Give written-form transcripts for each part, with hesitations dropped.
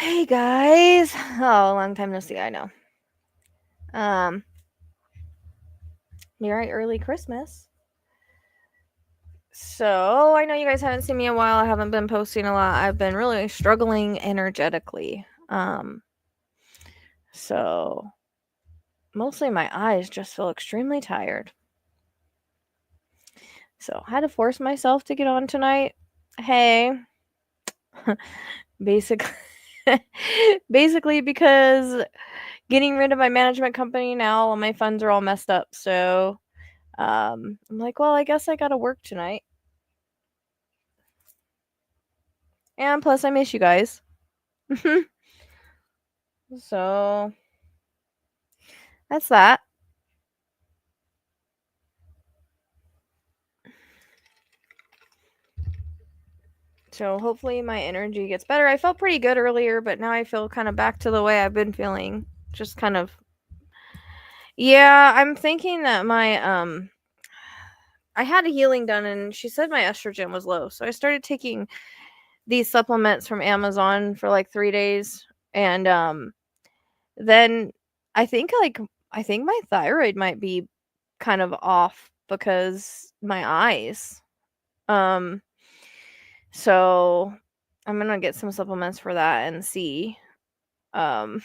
Hey guys. Oh, long time no see, I know. Merry early Christmas. So, I know you guys haven't seen me in a while. I haven't been posting a lot. I've been really struggling energetically. So mostly my eyes just feel extremely tired. So, I had to force myself to get on tonight. Hey, basically basically because getting rid of my management company now, all my funds are all messed up. So, I'm like, well, I guess I gotta work tonight. And plus, I miss you guys. So, that's that. So, hopefully, my energy gets better. I felt pretty good earlier, but now I feel kind of back to the way I've been feeling. Just kind of. Yeah, I'm thinking that I had a healing done and she said my estrogen was low. So, I started taking these supplements from Amazon for like 3 days. And, then I think my thyroid might be kind of off because my eyes. Um, so I'm gonna get some supplements for that and see. Um,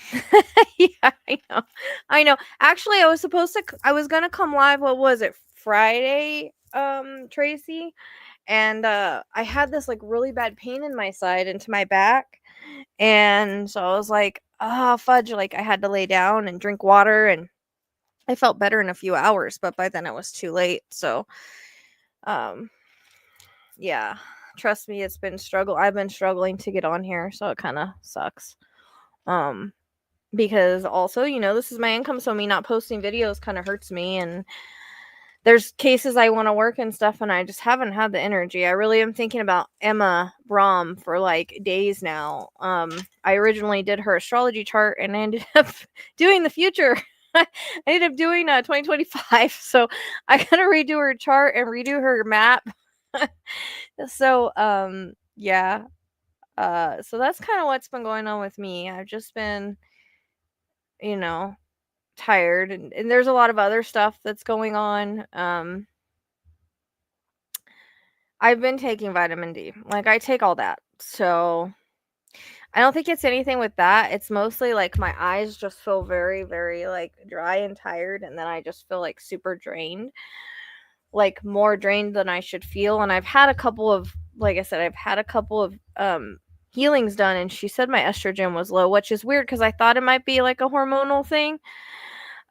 yeah, I know. I know. Actually, I was gonna come live, what was it, Friday, Tracy? And I had this like really bad pain in my side into my back. And so I was like, oh fudge, like I had to lay down and drink water and I felt better in a few hours, but by then it was too late. So um yeah, trust me, I've been struggling to get on here, so it kind of sucks. Um because also, this is my income, so me not posting videos kind of hurts me, and there's cases I want to work and stuff, and I just haven't had the energy. I really am thinking about Emma Brom for like days now. I originally did her astrology chart and I ended up doing the future. I ended up doing 2025, so I gotta redo her chart and redo her map. So yeah, so that's kind of what's been going on with me. I've just been, you know, tired, and there's a lot of other stuff that's going on. I've been taking vitamin D. Like, I take all that. So, I don't think it's anything with that. It's mostly like my eyes just feel very, very like dry and tired. And then I just feel like super drained, like more drained than I should feel. And I've had a couple of, like I said, I've had a couple of healings done. And she said my estrogen was low, which is weird because I thought it might be like a hormonal thing.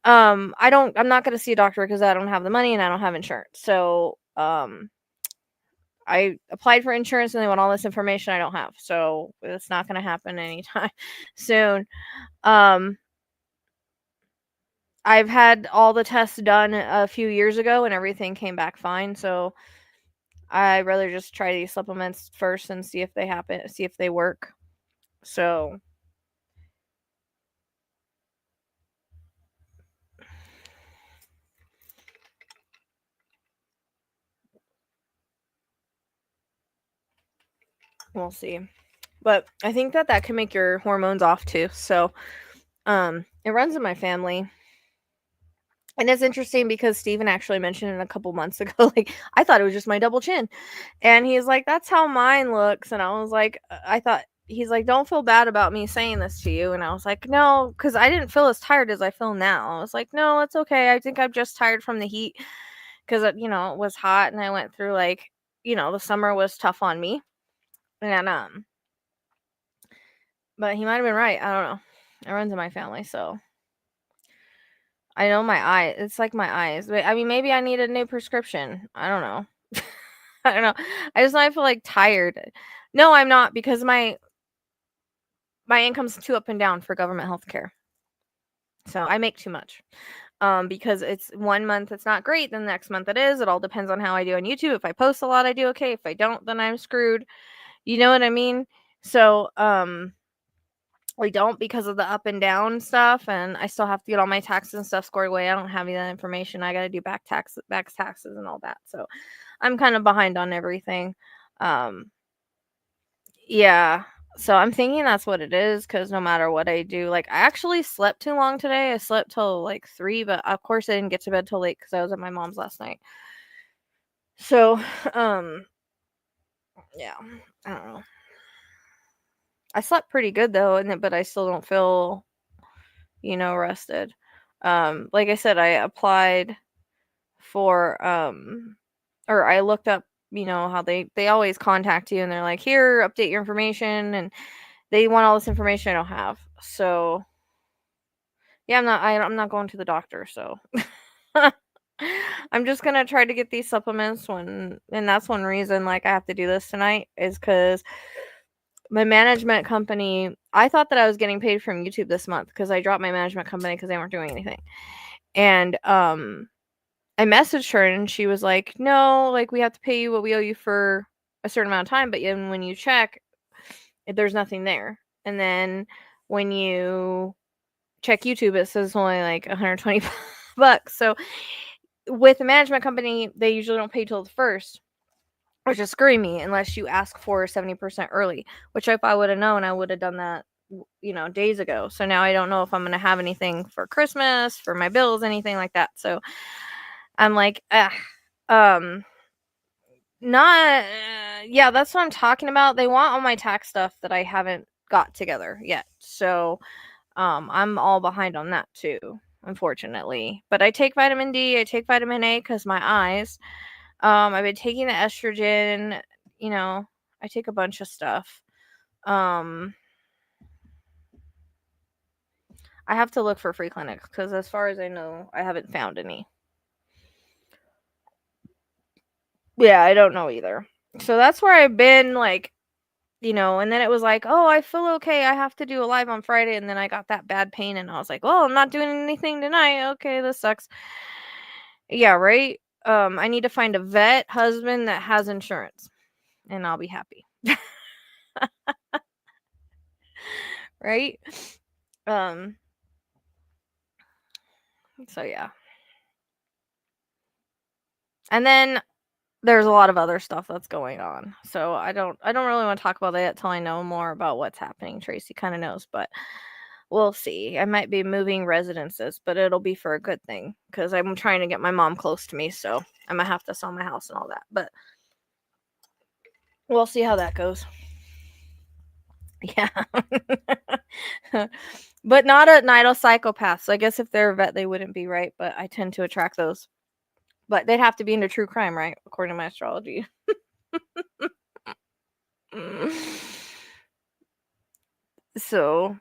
I'm not going to see a doctor because I don't have the money and I don't have insurance. So, I applied for insurance and they want all this information I don't have. So it's not going to happen anytime soon. Um, I've had all the tests done a few years ago and everything came back fine. So I'd rather just try these supplements first and see if they work. So we'll see. But I think that can make your hormones off too. So it runs in my family. And it's interesting because Steven actually mentioned it a couple months ago. Like, I thought it was just my double chin. And he's like, that's how mine looks. And I was like, he's like, don't feel bad about me saying this to you. And I was like, no, because I didn't feel as tired as I feel now. I was like, no, it's okay. I think I'm just tired from the heat because, it was hot and I went through like, the summer was tough on me. And, but he might have been right. I don't know. It runs in my family. So I know it's like my eyes. I mean, maybe I need a new prescription. I don't know. I don't know. I just know I feel like tired. No, I'm not because my income's too up and down for government healthcare. So I make too much. Because it's 1 month it's not great, then the next month it is. It all depends on how I do on YouTube. If I post a lot, I do okay. If I don't, then I'm screwed. You know what I mean? So, we don't because of the up and down stuff, and I still have to get all my taxes and stuff squared away. I don't have any of that information. I got to do back taxes and all that. So I'm kind of behind on everything. Um, yeah. So I'm thinking that's what it is, because no matter what I do, like, I actually slept too long today. I slept till like 3, but of course I didn't get to bed till late because I was at my mom's last night. So, yeah, I don't know. I slept pretty good though, but I still don't feel, rested. Like I said, I applied for, or I looked up, how they always contact you and they're like, here, update your information, and they want all this information I don't have. So yeah, I'm not going to the doctor, so I'm just gonna try to get these supplements and that's one reason, like, I have to do this tonight, is because my management company, I thought that I was getting paid from YouTube this month because I dropped my management company because they weren't doing anything. And I messaged her and she was like, no, like, we have to pay you what we owe you for a certain amount of time, but then when you check, there's nothing there. And then when you check YouTube, it says only like 120 bucks. So with the management company, they usually don't pay till the first, which is screwing me unless you ask for 70% early, which if I would have known, I would have done that, days ago. So now I don't know if I'm going to have anything for Christmas, for my bills, anything like that. So I'm like, um, not, yeah, that's what I'm talking about. They want all my tax stuff that I haven't got together yet. So, I'm all behind on that too, unfortunately. But I take vitamin D, I take vitamin A because my eyes. I've been taking the estrogen, I take a bunch of stuff. I have to look for free clinics because as far as I know, I haven't found any. Yeah, I don't know either. So that's where I've been, like, and then it was like, oh, I feel okay. I have to do a live on Friday. And then I got that bad pain and I was like, well, I'm not doing anything tonight. Okay, this sucks. Yeah, right. I need to find a vet husband that has insurance and I'll be happy. Right? Um, so yeah. And then there's a lot of other stuff that's going on. So I don't really want to talk about that till I know more about what's happening. Tracy kind of knows, but we'll see. I might be moving residences, but it'll be for a good thing because I'm trying to get my mom close to me, so I'm gonna have to sell my house and all that. But we'll see how that goes. Yeah. But not a Nidal psychopath. So I guess if they're a vet, they wouldn't be, right? But I tend to attract those. But they'd have to be into true crime, right? According to my astrology. So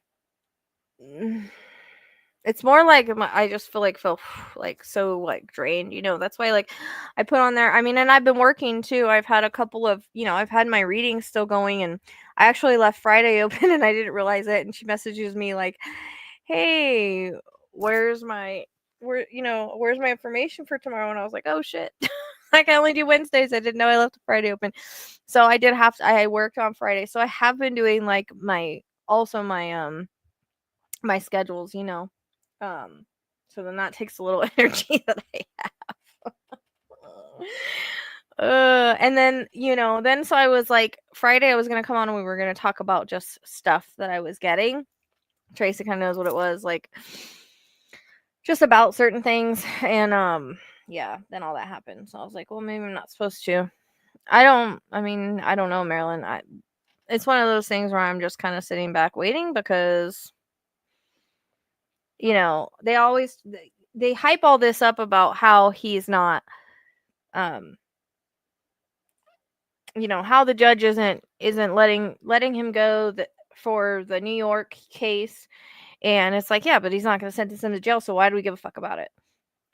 it's more like I just feel like so like drained, That's why, like, I put on there. I mean, and I've been working too. I've had a couple of, I've had my readings still going, and I actually left Friday open and I didn't realize it. And she messages me like, "Hey, where's my where's my information for tomorrow?" And I was like, "Oh shit." Like, I only do Wednesdays. I didn't know I left Friday open. So I did have to, I worked on Friday. So I have been doing like my schedules, so then that takes a little energy that I have. And then, so I was like, Friday I was going to come on and we were going to talk about just stuff that I was getting. Tracy kind of knows what it was, like, just about certain things. And, yeah, then all that happened. So I was like, well, maybe I'm not supposed to. I don't know, Marilyn. It's one of those things where I'm just kind of sitting back waiting because, they hype all this up about how he's not, how the judge isn't letting him go for the New York case. And it's like, yeah, but he's not going to sentence him to jail, so why do we give a fuck about it?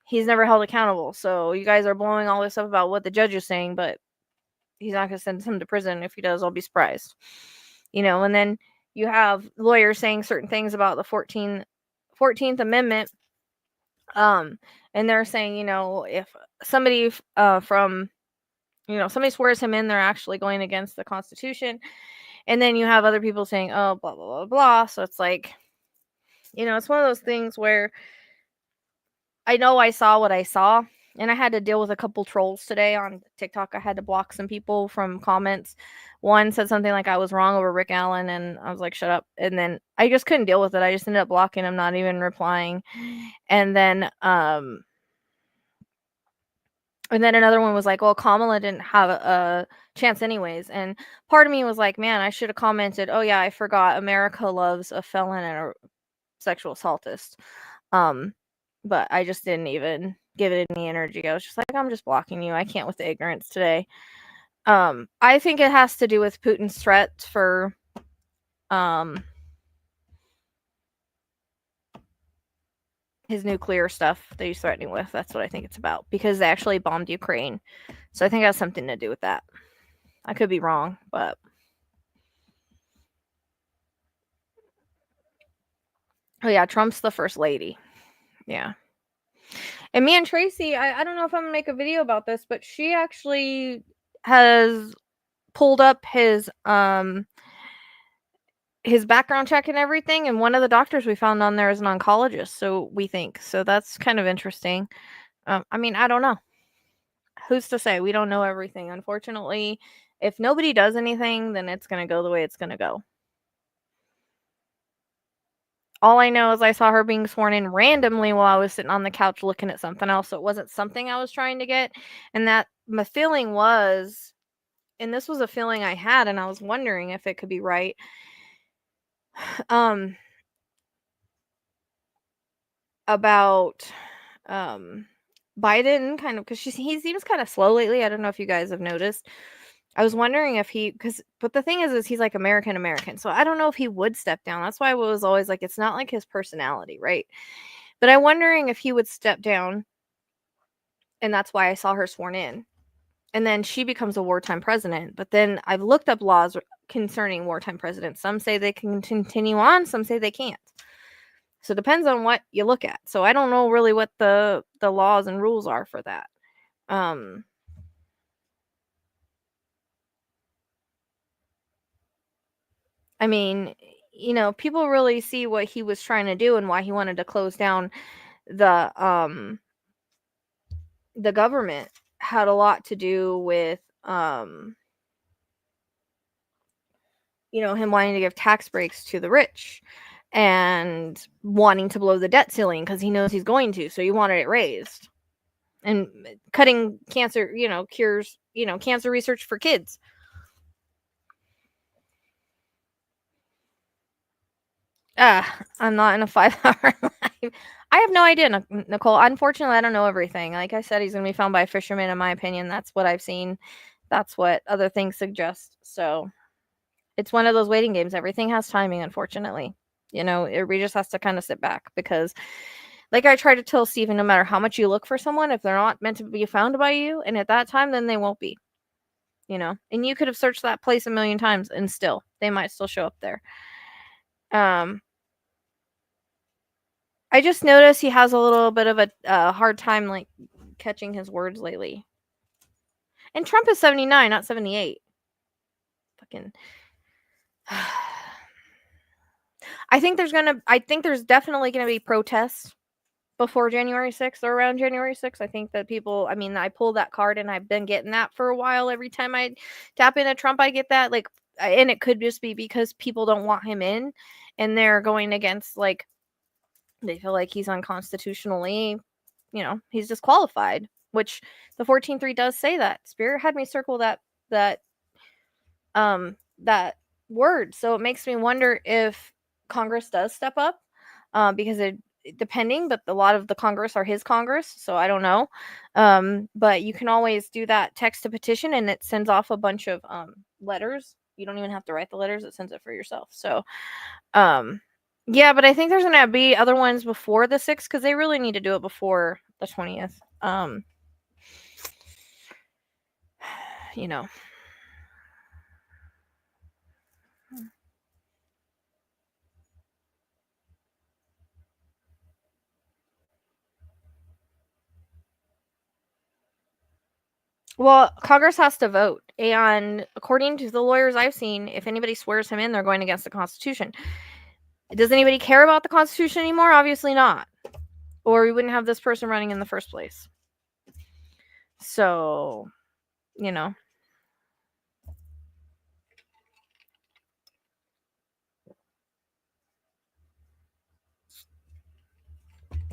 He's never held accountable. So you guys are blowing all this up about what the judge is saying, but he's not going to sentence him to prison. If he does, I'll be surprised. And then you have lawyers saying certain things about the 14th Amendment. And they're saying, if somebody from, somebody swears him in, they're actually going against the Constitution. And then you have other people saying, oh, blah, blah, blah, blah. So it's like, it's one of those things where I know I saw what I saw. And I had to deal with a couple trolls today on TikTok. I had to block some people from comments. One said something like I was wrong over Rick Allen, and I was like, shut up. And then I just couldn't deal with it. I just ended up blocking him, not even replying. And then another one was like, well, Kamala didn't have a chance anyways. And part of me was like, man, I should have commented, oh yeah, I forgot America loves a felon and a sexual assaultist. But I just didn't even give it any energy. I was just like, I'm just blocking you. I can't with the ignorance today. I think it has to do with Putin's threat for his nuclear stuff that he's threatening with. That's what I think it's about, because they actually bombed Ukraine. So I think it has something to do with that. I could be wrong, but oh yeah, Trump's the first lady. Yeah. And me and Tracy, I don't know if I'm gonna make a video about this, but she actually has pulled up his background check and everything, and one of the doctors we found on there is an oncologist, so we think. So that's kind of interesting. I mean, I don't know. Who's to say? We don't know everything, unfortunately. If nobody does anything, then it's gonna go the way it's gonna go. All I know is I saw her being sworn in randomly while I was sitting on the couch looking at something else, so it wasn't something I was trying to get, and that my feeling was, and this was a feeling I had, and I was wondering if it could be right. About Biden, kind of, because he seems kind of slow lately. I don't know if you guys have noticed. I was wondering if but the thing is he's like American, so I don't know if he would step down. That's why I was always like, it's not like his personality, right? But I'm wondering if he would step down, and that's why I saw her sworn in. And then she becomes a wartime president. But then I've looked up laws concerning wartime presidents. Some say they can continue on, some say they can't. So it depends on what you look at. So I don't know really what the laws and rules are for that. I mean, people really see what he was trying to do and why he wanted to close down the government had a lot to do with him wanting to give tax breaks to the rich and wanting to blow the debt ceiling because he knows he's going to. So he wanted it raised. And cutting cancer, cures, cancer research for kids. I'm not in a 5-hour life. I have no idea, Nicole. Unfortunately, I don't know everything. Like I said, he's going to be found by a fisherman, in my opinion. That's what I've seen. That's what other things suggest. So it's one of those waiting games. Everything has timing, unfortunately. We just has to kind of sit back because, like I try to tell Steven, no matter how much you look for someone, if they're not meant to be found by you, and at that time, then they won't be. And you could have searched that place a million times, and still, they might still show up there. I just noticed he has a little bit of a hard time, like, catching his words lately. And Trump is 79, not 78. Fucking. I think there's definitely gonna be protests before January 6th or around January 6th. I think that people, I mean, I pulled that card and I've been getting that for a while. Every time I tap into Trump, I get that. Like, and it could just be because people don't want him in and they're going against, like, they feel like he's unconstitutionally, he's disqualified, which the 14.3 does say that. Spirit had me circle that word. So it makes me wonder if Congress does step up, because depending, but a lot of the Congress are his Congress, so I don't know. But you can always do that text to petition, and it sends off a bunch of letters. You don't even have to write the letters; it sends it for yourself. So, yeah, but I think there's gonna be other ones before the 6th because they really need to do it before the 20th. You know. Well, Congress has to vote, and according to the lawyers I've seen, if anybody swears him in, they're going against the Constitution. Does anybody care about the Constitution anymore? Obviously not. Or we wouldn't have this person running in the first place. So, you know.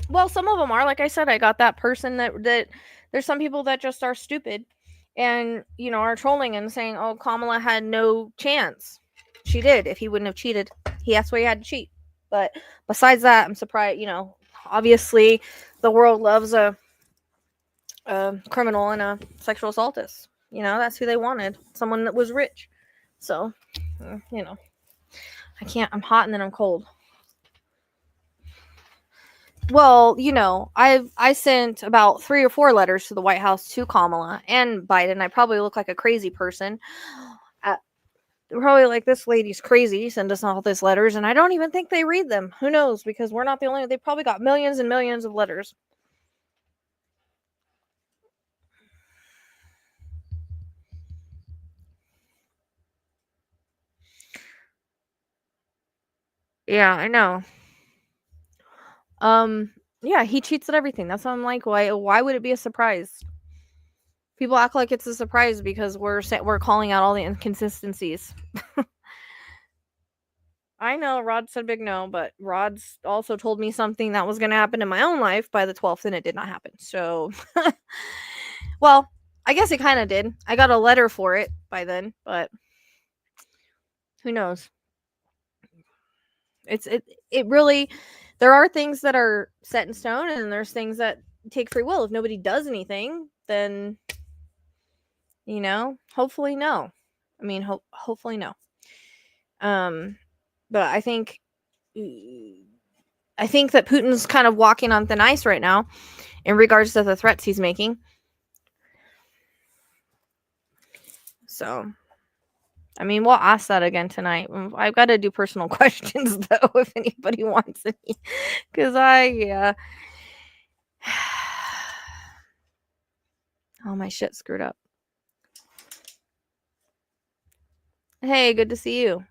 Well, some of them are. Like I said, I got that person that there's some people that just are stupid and, are trolling and saying, "Oh, Kamala had no chance." She did. If he wouldn't have cheated, that's why he had to cheat. But besides that, I'm surprised, obviously the world loves a criminal and a sexual assaultist. That's who they wanted. Someone that was rich. So, I can't. I'm hot and then I'm cold. Well, I sent about 3 or 4 letters to the White House to Kamala and Biden. I probably look like a crazy person. They're probably like, this lady's crazy. Send us all these letters, and I don't even think they read them. Who knows? Because we're not the only. They probably got millions and millions of letters. Yeah, I know. Yeah, he cheats at everything. That's why I'm like, why would it be a surprise? People act like it's a surprise because we're calling out all the inconsistencies. I know Rod said big no, but Rod's also told me something that was going to happen in my own life by the 12th, and it did not happen. So, well, I guess it kind of did. I got a letter for it by then, but who knows? It really, there are things that are set in stone, and there's things that take free will. If nobody does anything, then hopefully no. I mean, hopefully no. But I think that Putin's kind of walking on thin ice right now in regards to the threats he's making. So, I mean, we'll ask that again tonight. I've got to do personal questions though, if anybody wants any, because oh, my shit screwed up. Hey, good to see you.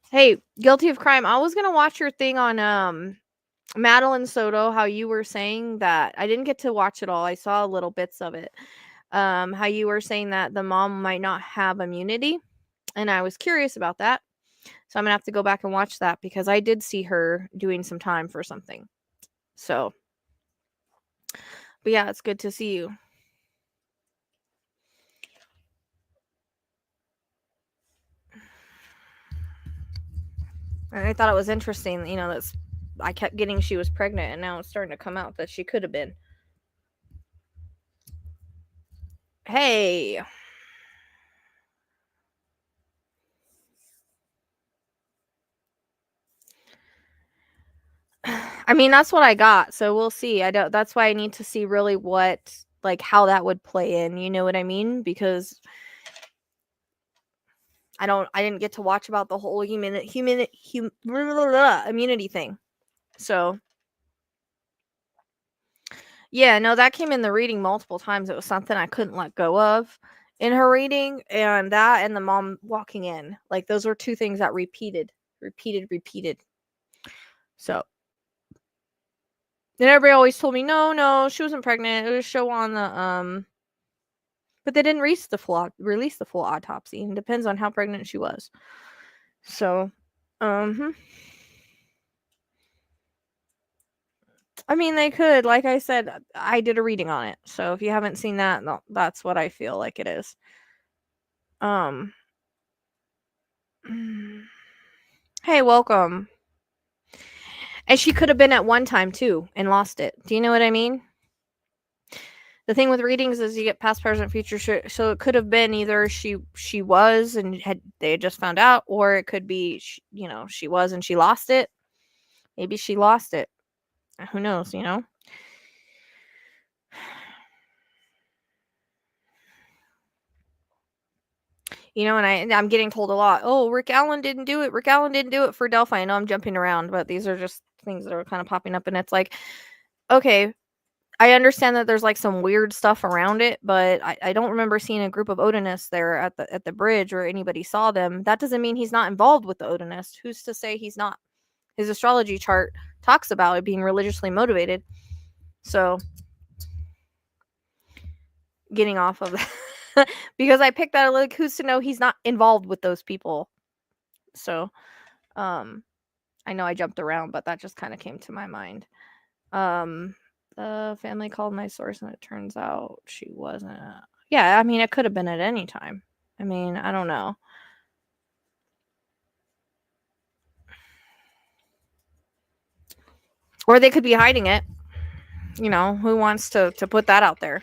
Hey, Guilty of Crime. I was gonna watch your thing on Madeline Soto, how you were saying that. I didn't get to watch it all. I saw little bits of it. How you were saying that the mom might not have immunity, and I was curious about that. So I'm gonna have to go back and watch that because I did see her doing some time for something. So, but yeah, it's good to see you. And I thought it was interesting, that's I kept getting she was pregnant, and now it's starting to come out that she could have been. Hey. I mean, that's what I got, so we'll see. That's why I need to see really what, like, how that would play in, you know what I mean? Because I didn't get to watch about the whole immunity thing. So, yeah, no, that came in the reading multiple times. It was something I couldn't let go of in her reading, and that and the mom walking in. Like, those were 2 things that repeated. So, and everybody always told me, no, she wasn't pregnant. It was show on the but they didn't release the full autopsy. It depends on how pregnant she was. So, I mean, they could. Like I said, I did a reading on it. So if you haven't seen that, no, that's what I feel like it is. Hey, welcome. And she could have been at one time too and lost it. Do you know what I mean? The thing with readings is you get past, present, future. So it could have been either she was and they had just found out, or it could be she was and she lost it. Maybe she lost it. Who knows? And I'm getting told a lot. Oh, Rick Allen didn't do it. Rick Allen didn't do it for Delphi. I know I'm jumping around, but these are just things that are kind of popping up, and it's like, okay, I understand that there's like some weird stuff around it, but I don't remember seeing a group of Odinists there at the bridge or anybody saw them. That doesn't mean he's not involved with the Odinist. Who's to say he's not? His astrology chart talks about it being religiously motivated. So getting off of that because I picked that, like, who's to know he's not involved with those people. So, I know I jumped around, but that just kind of came to my mind. The family called my source, and it turns out she wasn't. Yeah, I mean, it could have been at any time. I mean, I don't know. Or they could be hiding it. You know, who wants to put that out there?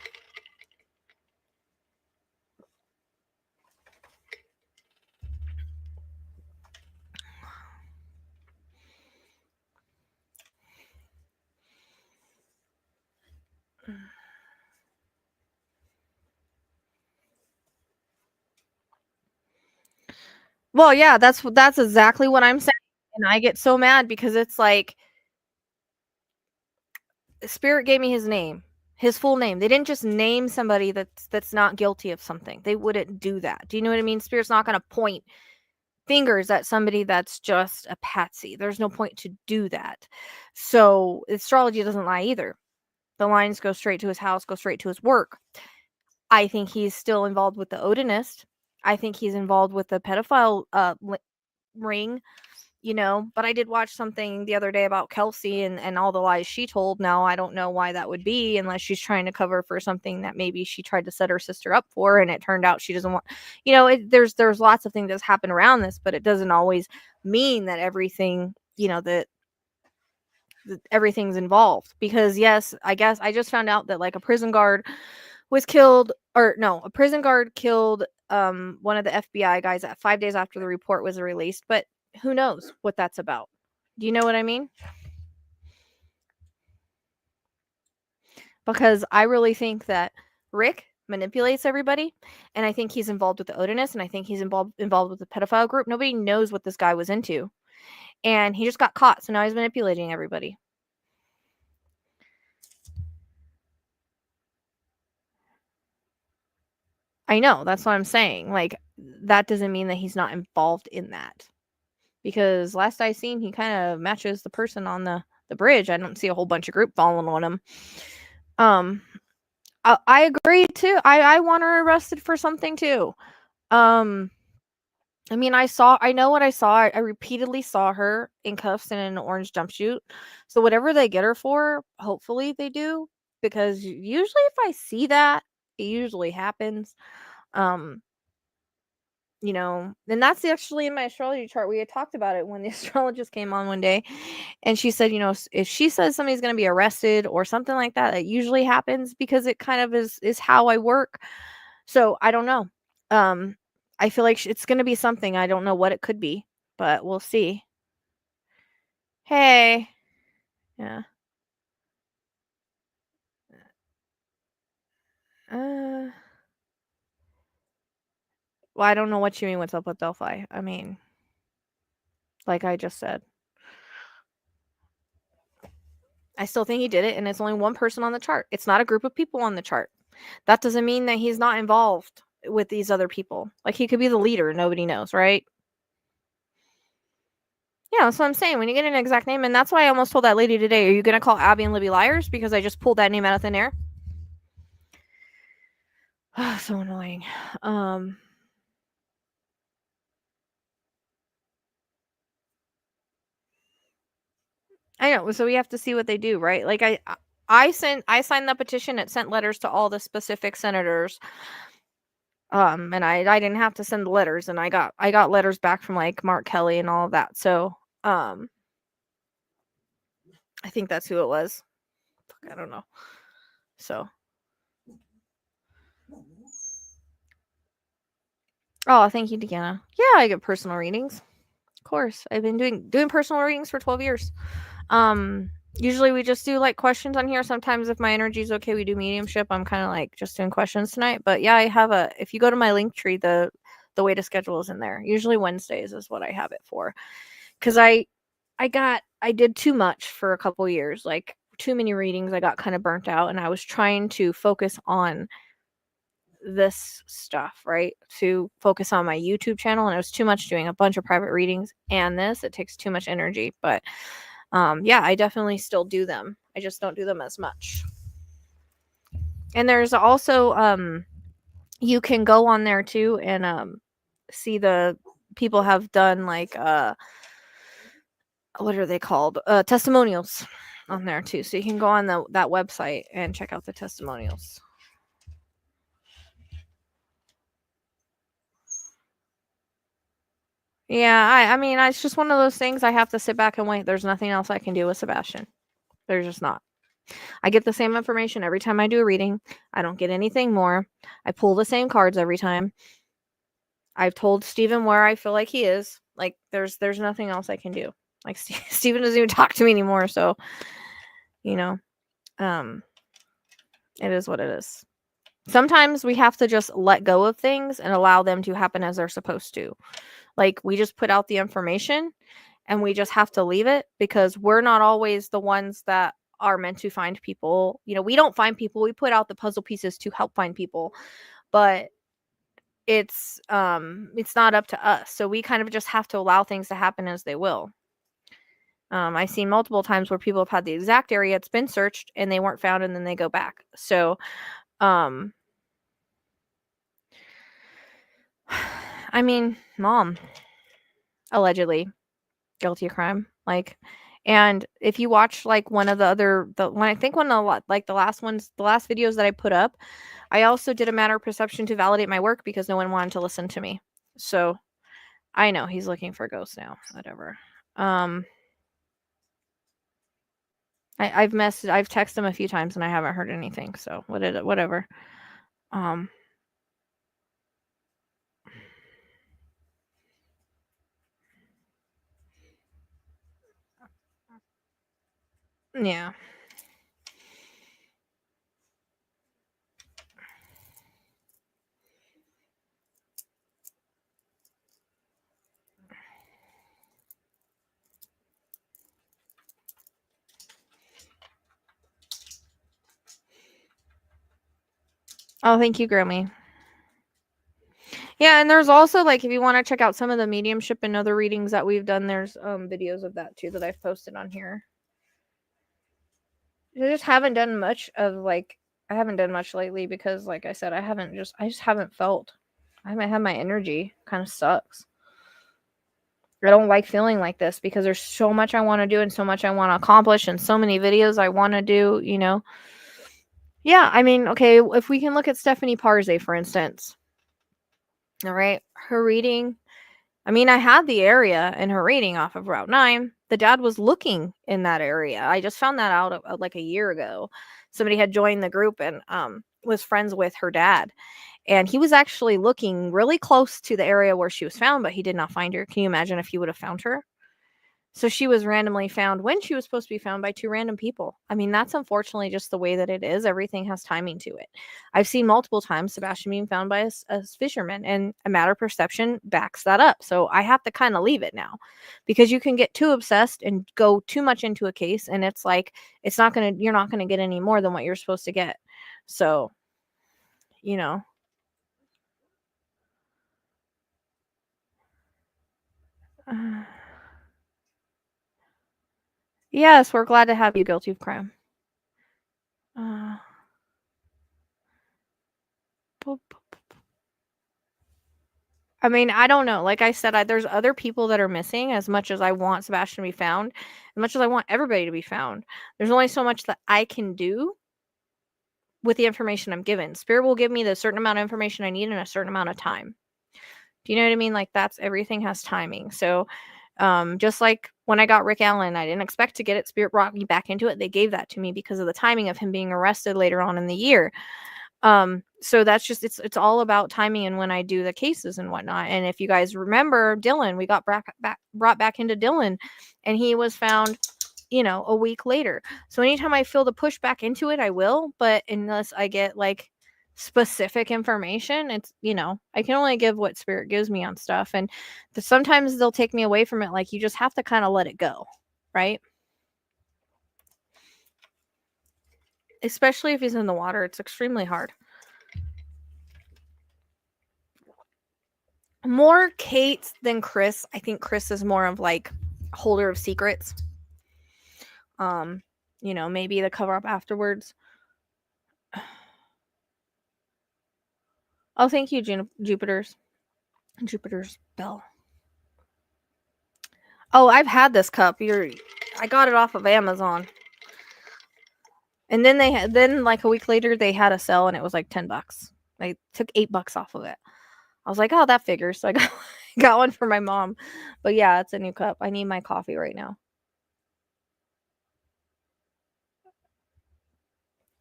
Well, yeah, that's exactly what I'm saying, and I get so mad because it's like Spirit gave me his name, his full name. They didn't just name somebody that's not guilty of something. They wouldn't do that. Do you know what I mean? Spirit's not going to point fingers at somebody that's just a patsy. There's no point to do that. So astrology doesn't lie either. The lines go straight to his house, go straight to his work. I think he's still involved with the Odinist. I think he's involved with the pedophile ring, you know. But I did watch something the other day about Kelsey and all the lies she told. Now I don't know why that would be, unless she's trying to cover for something that maybe she tried to set her sister up for, and it turned out she doesn't want. You know, there's lots of things that happen around this, but it doesn't always mean that everything, you know, that everything's involved. Because yes, I guess I just found out that like a prison guard was killed, or no, a prison guard killed one of the FBI guys at 5 days after the report was released, but who knows what that's about. Do you know what I mean? Because I really think that Rick manipulates everybody, and I think he's involved with the Odinist, and I think he's involved with the pedophile group. Nobody knows what this guy was into, and he just got caught, so now he's manipulating everybody. I know, that's what I'm saying. Like, that doesn't mean that he's not involved in that. Because last I seen, he kind of matches the person on the bridge. I don't see a whole bunch of group following on him. I agree too. I want her arrested for something too. Um, I mean, I know what I saw. I repeatedly saw her in cuffs and in an orange jumpsuit. So whatever they get her for, hopefully they do. Because usually if I see that, it usually happens. Um, you know, and that's actually in my astrology chart. We had talked about it when the astrologist came on one day, and she said, you know, if she says somebody's going to be arrested or something like that, it usually happens because it kind of is how I work. So I don't know. Um, I feel like it's going to be something. I don't know what it could be, but we'll see. Hey, yeah. Uh, well, I don't know what you mean. What's up with Delphi? I mean, like I just said, I still think he did it, and it's only one person on the chart. It's not a group of people on the chart. That doesn't mean that he's not involved with these other people. Like, he could be the leader, nobody knows, right? Yeah, that's what I'm saying. When you get an exact name, and that's why I almost told that lady today, are you going to call Abby and Libby liars? Because I just pulled that name out of thin air. So annoying. I know. So we have to see what they do, right? Like I signed the petition. It sent letters to all the specific senators. And I didn't have to send the letters, and I got letters back from like Mark Kelly and all of that. So I think that's who it was. I don't know. So oh, thank you, Deanna. Yeah, I get personal readings. Of course. I've been doing personal readings for 12 years. Usually we just do like questions on here. Sometimes if my energy is okay, we do mediumship. I'm kind of like just doing questions tonight. But yeah, I have if you go to my link tree, the way to schedule is in there. Usually Wednesdays is what I have it for. Cause I did too much for a couple years, like too many readings. I got kind of burnt out, and I was trying to focus on this stuff, right? To focus on my YouTube channel, and it was too much doing a bunch of private readings and this. It takes too much energy. But yeah, I definitely still do them. I just don't do them as much. And there's also you can go on there too and see the people have done like what are they called? Testimonials on there too. So you can go on that website and check out the testimonials. Yeah, I mean, it's just one of those things I have to sit back and wait. There's nothing else I can do with Sebastian. There's just not. I get the same information every time I do a reading. I don't get anything more. I pull the same cards every time. I've told Steven where I feel like he is. Like there's nothing else I can do. Like Steven doesn't even talk to me anymore, so you know, um it is what it is. Sometimes we have to just let go of things and allow them to happen as they're supposed to. Like we just put out the information and we just have to leave it because we're not always the ones that are meant to find people. You know, we don't find people. We put out the puzzle pieces to help find people, but it's not up to us. So we kind of just have to allow things to happen as they will. I've seen multiple times where people have had the exact area, it's been searched and they weren't found and then they go back. So um I mean, mom allegedly guilty of crime. Like, and if you watch like one of the one I think one of the like the last ones, the last videos that I put up, I also did a matter of perception to validate my work because no one wanted to listen to me. So I know he's looking for ghosts now. Whatever. Um, I've texted him a few times and I haven't heard anything. So whatever. Um, yeah. Oh, thank you, Grammy. Yeah, and there's also like if you want to check out some of the mediumship and other readings that we've done, there's videos of that too that I've posted on here. I just haven't done much of like I haven't done much lately because like I said, I just haven't felt. I haven't had my energy. Kind of sucks. I don't like feeling like this because there's so much I want to do and so much I want to accomplish and so many videos I want to do, you know. Yeah, I mean, okay, if we can look at Stephanie Parze, for instance. All right. Her reading, I mean, I had the area in her reading off of Route 9. The dad was looking in that area. I just found that out like a year ago. Somebody had joined the group and was friends with her dad. And he was actually looking really close to the area where she was found, but he did not find her. Can you imagine if he would have found her? So she was randomly found when she was supposed to be found by two random people. I mean, that's unfortunately just the way that it is. Everything has timing to it. I've seen multiple times Sebastian being found by a fisherman, and a matter of perception backs that up. So I have to kind of leave it now because you can get too obsessed and go too much into a case, and it's like you're not gonna get any more than what you're supposed to get. So, you know. Yes, we're glad to have you guilty of crime. Uh, I mean, I don't know. Like I said, there's other people that are missing as much as I want Sebastian to be found, as much as I want everybody to be found. There's only so much that I can do with the information I'm given. Spirit will give me the certain amount of information I need in a certain amount of time. Do you know what I mean? Like that's everything has timing. So just like when I got Rick Allen, I didn't expect to get it. Spirit brought me back into it. They gave that to me because of the timing of him being arrested later on in the year. So that's just it's all about timing and when I do the cases and whatnot. And if you guys remember Dylan, we got brought back into Dylan, and he was found, you know, a week later. So anytime I feel the push back into it, I will. But unless I get like specific information, it's, you know, I can only give what spirit gives me on stuff, and sometimes they'll take me away from it. Like you just have to kind of let it go, right? Especially if he's in the water, it's extremely hard. More Kate than Chris. I think Chris is more of like holder of secrets. You know, maybe the cover up afterwards. Oh, thank you, Jupiter's bell. Oh, I've had this cup. I got it off of Amazon. And then then like a week later they had a sale and it was like $10. I took $8 off of it. I was like, oh, that figures. So I got one for my mom. But yeah, it's a new cup. I need my coffee right now.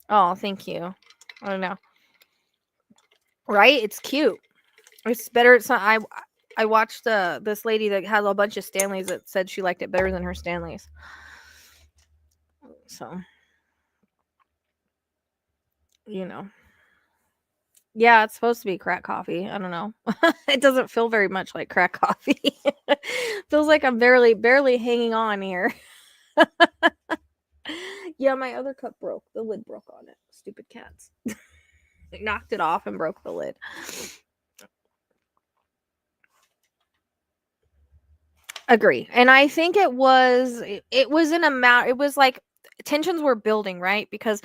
Oh, thank you. I don't know. Right? It's cute. It's better. It's not. I watched this lady that has a bunch of Stanleys that said she liked it better than her Stanleys. So, you know. Yeah, it's supposed to be crack coffee. I don't know. It doesn't feel very much like crack coffee. Feels like I'm barely hanging on here. Yeah, my other cup broke. The lid broke on it. Stupid cats. It knocked it off and broke the lid. Agree. And I think it was an amount, it was like tensions were building, right? Because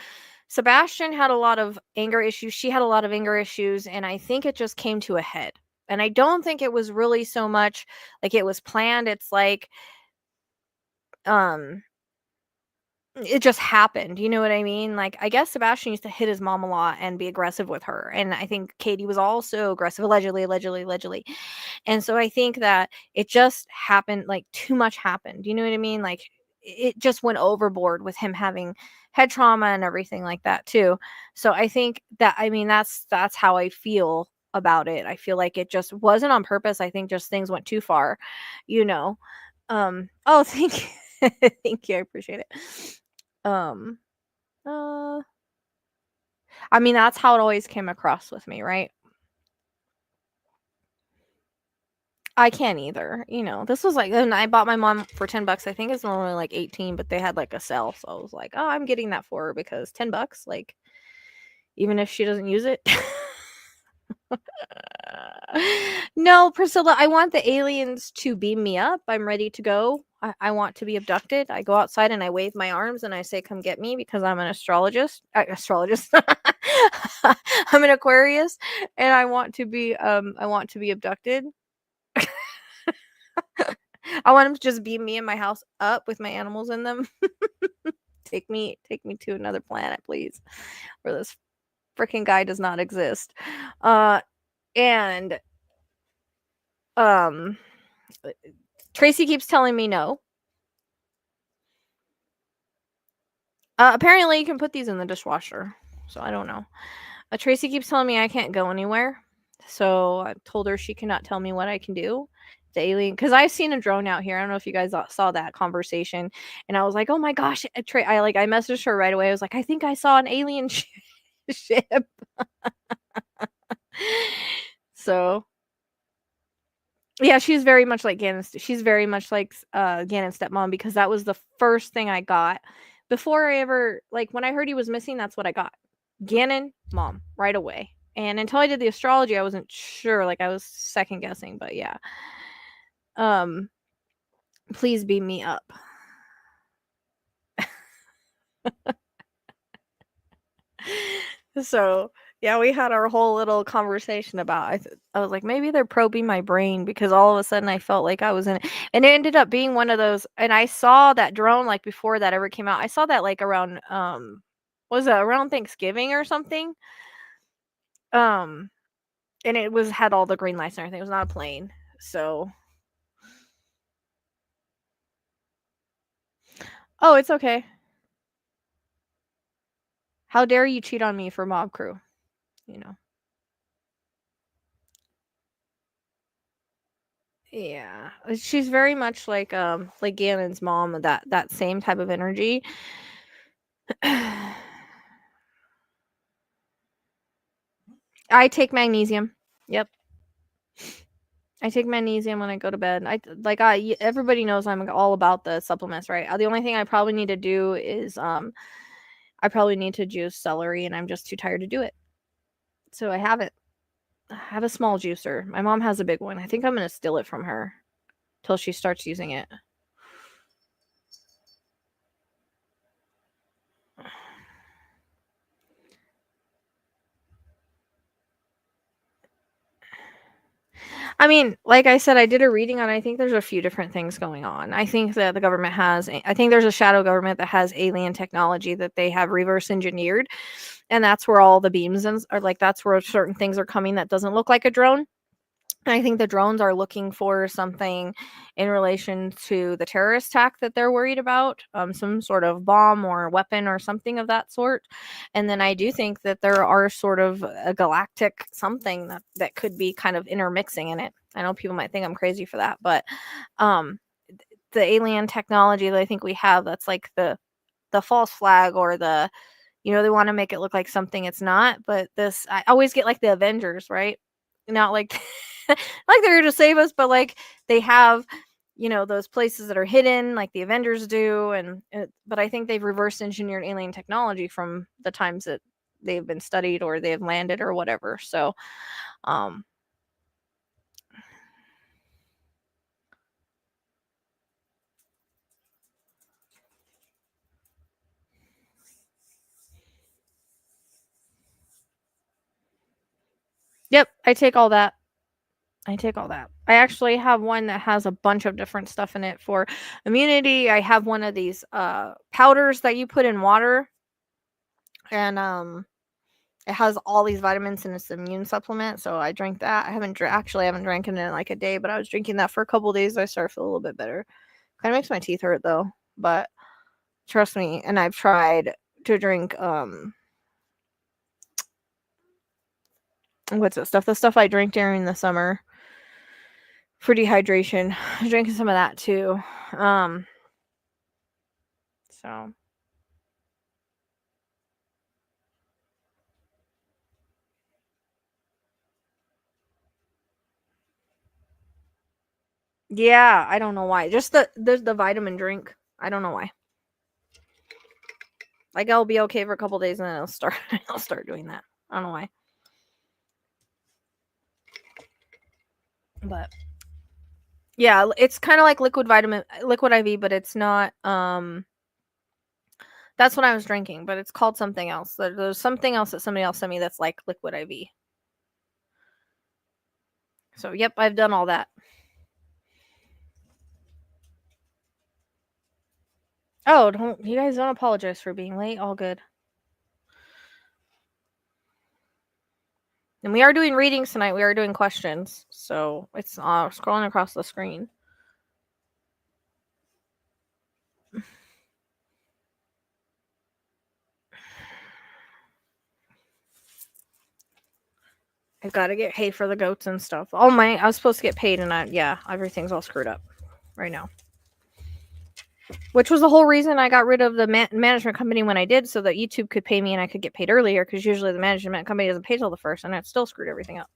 Sebastian had a lot of anger issues, she had a lot of anger issues, and I think it just came to a head. And I don't think it was really so much like it was planned. It's like um it just happened. You know what I mean? Like, I guess Sebastian used to hit his mom a lot and be aggressive with her. And I think Katie was also aggressive, allegedly. And so I think that it just happened, like too much happened. You know what I mean? Like it just went overboard with him having head trauma and everything like that too. So I think that, I mean, that's how I feel about it. I feel like it just wasn't on purpose. I think just things went too far, you know. Oh, thank you. Thank you. I appreciate it. Um, uh, I mean, that's how it always came across with me, right? I can't either. You know, this was like, and I bought my mom for $10. I think it's normally like 18, but they had like a sale. So I was like, oh, I'm getting that for her because $10, like, even if she doesn't use it. No, Priscilla, I want the aliens to beam me up. I'm ready to go. I want to be abducted. I go outside and I wave my arms and I say, come get me because I'm an astrologist. I'm an Aquarius and I want to be abducted. I want him to just beam me and my house up with my animals in them. Take me to another planet, please, where this freaking guy does not exist. And um Tracy keeps telling me no. Apparently you can put these in the dishwasher. So I don't know. Tracy keeps telling me I can't go anywhere. So I told her she cannot tell me what I can do. The alien, because I've seen a drone out here. I don't know if you guys saw that conversation, and I was like, "Oh my gosh!" I messaged her right away. I was like, "I think I saw an alien ship." So yeah, she's very much like Gannon. She's very much like Gannon's stepmom because that was the first thing I got before I ever like when I heard he was missing. That's what I got. Gannon, mom, right away. And until I did the astrology, I wasn't sure. Like I was second guessing, but yeah. Um, please beam me up. So yeah, we had our whole little conversation about. I was like, maybe they're probing my brain because all of a sudden I felt like I was in it, and it ended up being one of those. And I saw that drone like before that ever came out. I saw that like around was it around Thanksgiving or something? Um, and it was had all the green lights and everything. It was not a plane, so. Oh, it's okay. How dare you cheat on me for Mob Crew? You know. Yeah. She's very much like Gannon's mom, that same type of energy. I take magnesium. Yep. I take magnesium when I go to bed. Everybody knows I'm all about the supplements, right? The only thing I probably need to do is I probably need to juice celery and I'm just too tired to do it. So I have it. I have a small juicer. My mom has a big one. I think I'm going to steal it from her till she starts using it. I mean, like I said, I did a reading on I think there's a few different things going on. I think that the government has I think there's a shadow government that has alien technology that they have reverse engineered, and that's where all the beams are like that's where certain things are coming that doesn't look like a drone. And I think the drones are looking for something in relation to the terrorist attack that they're worried about, some sort of bomb or weapon or something of that sort. And then I do think that there are sort of a galactic something that could be kind of intermixing in it. I know people might think I'm crazy for that, but um, the alien technology that I think we have, that's like the false flag or the they want to make it look like something it's not. But this, I always get like the Avengers, right? Not like like they're here to save us, but like they have those places that are hidden like the Avengers do. But I think they've reverse engineered alien technology from the times that they've been studied or they've landed or whatever. So um yep, I take all that. I actually have one that has a bunch of different stuff in it for immunity. I have one of these powders that you put in water, and it has all these vitamins and it's an immune supplement. So I drank that. I haven't drank it in like a day, but I was drinking that for a couple days. I started to feel a little bit better. Kind of makes my teeth hurt though, but trust me. And I've tried to drink what's that stuff? The stuff I drink during the summer for dehydration. I was drinking some of that too. So yeah, I don't know why. Just the vitamin drink. I don't know why. Like I'll be okay for a couple days and then I'll start doing that. I don't know why. But yeah, it's kind of like liquid IV, but it's not that's what I was drinking, but it's called something else. There's something else that somebody else sent me that's like liquid IV. So, yep, I've done all that. Oh, don't you guys don't apologize for being late. All good. And we are doing readings tonight. We are doing questions. So, it's scrolling across the screen. I gotta get paid for the goats and stuff. I was supposed to get paid, and everything's all screwed up right now. Which was the whole reason I got rid of the management company when I did, so that YouTube could pay me and I could get paid earlier. Because usually the management company doesn't pay till the first, and it still screwed everything up.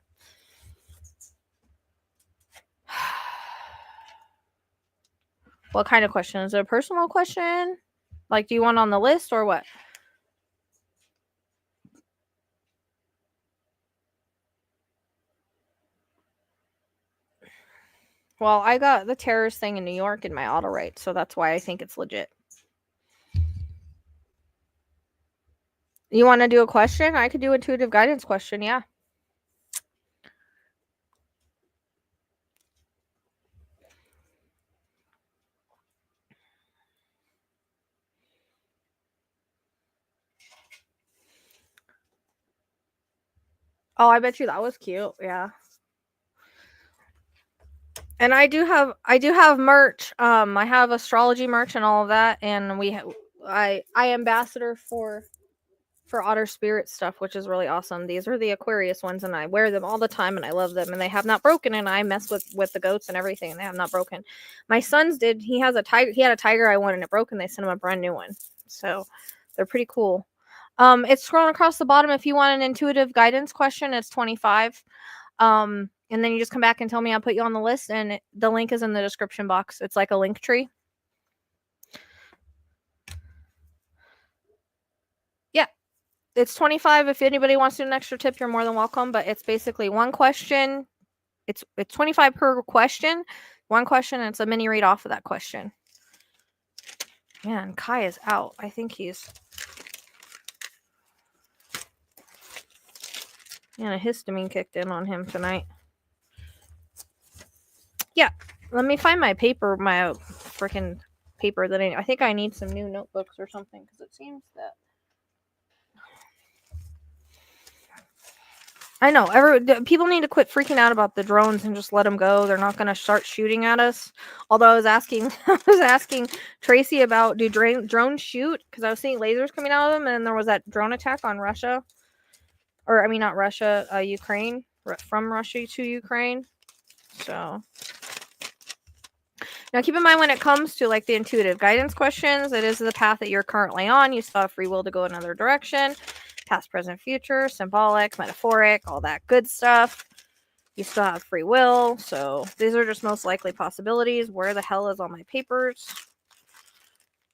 What kind of question? Is it a personal question? Like, do you want on the list or what? Well, I got the terrorist thing in New York in my auto write, so that's why I think it's legit. You want to do a question? I could do intuitive guidance question, yeah. Oh, I bet you that was cute. Yeah. And I do have merch. I have astrology merch and all of that, and I ambassador for otter spirit stuff, which is really awesome. These are the Aquarius ones, and I wear them all the time, and I love them, and they have not broken. And I mess with the goats and everything, and they have not broken. My son's did. He has a tiger. He had a tiger I wanted, and it broke, and they sent him a brand new one. So they're pretty cool. It's scrolling across the bottom. If you want an intuitive guidance question, it's 25. And then you just come back and tell me. I'll put you on the list, and the link is in the description box. It's like a link tree. Yeah, it's 25. If anybody wants to do an extra tip, you're more than welcome. But it's basically one question. It's 25 per question. One question, and it's a mini read off of that question. Man, Kai is out. I think he's. Man, a histamine kicked in on him tonight. Yeah. Let me find my paper, my freaking paper that I think I need some new notebooks or something because it seems that I know people need to quit freaking out about the drones and just let them go. They're not going to start shooting at us. Although I was asking, I was asking Tracy about do drones shoot because I was seeing lasers coming out of them, and there was that drone attack on Russia, or I mean not Russia, Ukraine, from Russia to Ukraine. So now keep in mind when it comes to like the intuitive guidance questions, it is the path that you're currently on. You still have free will to go another direction. Past, present, future, symbolic, metaphoric, all that good stuff. You still have free will. So these are just most likely possibilities. Where the hell is all my papers?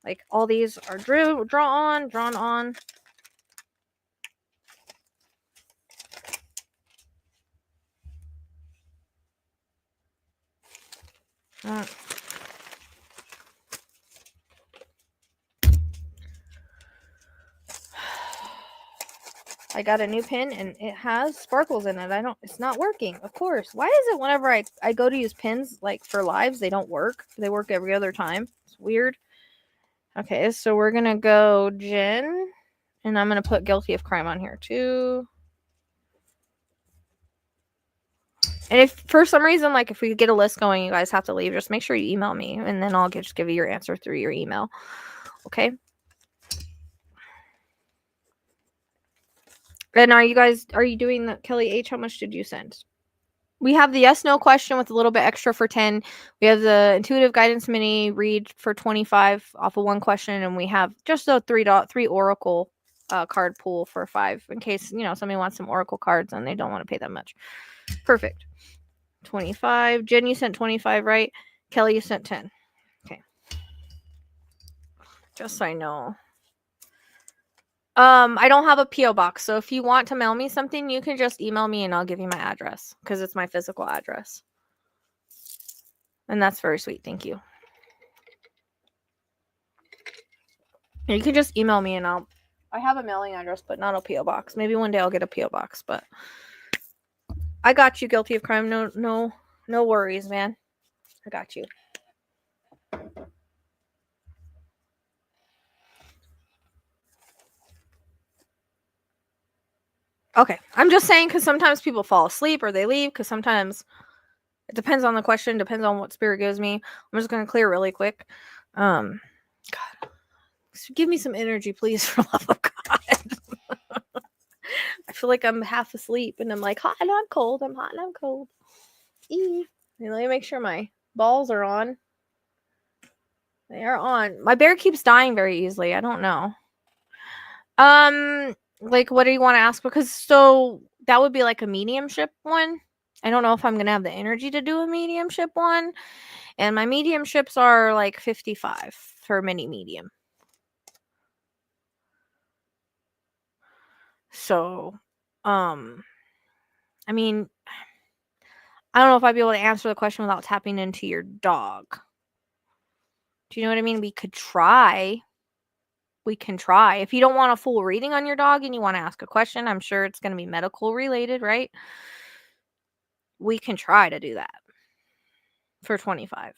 Like all these are drawn on. I got a new pen and it has sparkles in it. It's not working, of course. Why is it whenever I go to use pens like for lives, they don't work? They work every other time. It's weird. Okay, so we're gonna go Jen, and I'm gonna put guilty of crime on here too. And if for some reason, like if we get a list going, you guys have to leave, just make sure you email me, and then I'll just give you your answer through your email. Okay. And are you doing the Kelly H? How much did you send? We have the yes no question with a little bit extra for 10. We have the intuitive guidance mini read for 25 off of one question, and we have just a three oracle card pool for 5 in case somebody wants some oracle cards and they don't want to pay that much. Perfect. 25. Jen, you sent 25, right? Kelly, you sent 10. Okay. Just so I know. I don't have a P.O. box, so if you want to mail me something, you can just email me and I'll give you my address because it's my physical address. And that's very sweet. Thank you. You can just email me and I have a mailing address, but not a P.O. box. Maybe one day I'll get a P.O. box, but I got you, guilty of crime. No worries, man. I got you. Okay. I'm just saying because sometimes people fall asleep or they leave because sometimes it depends on the question, depends on what spirit gives me. I'm just going to clear really quick. God. Give me some energy, please, for love of God. I feel like I'm half asleep and I'm like, hot and I'm cold. I'm hot and I'm cold. Let me make sure my balls are on. They are on. My bear keeps dying very easily. I don't know. Like, what do you want to ask? Because so that would be like a mediumship one. I don't know if I'm gonna have the energy to do a mediumship one. And my mediumships are like 55 for mini medium. So, I mean, I don't know if I'd be able to answer the question without tapping into your dog. Do you know what I mean? We could try. We can try. If you don't want a full reading on your dog and you want to ask a question, I'm sure it's going to be medical related, right? We can try to do that for 25.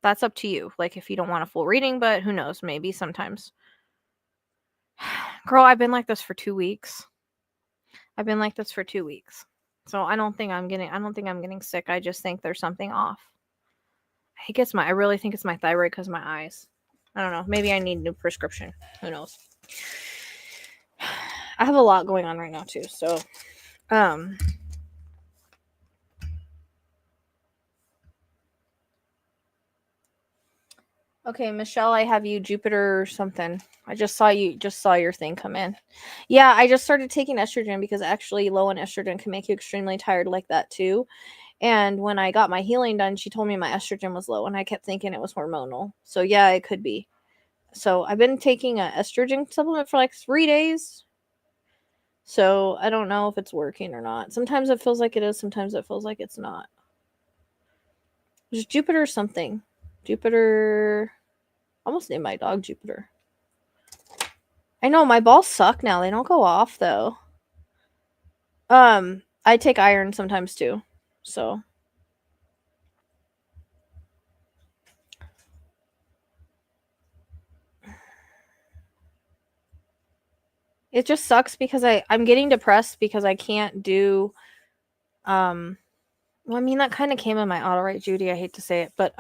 That's up to you. Like if you don't want a full reading, but who knows, maybe sometimes. Girl, I've been like this for 2 weeks. So I don't think I'm getting sick. I just think there's something off. I really think it's my thyroid because of my eyes. I don't know. Maybe I need a new prescription. Who knows? I have a lot going on right now too. So, okay, Michelle, I have you Jupiter or something. I just saw your thing come in. Yeah, I just started taking estrogen because actually low in estrogen can make you extremely tired like that too. And when I got my healing done, she told me my estrogen was low and I kept thinking it was hormonal. So yeah, it could be. So I've been taking an estrogen supplement for like 3 days. So I don't know if it's working or not. Sometimes it feels like it is, sometimes it feels like it's not. There's Jupiter or something. Jupiter. I almost named my dog Jupiter. I know my balls suck now. They don't go off though. I take iron sometimes too. So It just sucks because I'm getting depressed because I can't do well, I mean that kind of came in my auto right, Judy. I hate to say it, but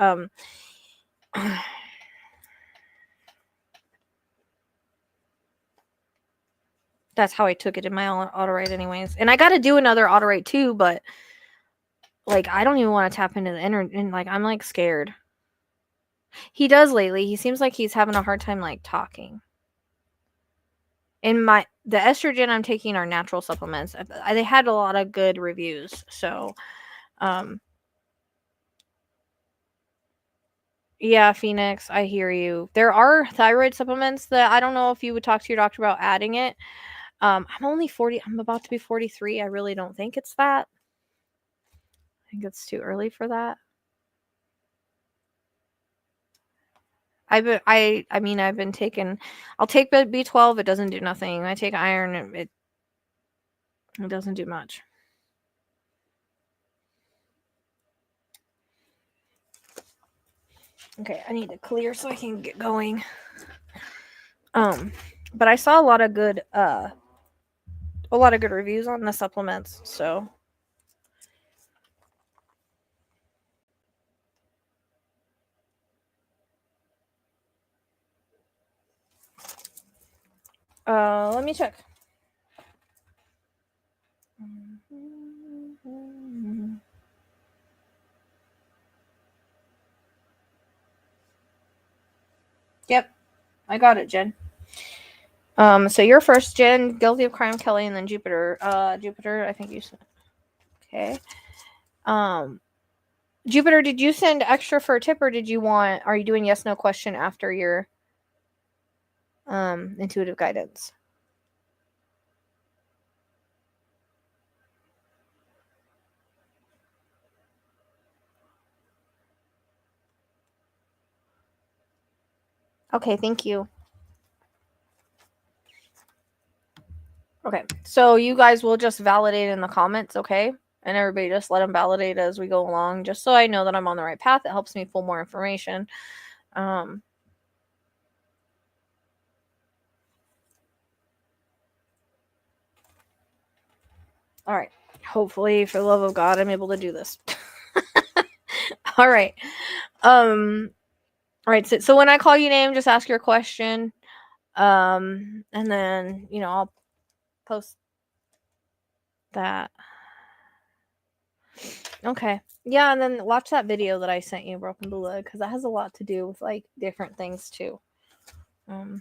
that's how I took it in my auto right anyways. And I got to do another auto right too, but like I don't even want to tap into the inner, and like I'm like scared. He does lately. He seems like he's having a hard time like talking. And the estrogen I'm taking are natural supplements. They had a lot of good reviews, so yeah, Phoenix, I hear you. There are thyroid supplements that I don't know if you would talk to your doctor about adding it. I'm only 40. I'm about to be 43. I really don't think it's that. I think it's too early for that. I mean I've been taking. I'll take B12. It doesn't do nothing. I take iron. It doesn't do much. Okay, I need to clear so I can get going. But I saw a lot of good reviews on the supplements, so let me check. Yep, I got it, Jen. So you're first, Jen, guilty of crime, Kelly, and then Jupiter. Jupiter, I think you said. Okay. Jupiter, did you send extra for a tip, or are you doing yes no question after your intuitive guidance? Okay, thank you. Okay, so you guys will just validate in the comments, okay? And everybody just let them validate as we go along, just so I know that I'm on the right path. It helps me pull more information. All right. Hopefully, for the love of God, I'm able to do this. All right. All right. So when I call you name, just ask your question. And then, I'll post that. Okay. Yeah, and then watch that video that I sent you, Broken Bula, because that has a lot to do with like different things too. No,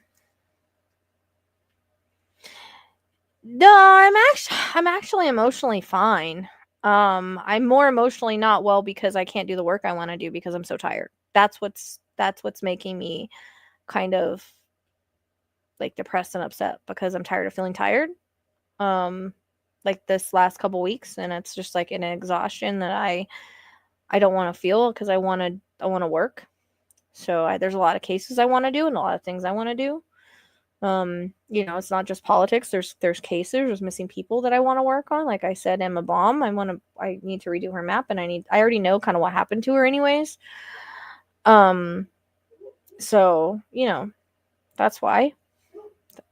I'm actually emotionally fine. I'm more emotionally not well because I can't do the work I want to do because I'm so tired. That's what's making me kind of like depressed and upset because I'm tired of feeling tired. Like this last couple weeks, and it's just like an exhaustion that I don't want to feel because I want to work. So there's a lot of cases I want to do and a lot of things I want to do. It's not just politics. There's cases, there's missing people that I want to work on. Like I said, Emma Baum, I need to redo her map, and I already know kind of what happened to her anyways. So, that's why.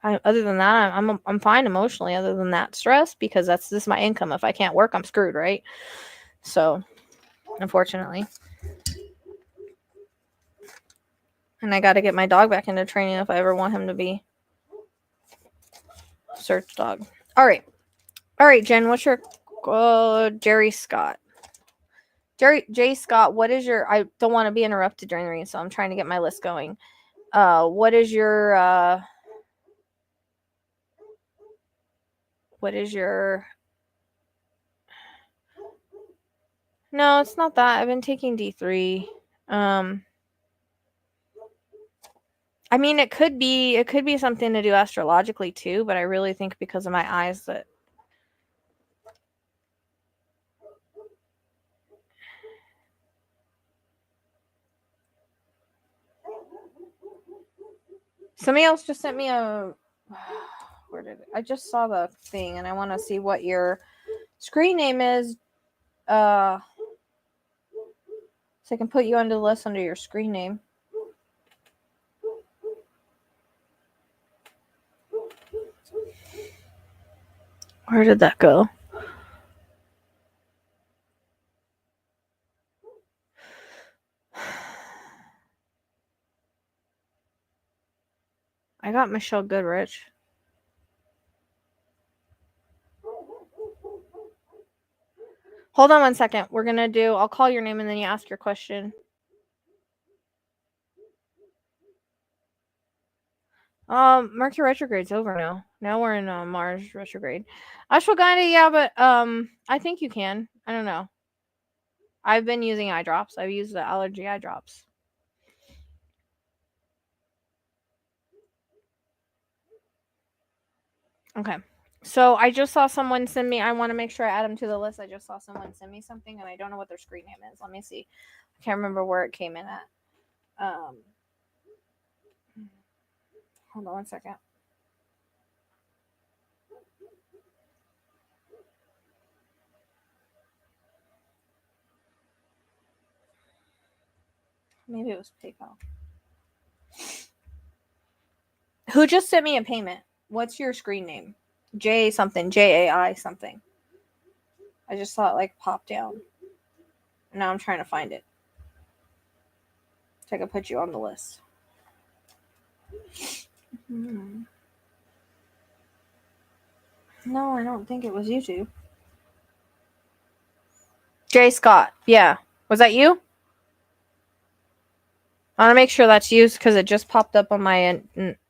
Other than that, I'm fine emotionally. Other than that stress, because this is my income. If I can't work, I'm screwed, right? So, unfortunately. And I got to get my dog back into training if I ever want him to be search dog. All right, Jen. What's your Jerry Scott? J. Scott, what is your? I don't want to be interrupted during the reading, so I'm trying to get my list going. What is your? What is your? No, it's not that. I've been taking D3. I mean, it could be something to do astrologically too, but I really think because of my eyes that. Somebody else just sent me a. Where did it? I just saw the thing, and I want to see what your screen name is. So I can put you on the list under your screen name. Where did that go? I got Michelle Goodrich. Hold on one second. We're going to do, I'll call your name and then you ask your question. Mercury retrograde's over now. Now we're in Mars retrograde. Ashwagandha, yeah, but I think you can. I don't know. I've been using eye drops. I've used the allergy eye drops. Okay. So I just saw someone send me, I want to make sure I add them to the list. I just saw someone send me something and I don't know what their screen name is. Let me see. I can't remember where it came in at. Hold on one second. Maybe it was PayPal. Who just sent me a payment? What's your screen name? J something. JAI something. I just saw it like pop down. Now I'm trying to find it. So I can put you on the list. No, I don't think it was YouTube. Jay Scott. Yeah. Was that you? I want to make sure that's you because it just popped up on my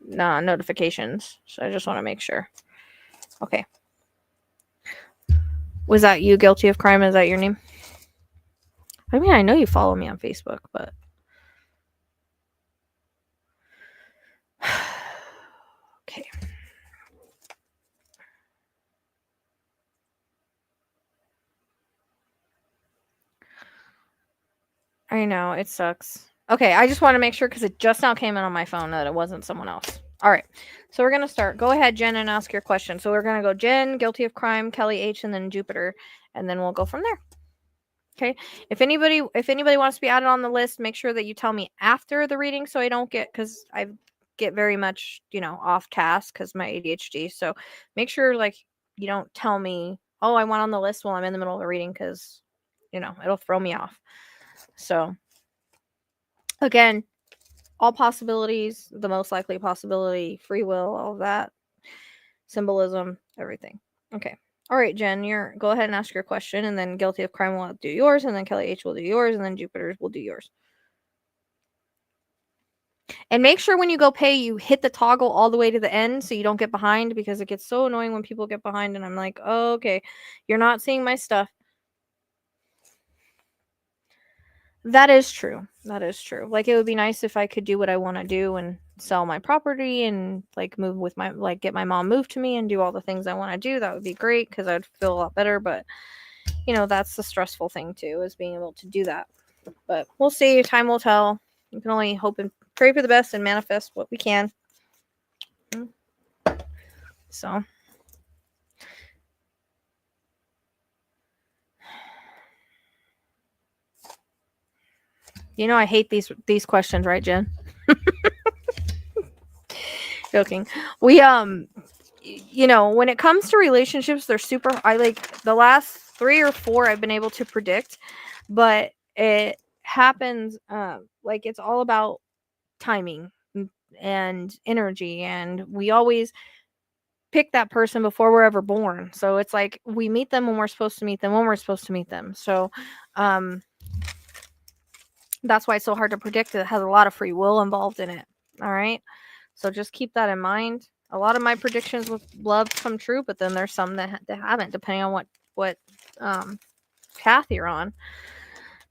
notifications. So I just want to make sure. Okay. Was that you, Guilty of Crime? Is that your name? I mean, I know you follow me on Facebook, but... Okay. I know, it sucks. Okay, I just want to make sure because it just now came in on my phone that it wasn't someone else. All right, so we're going to start. Go ahead, Jen, and ask your question. So we're going to go Jen, Guilty of Crime, Kelly H, and then Jupiter, and then we'll go from there. Okay, if anybody wants to be added on the list, make sure that you tell me after the reading so I don't because I get very much, off task because my ADHD. So make sure you don't tell me, oh, I want on the list while I'm in the middle of a reading because, it'll throw me off. So again, all possibilities, the most likely possibility, free will, all of that, symbolism, everything. Okay. All right, Jen, go ahead and ask your question, and then Guilty of Crime will do yours, and then Kelly H will do yours, and then Jupiter's will do yours. And make sure when you go pay, you hit the toggle all the way to the end so you don't get behind, because it gets so annoying when people get behind and I'm like, oh, okay, you're not seeing my stuff. That is true. That is true. Like, it would be nice if I could do what I want to do and sell my property and move with get my mom moved to me and do all the things I want to do. That would be great because I'd feel a lot better. But, that's the stressful thing too, is being able to do that. But we'll see. Time will tell. You can only hope and pray for the best and manifest what we can. So. I hate these questions, right, Jen? Joking. We when it comes to relationships, they're super. I the last 3 or 4 I've been able to predict, but it happens. It's all about timing and energy, and we always pick that person before we're ever born. So it's like we meet them when we're supposed to meet them when we're supposed to meet them. So, that's why it's so hard to predict. It has a lot of free will involved in it. All right. So just keep that in mind. A lot of my predictions with love come true, but then there's some that haven't, depending on what path you're on.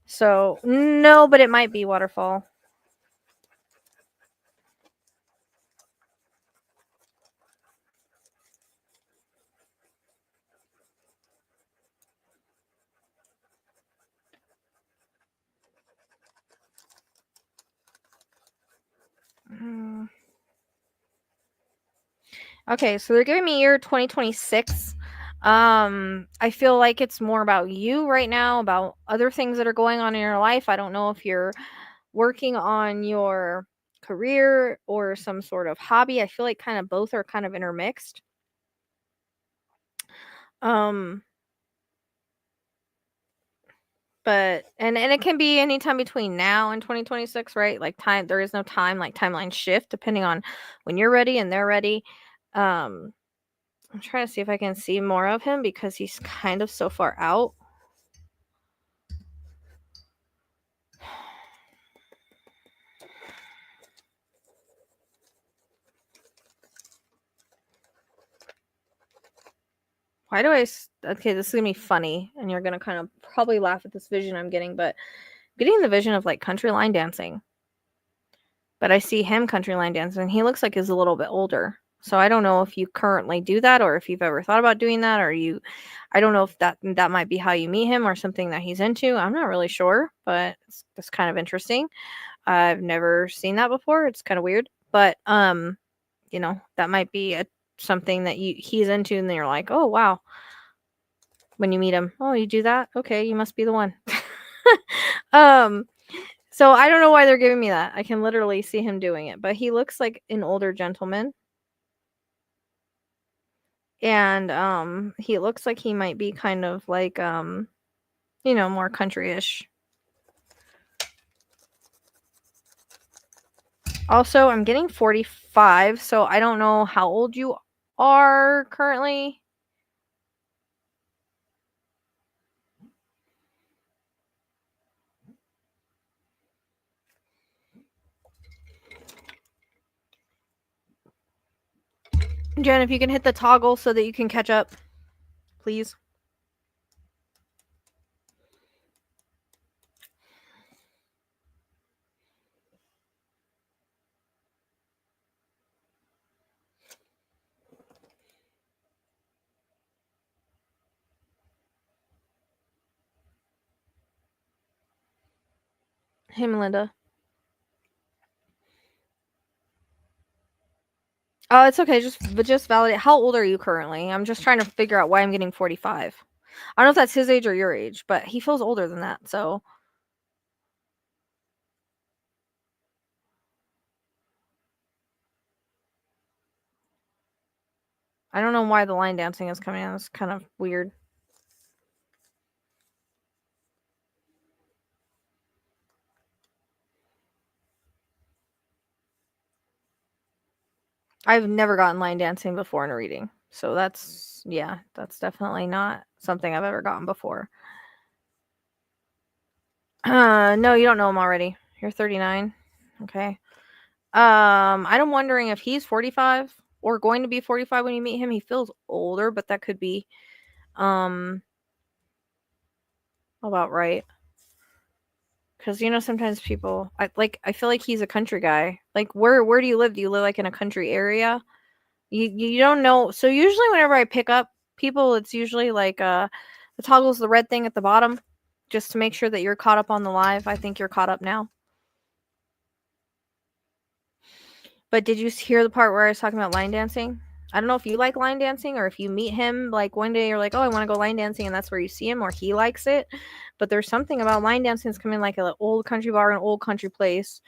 So no, but it might be Waterfall. Okay, so they're giving me year 2026. I feel like it's more about you right now, about other things that are going on in your life. I don't know if you're working on your career or some sort of hobby. I feel like kind of both are kind of intermixed. But and it can be anytime between now and 2026, right? Like there is no time, like timeline shift depending on when you're ready and they're ready. I'm trying to see if I can see more of him because he's kind of so far out. Why do okay, this is gonna be funny, and you're gonna kind of probably laugh at this vision I'm getting, but I'm getting the vision of like country line dancing. But I see him country line dancing. He looks like he's a little bit older. So I don't know if you currently do that or if you've ever thought about doing that, or I don't know if that might be how you meet him or something that he's into. I'm not really sure, but it's kind of interesting. I've never seen that before. It's kind of weird, but that might be something that he's into, and you're like, oh wow, when you meet him, oh, you do that? Okay, you must be the one. um, so I don't know why they're giving me that. I can literally see him doing it, but he looks like an older gentleman. And he looks like he might be kind of like more country-ish. Also, I'm getting 45, so I don't know how old you are currently. Jen, if you can hit the toggle so that you can catch up, please. Hey, Melinda. Oh, it's okay. Just validate. How old are you currently? I'm just trying to figure out why I'm getting 45. I don't know if that's his age or your age, but he feels older than that, so. I don't know why the line dancing is coming in. It's kind of weird. I've never gotten line dancing before in a reading. So that's definitely not something I've ever gotten before. No, you don't know him already. You're 39. Okay. I'm wondering if he's 45 or going to be 45 when you meet him. He feels older, but that could be about right. Because sometimes people I feel like he's a country guy. Like where do you live? Do you live like in a country area? You don't know. So usually whenever I pick up people, it's usually like the toggle's the red thing at the bottom, just to make sure that you're caught up on the live. I think you're caught up now. But did you hear the part where I was talking about line dancing? I don't know if you like line dancing or if you meet him like one day you're like, oh, I want to go line dancing, and that's where you see him or he likes it. But there's something about line dancing that's coming like an old country bar, an old country place.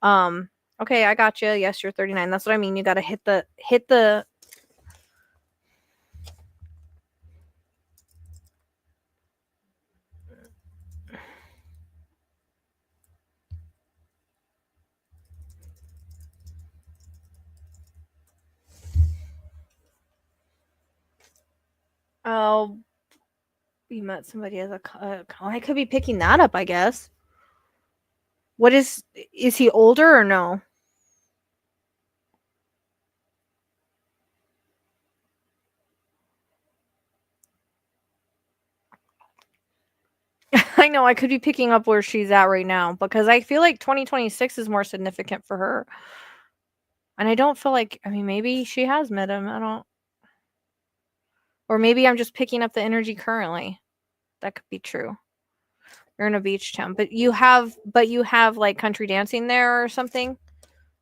Okay, I got you. Yes, you're 39. That's what I mean. You got to hit the. Oh, you met somebody as I could be picking that up, I guess. What is he older or no? I know I could be picking up where she's at right now because I feel like 2026 is more significant for her. And I don't feel like, I mean, maybe she has met him. I don't, or maybe I'm just picking up the energy currently. That could be true. You're in a beach town, but you have like country dancing there or something.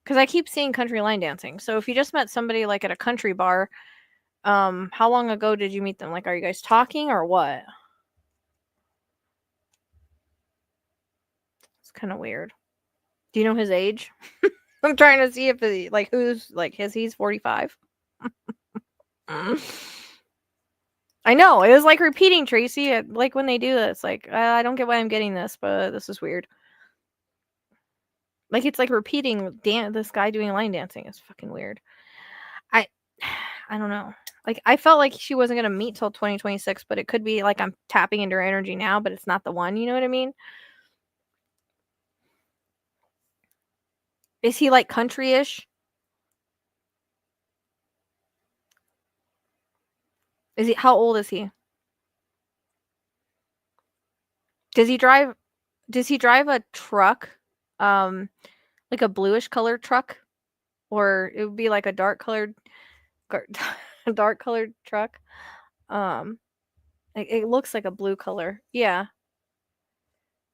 Because I keep seeing country line dancing. So if you just met somebody like at a country bar, how long ago did you meet them? Like, are you guys talking or what? It's kind of weird. Do you know his age? I'm trying to see if who's like he's 45. I know, it was like repeating, Tracy. Like when they do this, like, I don't get why I'm getting this, but this is weird. Like it's like repeating this guy doing line dancing is fucking weird. I I don't know. Like I felt like she wasn't gonna meet till 2026, but it could be like I'm tapping into her energy now, but it's not the one. You know what I mean? Is he like country-ish? Is he? How old is he? Does he drive? Does he drive a truck? Um, like a bluish colored truck, or it would be like a dark colored truck. Um, it looks like a blue color. Yeah.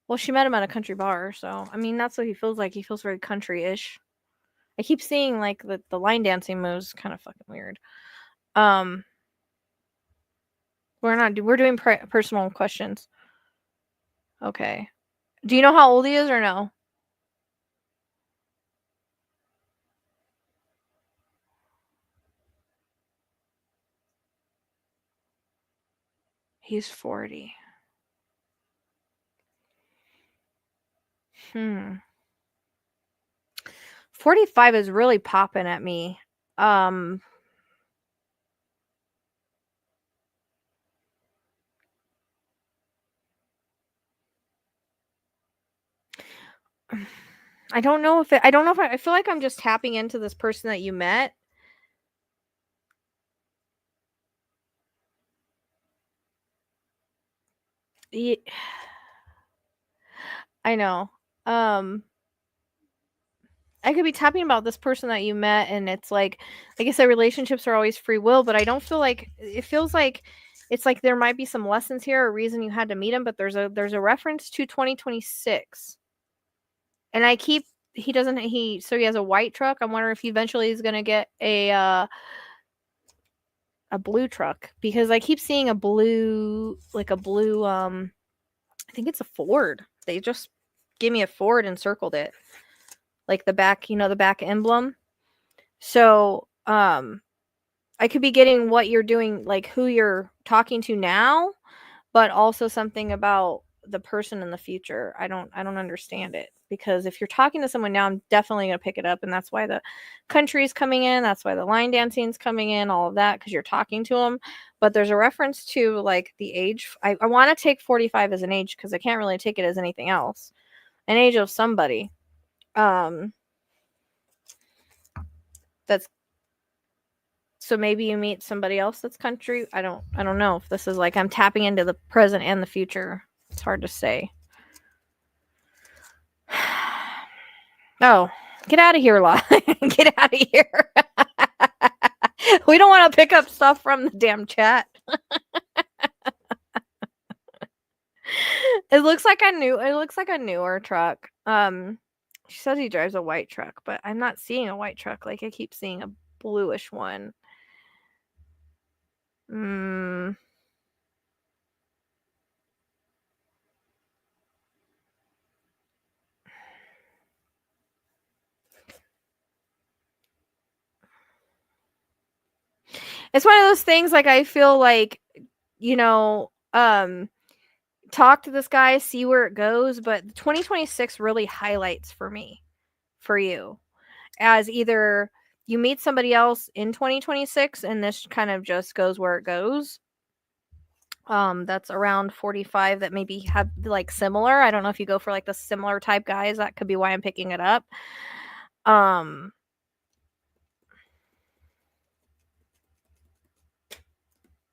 Well, she met him at a country bar, so I mean that's what he feels like. He feels very country-ish. I keep seeing like the line dancing moves, kind of fucking weird. Um, we're doing personal questions. Okay. Do you know how old he is or no? He's 40. 45 is really popping at me. Um, I don't know if I feel like I'm just tapping into this person that you met. I know. Um, I could be tapping about this person that you met, and it's like I said, relationships are always free will, but I don't feel like it feels like it's like there might be some lessons here, a reason you had to meet him, but there's a reference to 2026. And I keep he doesn't he so he has a white truck. I'm wondering if he eventually is gonna get a blue truck because I keep seeing a blue I think it's a Ford. They just gave me a Ford and circled it. Like the back, the back emblem. So, I could be getting what you're doing, like who you're talking to now, but also something about the person in the future. I don't understand it because if you're talking to someone now, I'm definitely going to pick it up, and that's why the country's coming in, that's why the line dancing's coming in, all of that, because you're talking to them. But there's a reference to like the age. I want to take 45 as an age because I can't really take it as anything else. An age of somebody. That's So maybe you meet somebody else that's country. I don't know if this is like I'm tapping into the present and the future. It's hard to say. Oh, get out of here, La. Get out of here. We don't want to pick up stuff from the damn chat. It looks like a newer truck. She says he drives a white truck, but I'm not seeing a white truck. Like I keep seeing a bluish one. It's one of those things like I feel like, you know, talk to this guy, see where it goes, but 2026 really highlights for you as either you meet somebody else in 2026 and this kind of just goes where it goes. That's around 45 that maybe have like similar. I don't know if you go for like the similar type guys, that could be why I'm picking it up.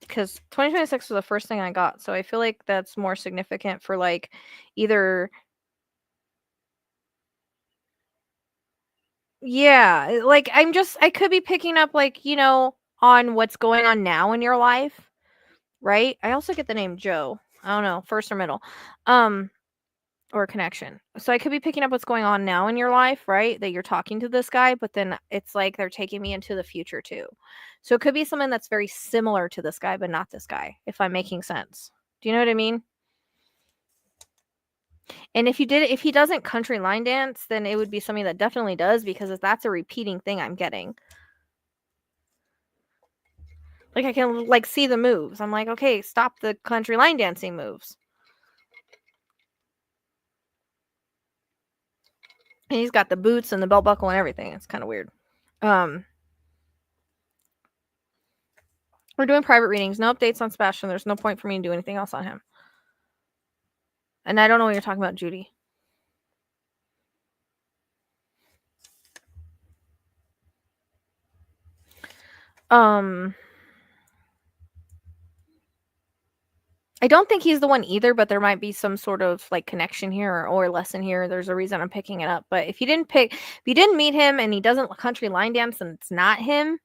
Because 2026 was the first thing I got, so I feel like that's more significant for like either yeah, like I could be picking up like, on what's going on now in your life, right? I also get the name Joe. I don't know, first or middle. Or connection. So I could be picking up what's going on now in your life, right? That you're talking to this guy, but then it's like they're taking me into the future too. So it could be someone that's very similar to this guy, but not this guy, if I'm making sense. Do you know what I mean? And if he doesn't country line dance, then it would be something that definitely does because that's a repeating thing I'm getting. Like, I can, like, see the moves. I'm like, okay, stop the country line dancing moves. And he's got the boots and the belt buckle and everything. It's kind of weird. We're doing private readings. No updates on Sebastian. There's no point for me to do anything else on him. And I don't know what you're talking about, Judy. I don't think he's the one either, but there might be some sort of like connection here or lesson here. There's a reason I'm picking it up. But if you didn't meet him and he doesn't country line dance, then it's not him.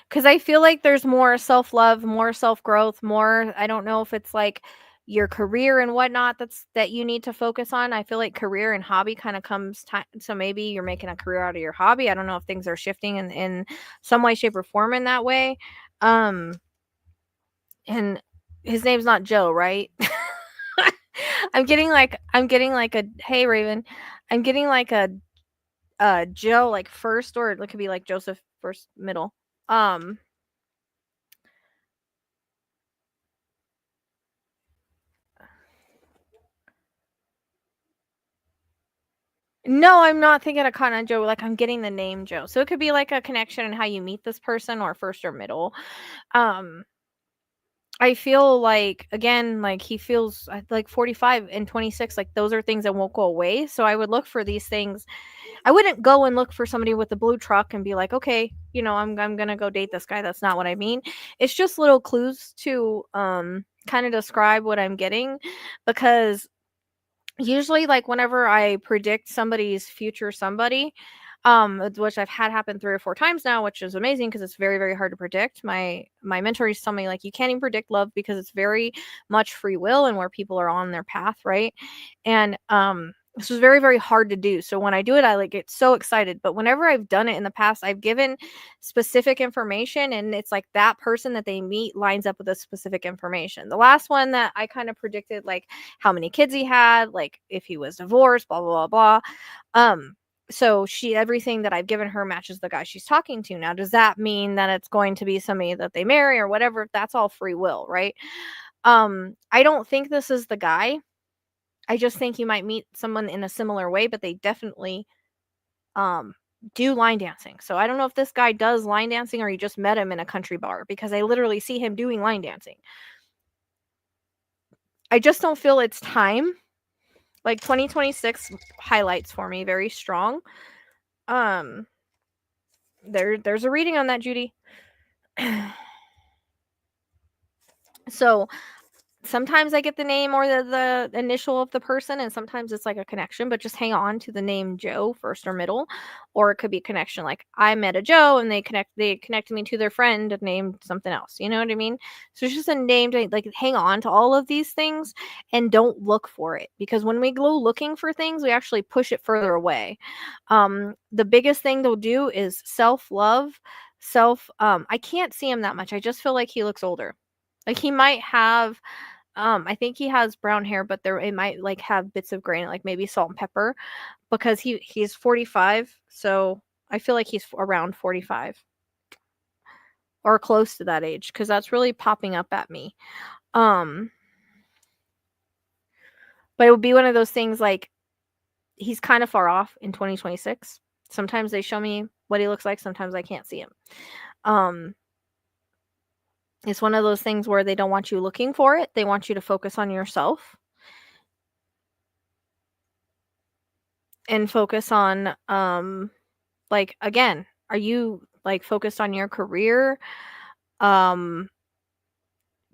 Because I feel like there's more self-love, more self-growth, more, I don't know if it's like your career and whatnot that you need to focus on. I feel like career and hobby kind of comes time. So maybe you're making a career out of your hobby. I don't know if things are shifting in some way, shape, or form in that way. And his name's not Joe, right? I'm getting like a hey Raven. I'm getting like a Joe like first, or it could be like Joseph first middle. No, I'm not thinking of Cotton Eye Joe. Like, I'm getting the name Joe. So it could be like a connection in how you meet this person, or first or middle. I feel like, again, like he feels like 45 and 26, like those are things that won't go away. So I would look for these things. I wouldn't go and look for somebody with a blue truck and be like, okay, I'm gonna go date this guy. That's not what I mean. It's just little clues to kind of describe what I'm getting, because usually, like, whenever I predict somebody's future somebody, which I've had happen 3 or 4 times now, which is amazing because it's very, very hard to predict. My mentors tell me, like, you can't even predict love because it's very much free will and where people are on their path, right? And this was very, very hard to do. So when I do it, I like get so excited. But whenever I've done it in the past, I've given specific information, and it's like that person that they meet lines up with the specific information. The last one that I kind of predicted, like how many kids he had, like if he was divorced, blah blah blah blah. So everything that I've given her matches the guy she's talking to. Now, does that mean that it's going to be somebody that they marry or whatever? That's all free will, right? I don't think this is the guy. I just think you might meet someone in a similar way, but they definitely do line dancing. So I don't know if this guy does line dancing or you just met him in a country bar, because I literally see him doing line dancing. I just don't feel it's time. Like 2026 highlights for me very strong. There's a reading on that, Judy. So sometimes I get the name or the initial of the person, and sometimes it's like a connection, but just hang on to the name Joe, first or middle. Or it could be a connection, like I met a Joe and they connected me to their friend named something else. You know what I mean? So it's just a name to, like, hang on to all of these things and don't look for it, because when we go looking for things, we actually push it further away. The biggest thing they'll do is self-love. I can't see him that much. I just feel like he looks older. Like he might have I think he has brown hair, but it might like have bits of gray, like maybe salt and pepper, because he's 45, so I feel like he's around 45 or close to that age, because that's really popping up at me. But it would be one of those things, like he's kind of far off in 2026. Sometimes they show me what he looks like, sometimes I can't see him. It's one of those things where they don't want you looking for it. They want you to focus on yourself and focus on, like, again, are you like focused on your career,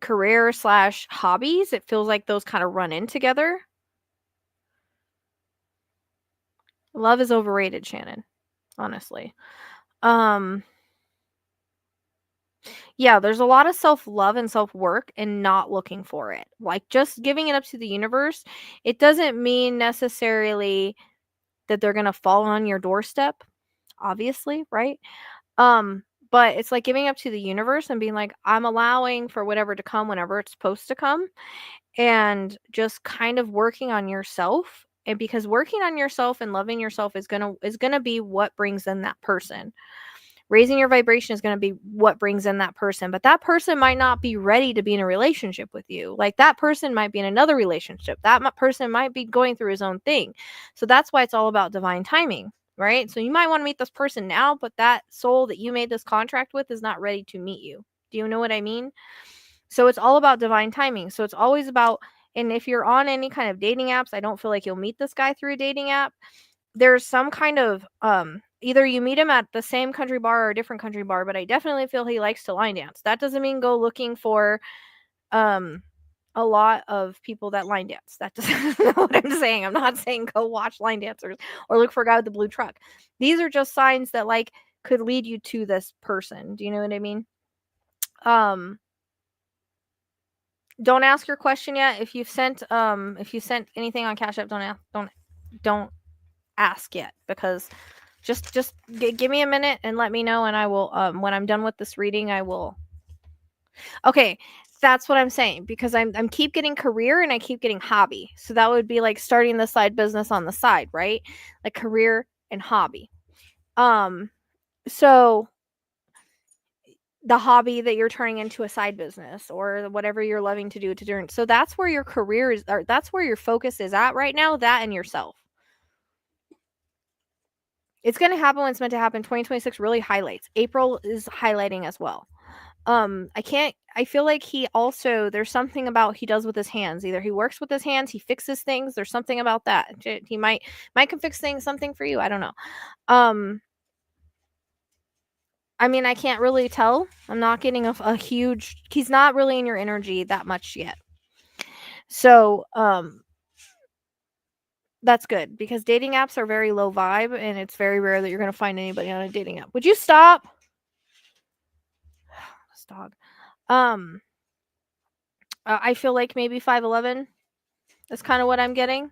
career / hobbies? It feels like those kind of run in together. Love is overrated, Shannon, honestly. Yeah, there's a lot of self-love and self-work and not looking for it. Like, just giving it up to the universe. It doesn't mean necessarily that they're going to fall on your doorstep, obviously, right? But it's like giving up to the universe and being like, I'm allowing for whatever to come whenever it's supposed to come, and just kind of working on yourself And because working on yourself and loving yourself is gonna be what brings in that person. Raising your vibration is going to be what brings in that person, but that person might not be ready to be in a relationship with you. Like that person might be in another relationship. That person might be going through his own thing. So that's why it's all about divine timing, right? So you might want to meet this person now, but that soul that you made this contract with is not ready to meet you. Do you know what I mean? So it's all about divine timing. So it's always about, and if you're on any kind of dating apps, I don't feel like you'll meet this guy through a dating app. There's some kind of either you meet him at the same country bar or a different country bar, but I definitely feel he likes to line dance. That doesn't mean go looking for um a lot of people that line dance. That doesn't know what I'm saying. I'm not saying go watch line dancers or look for a guy with the blue truck. These are just signs that like could lead you to this person. Do you know what I mean? Um don't ask your question yet. If you sent anything on Cash App, don't ask yet, because just give me a minute and let me know, and I will when I'm done with this reading I will. Okay, that's what I'm saying, because I'm keep getting career and I keep getting hobby. So that would be like starting the side business on the side, right? Like career and hobby. So the hobby that you're turning into a side business or whatever you're loving to do to turn. So that's where your career is, or that's where your focus is at right now, that and yourself. It's going to happen when it's meant to happen. 2026 really highlights. April is highlighting as well. I feel like he also, there's something about he does with his hands. Either he works with his hands, he fixes things. There's something about that. He might can fix things, something for you. I don't know. I mean, I can't really tell. I'm not getting a huge, he's not really in your energy that much yet. So, that's good, because dating apps are very low vibe and it's very rare that you're going to find anybody on a dating app. Would you stop? This dog. I feel like maybe 5'11". That's kind of what I'm getting.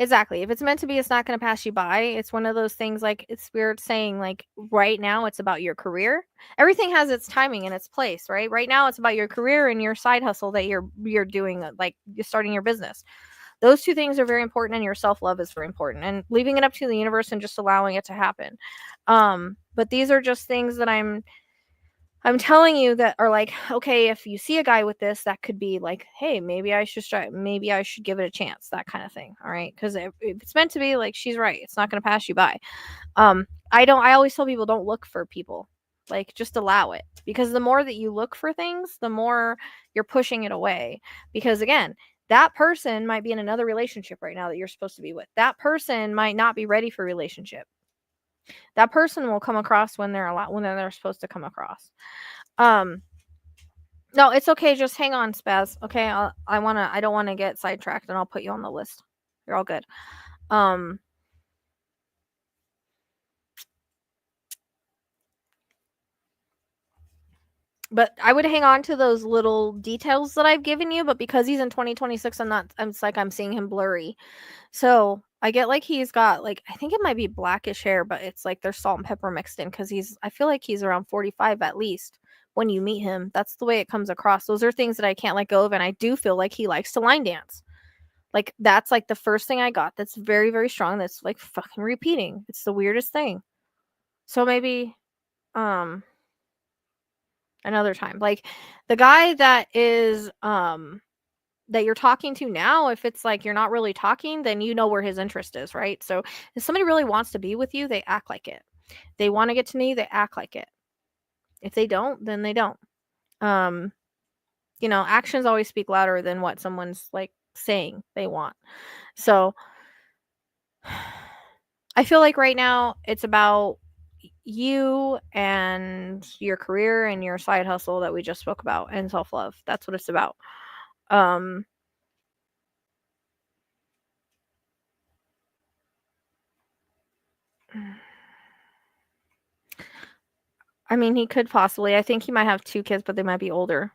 Exactly. If it's meant to be, it's not going to pass you by. It's one of those things, like it's weird saying, like right now it's about your career. Everything has its timing and its place, right? Right now it's about your career and your side hustle that you're doing, like you're starting your business. Those two things are very important, and your self-love is very important, and leaving it up to the universe and just allowing it to happen. But these are just things that I'm telling you that are like, okay, if you see a guy with this, that could be like, hey, maybe I should give it a chance, that kind of thing. All right. Because if it's meant to be, like, she's right. It's not going to pass you by. I always tell people, don't look for people. Like, just allow it. Because the more that you look for things, the more you're pushing it away. Because again, that person might be in another relationship right now that you're supposed to be with. That person might not be ready for a relationship. That person will come across when they're supposed to come across. No, it's okay. Just hang on, Spaz. Okay, I don't want to get sidetracked, and I'll put you on the list. You're all good. But I would hang on to those little details that I've given you. But because he's in 2026, it's like I'm seeing him blurry. So I get like he's got, like, I think it might be blackish hair, but it's like there's salt and pepper mixed in, because I feel like he's around 45 at least when you meet him. That's the way it comes across. Those are things that I can't let go of, and I do feel like he likes to line dance. Like, that's like the first thing I got that's very, very strong, that's like fucking repeating. It's the weirdest thing. So maybe another time. Like, the guy that is that you're talking to now, if it's like you're not really talking, then you know where his interest is, right? So if somebody really wants to be with you, they act like it. They want to get to know you, they act like it. If they don't, then they don't. Actions always speak louder than what someone's like saying they want. So I feel like right now it's about you and your career and your side hustle that we just spoke about, and self-love. That's what it's about. I mean, he could possibly. I think he might have 2 kids, but they might be older.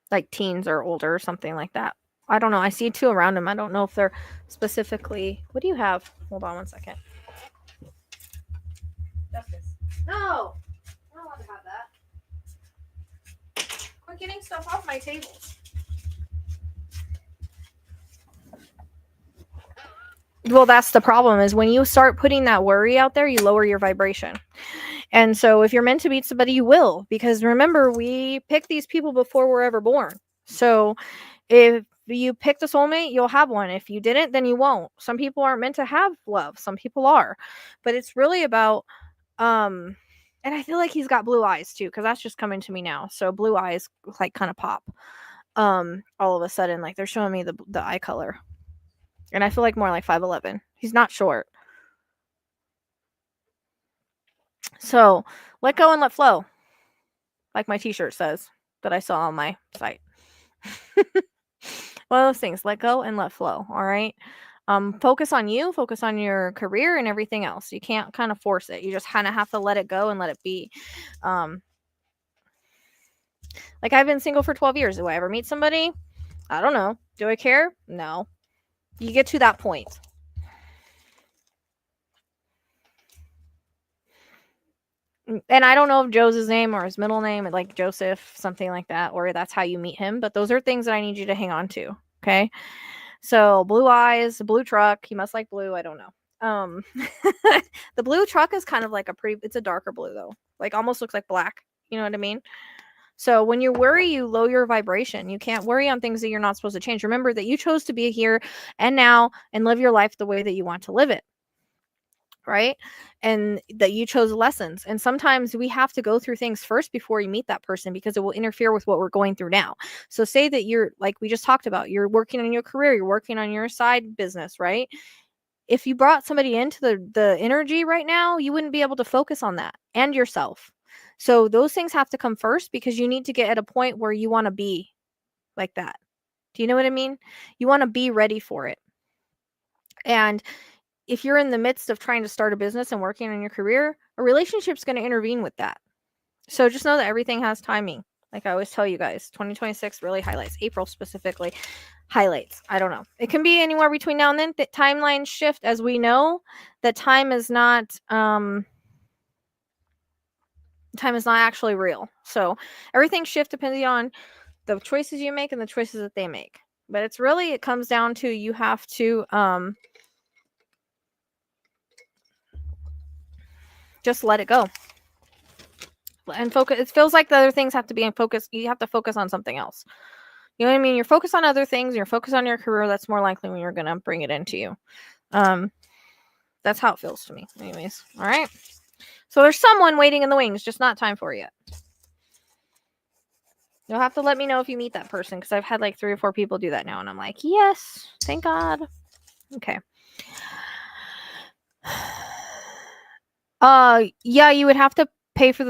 Like teens or older or something like that. I don't know. I see 2 around him. I don't know if they're specifically. What do you have? Hold on one second. Justice. No! I don't want to have that. Quit getting stuff off my table. Well, that's the problem, is when you start putting that worry out there, you lower your vibration. And so if you're meant to meet somebody, you will, because remember, we pick these people before we're ever born. So if you picked a soulmate, you'll have one. If you didn't, then you won't. Some people aren't meant to have love. Some people are. But it's really about and I feel like he's got blue eyes too, because that's just coming to me now. So blue eyes like kind of pop. All of a sudden, like they're showing me the eye color. And I feel like more like 5'11". He's not short. So let go and let flow. Like my t-shirt says that I saw on my site. One of those things, let go and let flow. All right. Focus on you, focus on your career and everything else. You can't kind of force it. You just kind of have to let it go and let it be. Like I've been single for 12 years. Do I ever meet somebody? I don't know. Do I care? No. You get to that point. And I don't know if Joe's his name or his middle name, like Joseph, something like that, or that's how you meet him. But those are things that I need you to hang on to. Okay. So blue eyes, blue truck. He must like blue. I don't know. The blue truck is kind of like it's a darker blue though. Like almost looks like black. You know what I mean? So when you worry, you lower your vibration. You can't worry on things that you're not supposed to change. Remember that you chose to be here and now and live your life the way that you want to live it. Right? And that you chose lessons. And sometimes we have to go through things first before you meet that person, because it will interfere with what we're going through now. So say that you're, like we just talked about, you're working on your career, you're working on your side business, right? If you brought somebody into the energy right now, you wouldn't be able to focus on that and yourself. So those things have to come first, because you need to get at a point where you want to be like that. Do you know what I mean? You want to be ready for it. And if you're in the midst of trying to start a business and working on your career, a relationship's going to intervene with that. So just know that everything has timing. Like I always tell you guys, 2026 really highlights. April specifically highlights. I don't know. It can be anywhere between now and then. The timelines shift, as we know. That time is not actually real. So everything shifts depending on the choices you make and the choices that they make. But it comes down to, you have to just let it go and focus. It feels like the other things have to be in focus. You have to focus on something else. You know what I mean? You're focused on other things. You're focused on your career. That's more likely when you're going to bring it into you. That's how it feels to me. Anyways. All right. So there's someone waiting in the wings, just not time for it yet. You'll have to let me know if you meet that person, because I've had like 3 or 4 people do that now. And I'm like, yes, thank God. Okay. Yeah, you would have to pay for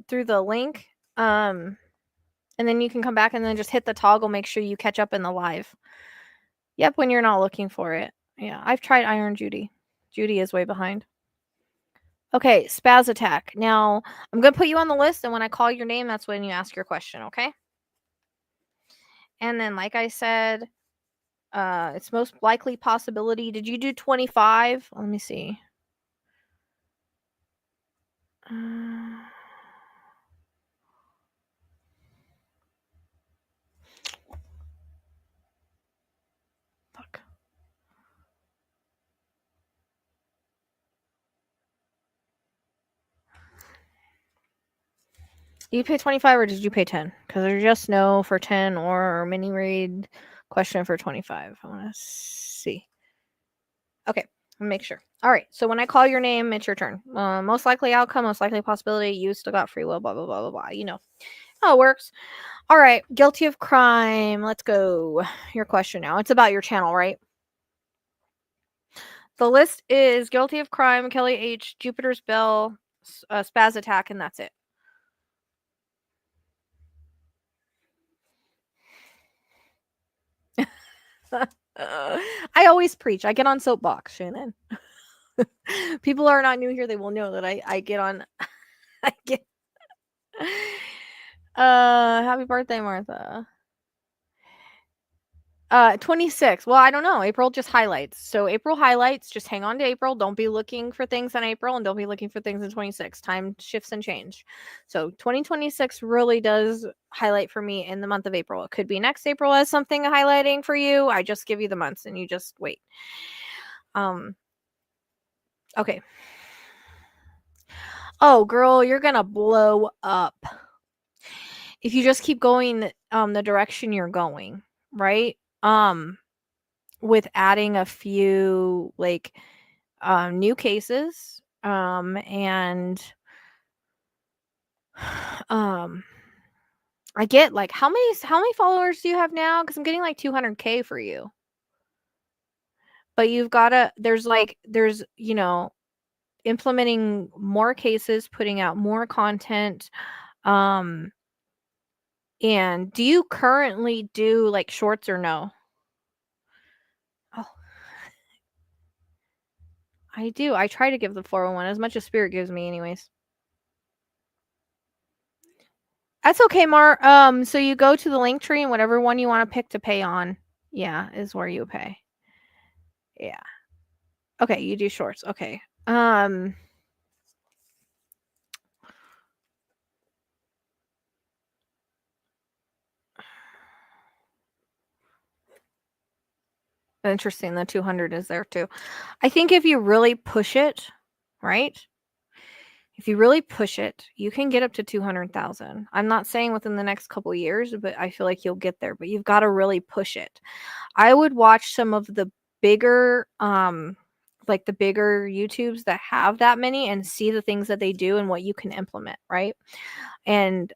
through the link. And then you can come back and then just hit the toggle. Make sure you catch up in the live. Yep, when you're not looking for it. Yeah, I've tried Iron Judy. Judy is way behind. Okay, spaz attack. Now, I'm going to put you on the list, and when I call your name, that's when you ask your question, okay? And then, like I said, it's most likely possibility. Did you do 25? Let me see. Fuck. Did you pay 25 or did you pay 10? Because there's just no for 10 or mini read question for 25. I want to see. Okay, make sure. All right, so when I call your name, it's your turn. Most likely outcome, most likely possibility. You still got free will, blah, blah, blah, blah, blah. You know how it works. All right, guilty of crime. Let's go. Your question now. It's about your channel, right? The list is guilty of crime, Kelly H., Jupiter's Bell, spaz attack, and that's it. I always preach. I get on soapbox, Shannon. People are not new here. They will know that I get on. I get. Happy birthday, Martha. 26. Well, I don't know. April just highlights. So April highlights. Just hang on to April. Don't be looking for things in April, and don't be looking for things in 26. Time shifts and change. So 2026 really does highlight for me in the month of April. It could be next April as something highlighting for you. I just give you the months and you just wait. Okay. Oh, girl, you're gonna blow up if you just keep going the direction you're going, right? With adding a few like new cases and um I get like how many followers do you have now? Because I'm getting like 200K for you. But you've gotta there's implementing more cases, putting out more content. Um and do you currently do like shorts or no? Oh, I do. I try to give the 401 as much as spirit gives me anyways. That's okay, Mar. So you go to the link tree and whatever one you want to pick to pay on, yeah, is where you pay. Yeah. Okay, you do shorts. Okay. Interesting. The 200 is there too. I think if you really push it, right? If you really push it, you can get up to 200,000. I'm not saying within the next couple years, but I feel like you'll get there, but you've got to really push it. I would watch some of the bigger like the bigger YouTubes that have that many and see the things that they do and what you can implement, right? And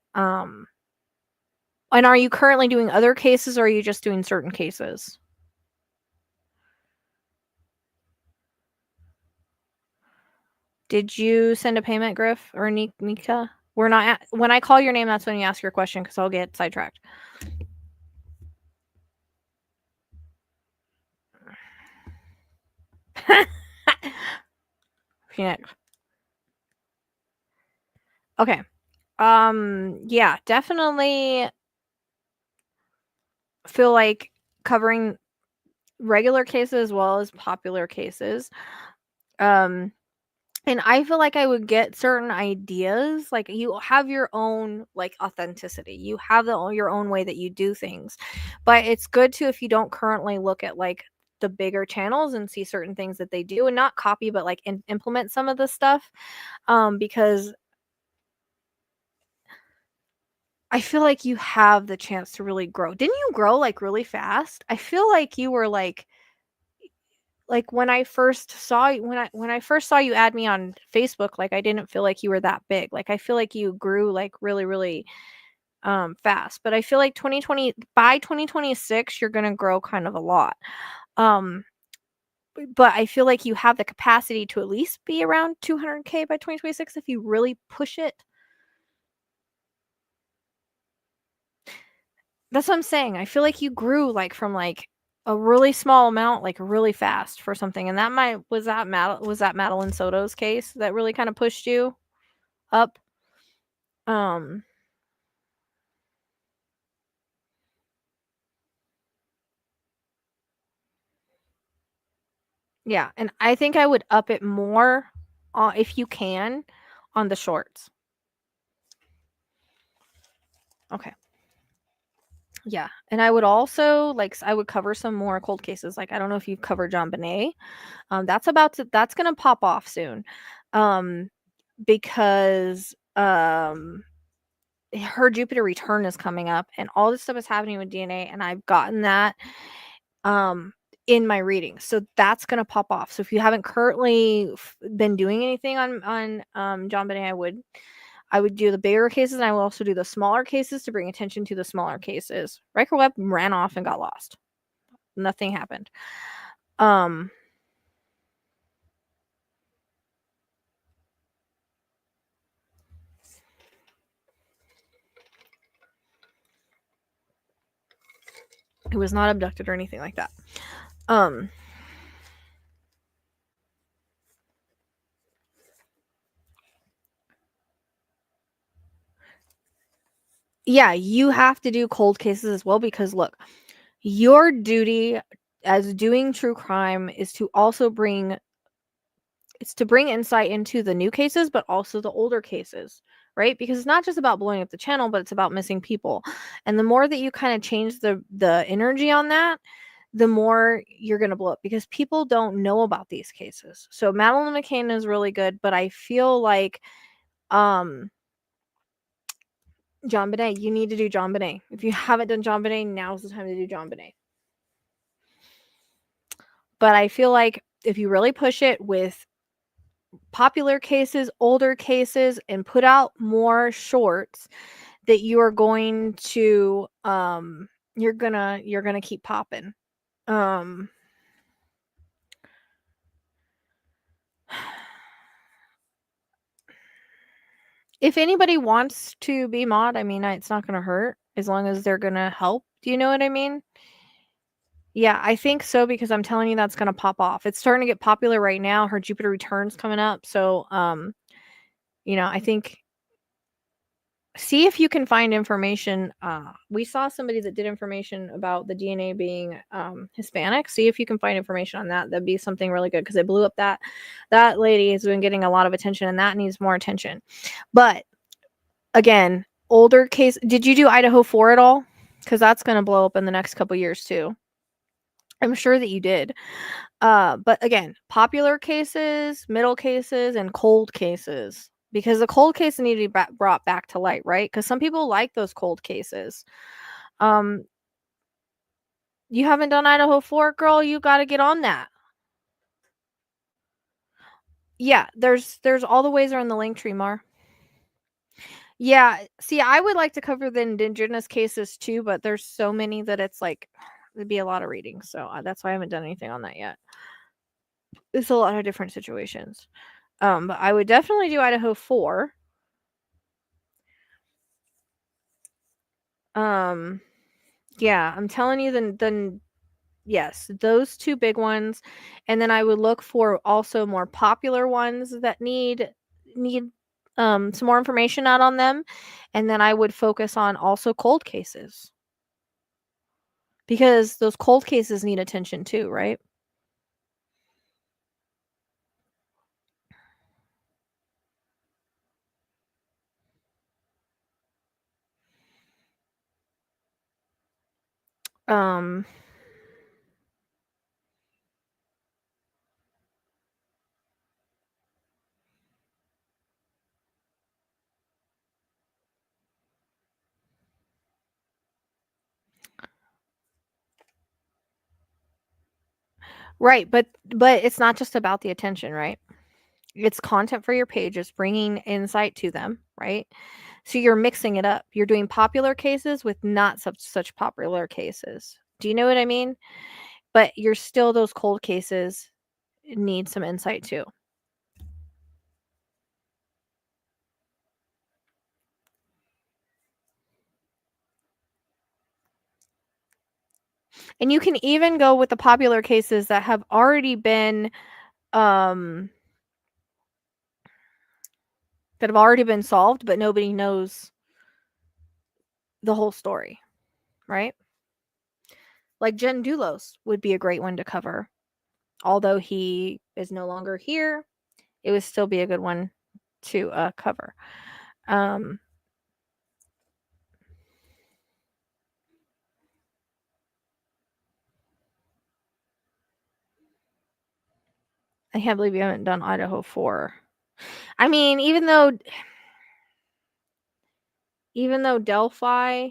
are you currently doing other cases or are you just doing certain cases? Did you send a payment, Griff or Nika? We're not when I call your name, that's when you ask your question because I'll get sidetracked. Phoenix. Okay. Yeah, definitely feel like covering regular cases as well as popular cases. And I feel like I would get certain ideas, like you have your own like authenticity. You have your own way that you do things. But it's good to if you don't currently look at like the bigger channels and see certain things that they do and not copy but like implement some of the stuff because I feel like you have the chance to really grow. Didn't you grow like really fast? I feel like you were like when I first saw you when I first saw you add me on Facebook, like I didn't feel like you were that big. Like I feel like you grew like really, really fast. But I feel like 2020 by 2026 you're gonna grow kind of a lot. Um but I feel like you have the capacity to at least be around 200K by 2026 if you really push it. That's what I'm saying. I feel like you grew like from like a really small amount like really fast for something and that might was that Madeline Soto's case that really kind of pushed you up. Um, yeah, and I think I would up it more, if you can, on the shorts. Okay. Yeah, and I would also I would cover some more cold cases. Like I don't know if you've covered John Bonet. That's gonna pop off soon, um, because her Jupiter return is coming up, and all this stuff is happening with DNA, and I've gotten that um in my reading, so that's gonna pop off. So if you haven't currently been doing anything on John Bonet, I would do the bigger cases and I will also do the smaller cases to bring attention to the smaller cases. Riker Webb ran off and got lost. Nothing happened. um he was not abducted or anything like that. um yeah, you have to do cold cases as well because look, your duty as doing true crime is to also bring insight into the new cases but also the older cases, right? Because it's not just about blowing up the channel but it's about missing people, and the more that you kind of change the energy on that, the more you're going to blow up because people don't know about these cases. So Madeline McCann is really good, but I feel like John Bonet, you need to do John Bonet. If you haven't done John Bonet, now's the time to do John Bonet. But I feel like if you really push it with popular cases, older cases, and put out more shorts, that you are going to you're gonna keep popping. If anybody wants to be mod, I mean, it's not gonna hurt as long as they're gonna help. Do you know what I mean? Yeah, I think so because I'm telling you that's gonna pop off. It's starting to get popular right now. Her Jupiter return's coming up, so I think see if you can find information. We saw somebody that did information about the DNA being Hispanic. See if you can find information on that. That'd be something really good because it blew up that lady has been getting a lot of attention and that needs more attention. But again, older case. Did you do Idaho 4 at all? Because that's going to blow up in the next couple years too. I'm sure that you did. But again, popular cases, middle cases, and cold cases. Because the cold cases need to be brought back to light, right? Because some people like those cold cases. You haven't done Idaho 4, girl? You got to get on that. Yeah, there's all the ways are in the link tree, Mar. Yeah, see, I would like to cover the indigenous cases too, but there's so many that it's like it'd be a lot of reading. So that's why I haven't done anything on that yet. It's a lot of different situations. But I would definitely do Idaho 4. Yeah, I'm telling you then yes, those two big ones. And then I would look for also more popular ones that need some more information out on them. And then I would focus on also cold cases. Because those cold cases need attention too, right? Um Right, but it's not just about the attention, right? It's content for your page, it's bringing insight to them, right? So you're mixing it up. You're doing popular cases with not such popular cases. Do you know what I mean? But you're still those cold cases need some insight too. And you can even go with the popular cases that have already been solved, but nobody knows the whole story, right? Like Jen Dulos would be a great one to cover. Although he is no longer here, it would still be a good one to cover. I can't believe you haven't done Idaho 4. I mean, even though Delphi,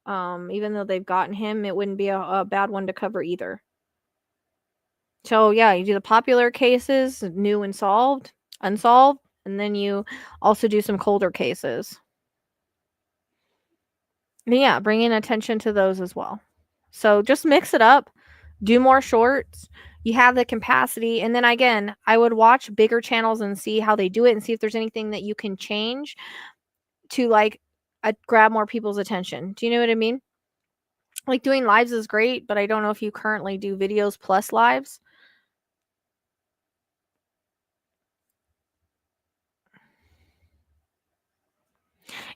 even though they've gotten him, it wouldn't be a bad one to cover either. So yeah, you do the popular cases, new and unsolved, and then you also do some colder cases. But yeah, bringing attention to those as well. So just mix it up, do more shorts. You have the capacity. And then again, I would watch bigger channels and see how they do it and see if there's anything that you can change to like grab more people's attention. Do you know what I mean? Like doing lives is great, but I don't know if you currently do videos plus lives.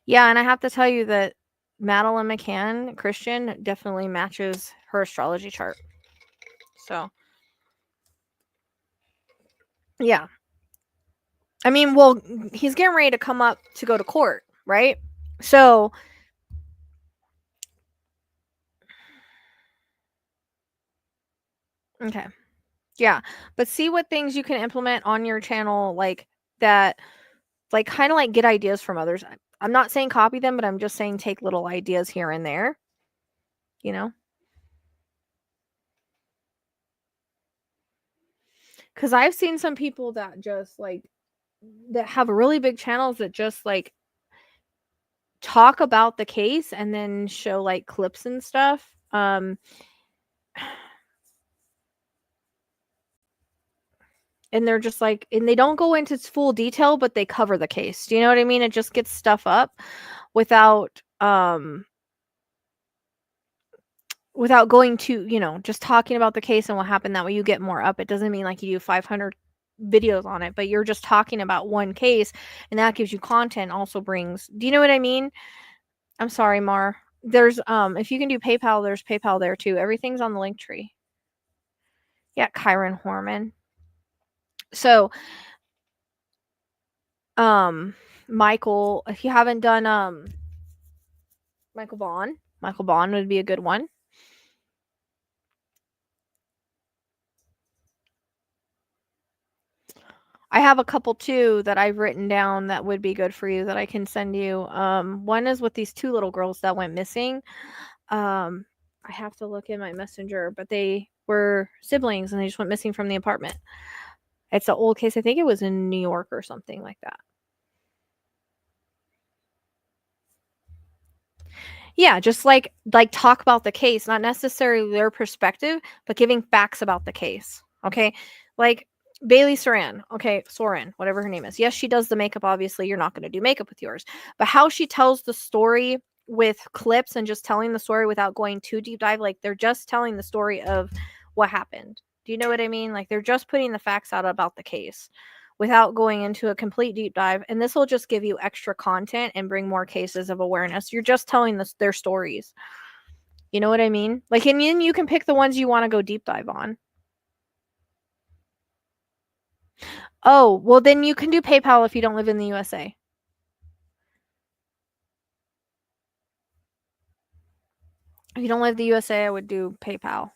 Yeah, and I have to tell you that Madeline McCann, Christian, definitely matches her astrology chart. So, yeah. I mean, well, he's getting ready to come up to go to court, right? So, Okay. Yeah. But see what things you can implement on your channel, like that, like kind of like get ideas from others. I'm not saying copy them, but I'm just saying take little ideas here and there, you know? Because I've seen some people that just like, that have really big channels that just like talk about the case and then show like clips and stuff. And they're just like, and they don't go into full detail, but they cover the case. Do you know what I mean? It just gets stuff up without without going to, just talking about the case and what happened. That way you get more up. It doesn't mean like you do 500 videos on it, but you're just talking about one case, and that gives you content. Also brings, do you know what I mean? I'm sorry, Mar. There's if you can do PayPal, there's PayPal there too. Everything's on the link tree. Yeah, Kyron Horman. So Michael, if you haven't done Michael Vaughn would be a good one. I have a couple too that I've written down that would be good for you that I can send you. One is with these two little girls that went missing. I have to look in my messenger, but they were siblings and they just went missing from the apartment. It's an old case. I think it was in New York or something like that. Yeah, just like talk about the case, not necessarily their perspective, but giving facts about the case. Okay? Like Bailey Soran, okay, Soren, whatever her name is. Yes, she does the makeup. Obviously, you're not going to do makeup with yours, but how she tells the story with clips and just telling the story without going too deep dive, like they're just telling the story of what happened. Do you know what I mean? Like they're just putting the facts out about the case without going into a complete deep dive. And this will just give you extra content and bring more cases of awareness. You're just telling their stories. You know what I mean? Like, and then you can pick the ones you want to go deep dive on. Oh, well, then you can do PayPal if you don't live in the USA. If you don't live in the USA, I would do PayPal.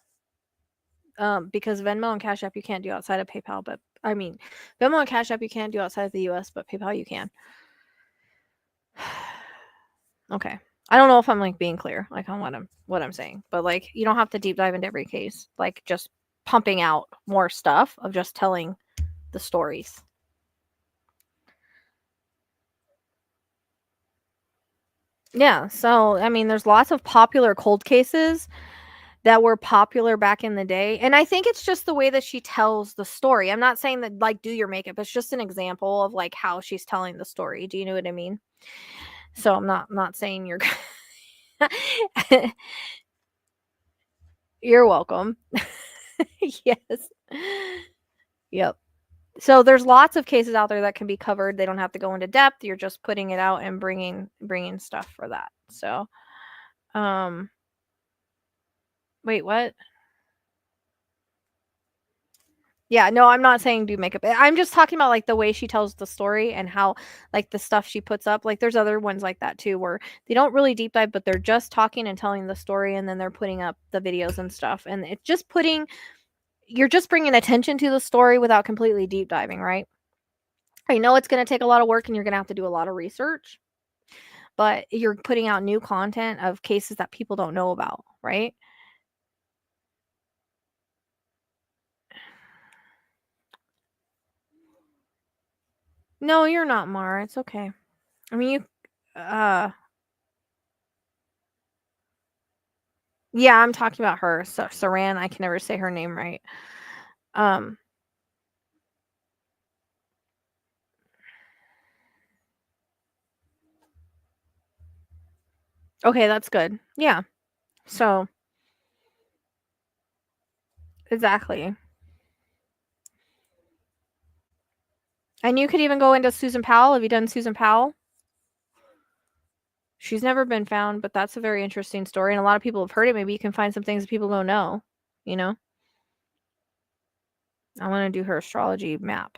Because Venmo and Cash App you can't do outside of PayPal, but I mean, Venmo and Cash App you can't do outside of the US, but PayPal you can. Okay. I don't know if I'm like being clear, like on what I'm saying, but like you don't have to deep dive into every case. Like just pumping out more stuff of just telling the stories. Yeah. So I mean, there's lots of popular cold cases that were popular back in the day, and I think it's just the way that she tells the story. I'm not saying that like do your makeup. It's just an example of like how she's telling the story. Do you know what I mean? So I'm not saying you're you're welcome. Yes. Yep. So there's lots of cases out there that can be covered. They don't have to go into depth. You're just putting it out and bringing stuff for that. So, um, wait, what? Yeah, no, I'm not saying do makeup. I'm just talking about like the way she tells the story and how like the stuff she puts up. Like there's other ones like that too where they don't really deep dive, but they're just talking and telling the story, and then they're putting up the videos and stuff. And it's just you're just bringing attention to the story without completely deep diving, right? I know it's going to take a lot of work and you're going to have to do a lot of research, but you're putting out new content of cases that people don't know about, right? No, you're not, Mara. It's okay. I mean, yeah, I'm talking about her. So, Saran, I can never say her name right. Um, okay, that's good. Yeah. So, exactly. And you could even go into Susan Powell. Have you done Susan Powell? She's never been found, but that's a very interesting story. And a lot of people have heard it. Maybe you can find some things that people don't know, you know? I want to do her astrology map.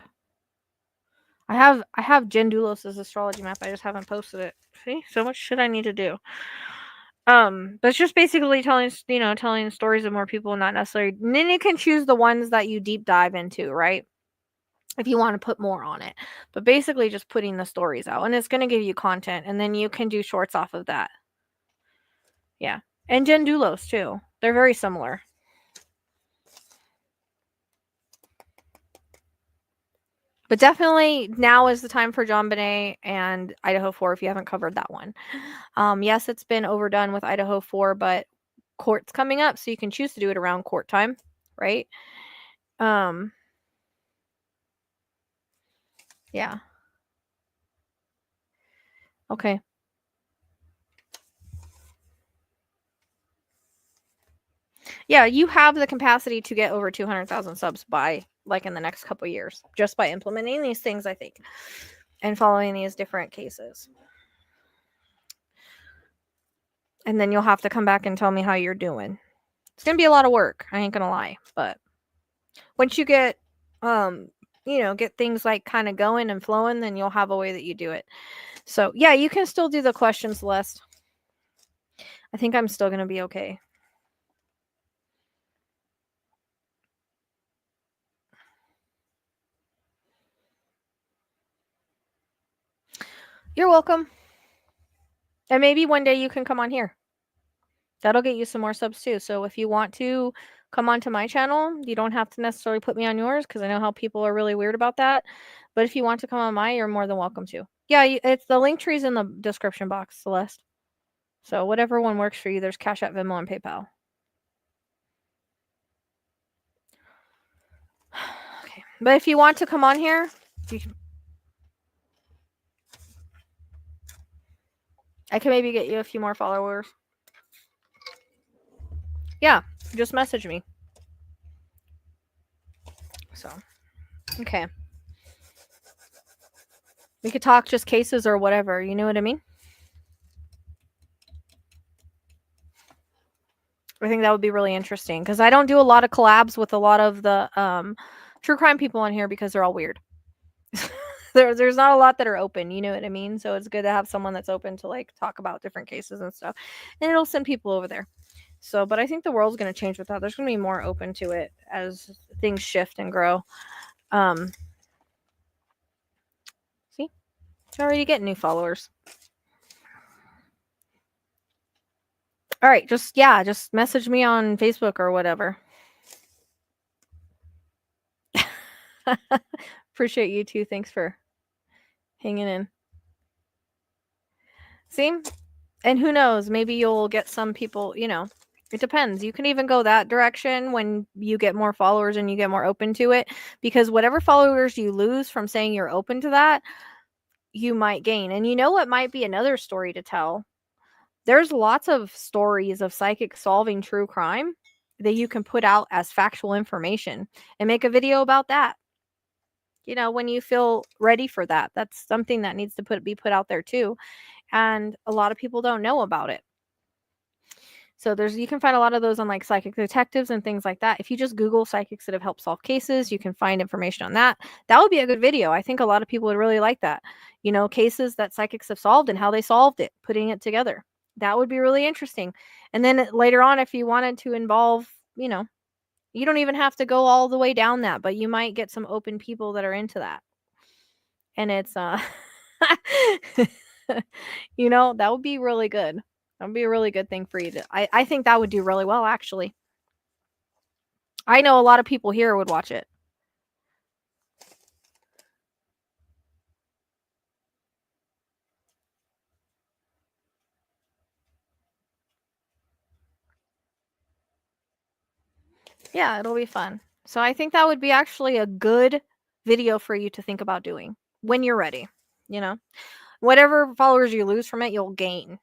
I have Jen Doulos' astrology map. I just haven't posted it. See, so much shit I need to do. But it's just basically telling stories of more people, not necessarily. And then you can choose the ones that you deep dive into, right? If you want to put more on it. But basically just putting the stories out, and it's going to give you content, and then you can do shorts off of that. Yeah. And Jen Dulos too. They're very similar. But definitely now is the time for John Bonet and Idaho 4 if you haven't covered that one. Yes, it's been overdone with Idaho 4, but court's coming up, so you can choose to do it around court time, right? Yeah. Okay. Yeah, you have the capacity to get over 200,000 subs by like in the next couple years just by implementing these things, I think, and following these different cases. And then you'll have to come back and tell me how you're doing. It's going to be a lot of work, I ain't going to lie, but once you get get things like kind of going and flowing, then you'll have a way that you do it. So, yeah, you can still do the questions list. I think I'm still going to be okay. You're welcome. And maybe one day you can come on here. That'll get you some more subs too. So if you want to come onto my channel, you don't have to necessarily put me on yours because I know how people are really weird about that. But if you want to come on mine, you're more than welcome to. Yeah, it's the link tree's in the description box, Celeste. So whatever one works for you, there's Cash App, Venmo, and PayPal. Okay, but if you want to come on here, I can maybe get you a few more followers. Yeah, just message me. So, okay. We could talk just cases or whatever, you know what I mean? I think that would be really interesting because I don't do a lot of collabs with a lot of the true crime people on here because they're all weird. There's not a lot that are open, you know what I mean? So it's good to have someone that's open to like talk about different cases and stuff. And it'll send people over there. So, but I think the world's going to change with that. There's going to be more open to it as things shift and grow. See? It's already getting new followers. All right, just message me on Facebook or whatever. Appreciate you too. Thanks for hanging in. See? And who knows, maybe you'll get some people, it depends. You can even go that direction when you get more followers and you get more open to it, because whatever followers you lose from saying you're open to that, you might gain. And you know what might be another story to tell? There's lots of stories of psychics solving true crime that you can put out as factual information and make a video about that. When you feel ready for that, that's something that needs to be put out there too. And a lot of people don't know about it. So you can find a lot of those on like psychic detectives and things like that. If you just Google psychics that have helped solve cases, you can find information on that. That would be a good video. I think a lot of people would really like that. Cases that psychics have solved and how they solved it, putting it together. That would be really interesting. And then later on, if you wanted to involve, you don't even have to go all the way down that, but you might get some open people that are into that. And it's that would be really good. That would be a really good thing for you to. I think that would do really well, actually. I know a lot of people here would watch it. Yeah, it'll be fun. So I think that would be actually a good video for you to think about doing when you're ready. Whatever followers you lose from it, you'll gain.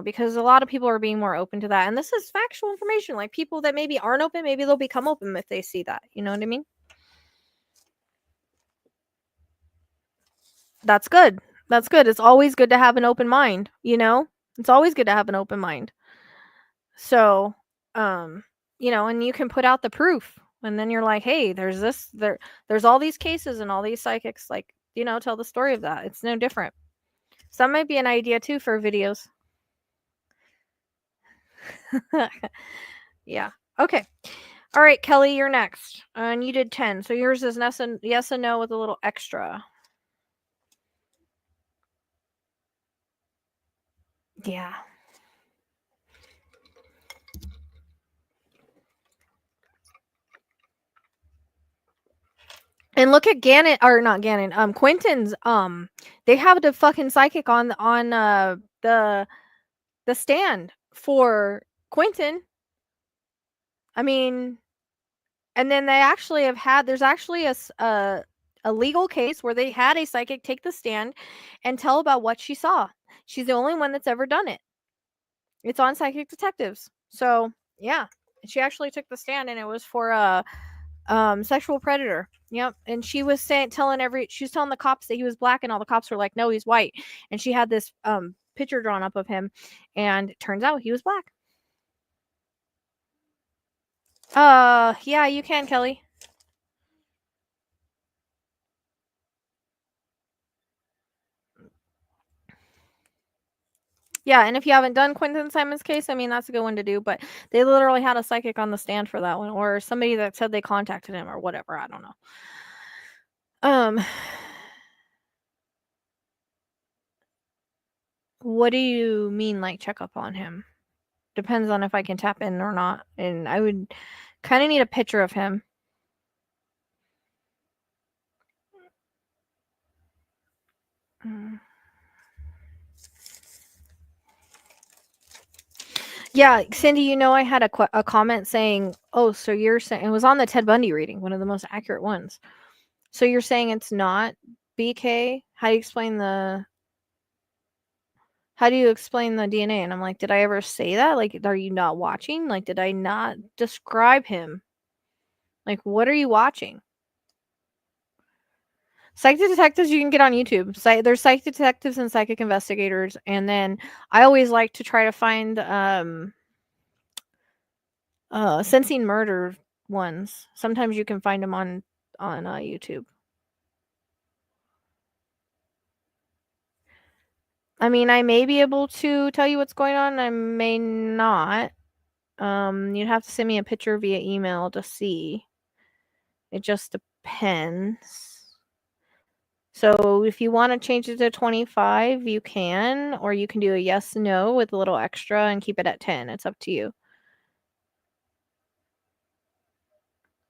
Because a lot of people are being more open to that. And this is factual information. Like people that maybe aren't open, maybe they'll become open if they see that. You know what I mean? That's good. That's good. It's always good to have an open mind, It's always good to have an open mind. So, and you can put out the proof, and then you're like, hey, there's all these cases and all these psychics, like, tell the story of that. It's no different. So that might be an idea too for videos. Yeah. Okay. All right, Kelly, you're next. And you did 10. So yours is yes and no with a little extra. Yeah. And look at Gannon, or not Gannon, Quentin's, they have the fucking psychic on the stand for Quentin. I mean, and then they actually have had there's actually a legal case where they had a psychic take the stand and tell about what she saw. She's the only one that's ever done it. It's on Psychic Detectives. So, yeah. She actually took the stand and it was for a sexual predator. Yep. And she was telling the cops that he was black and all the cops were like, "No, he's white." And she had this picture drawn up of him and it turns out he was black. Yeah, you can, Kelly. Yeah, and if you haven't done Quentin Simon's case, I mean, that's a good one to do, but they literally had a psychic on the stand for that one, or somebody that said they contacted him or whatever, I don't know. What do you mean, like, check up on him? Depends on if I can tap in or not, and I would kinda need a picture of him. Mm. Yeah, Cindy, you know, I had a comment saying, "Oh, so you're saying" it was on the Ted Bundy reading, one of the most accurate ones. "So you're saying it's not BK? How do you explain the DNA?" And I'm like, "Did I ever say that? Like, are you not watching? Like, did I not describe him? Like, what are you watching?" Psychic detectives you can get on YouTube. There's psychic detectives and psychic investigators, and then I always like to try to find sensing murder ones. Sometimes you can find them on YouTube. I mean, I may be able to tell you what's going on. I may not. You'd have to send me a picture via email to see. It just depends. So if you want to change it to 25, you can, or you can do a yes no with a little extra and keep it at 10. It's up to you.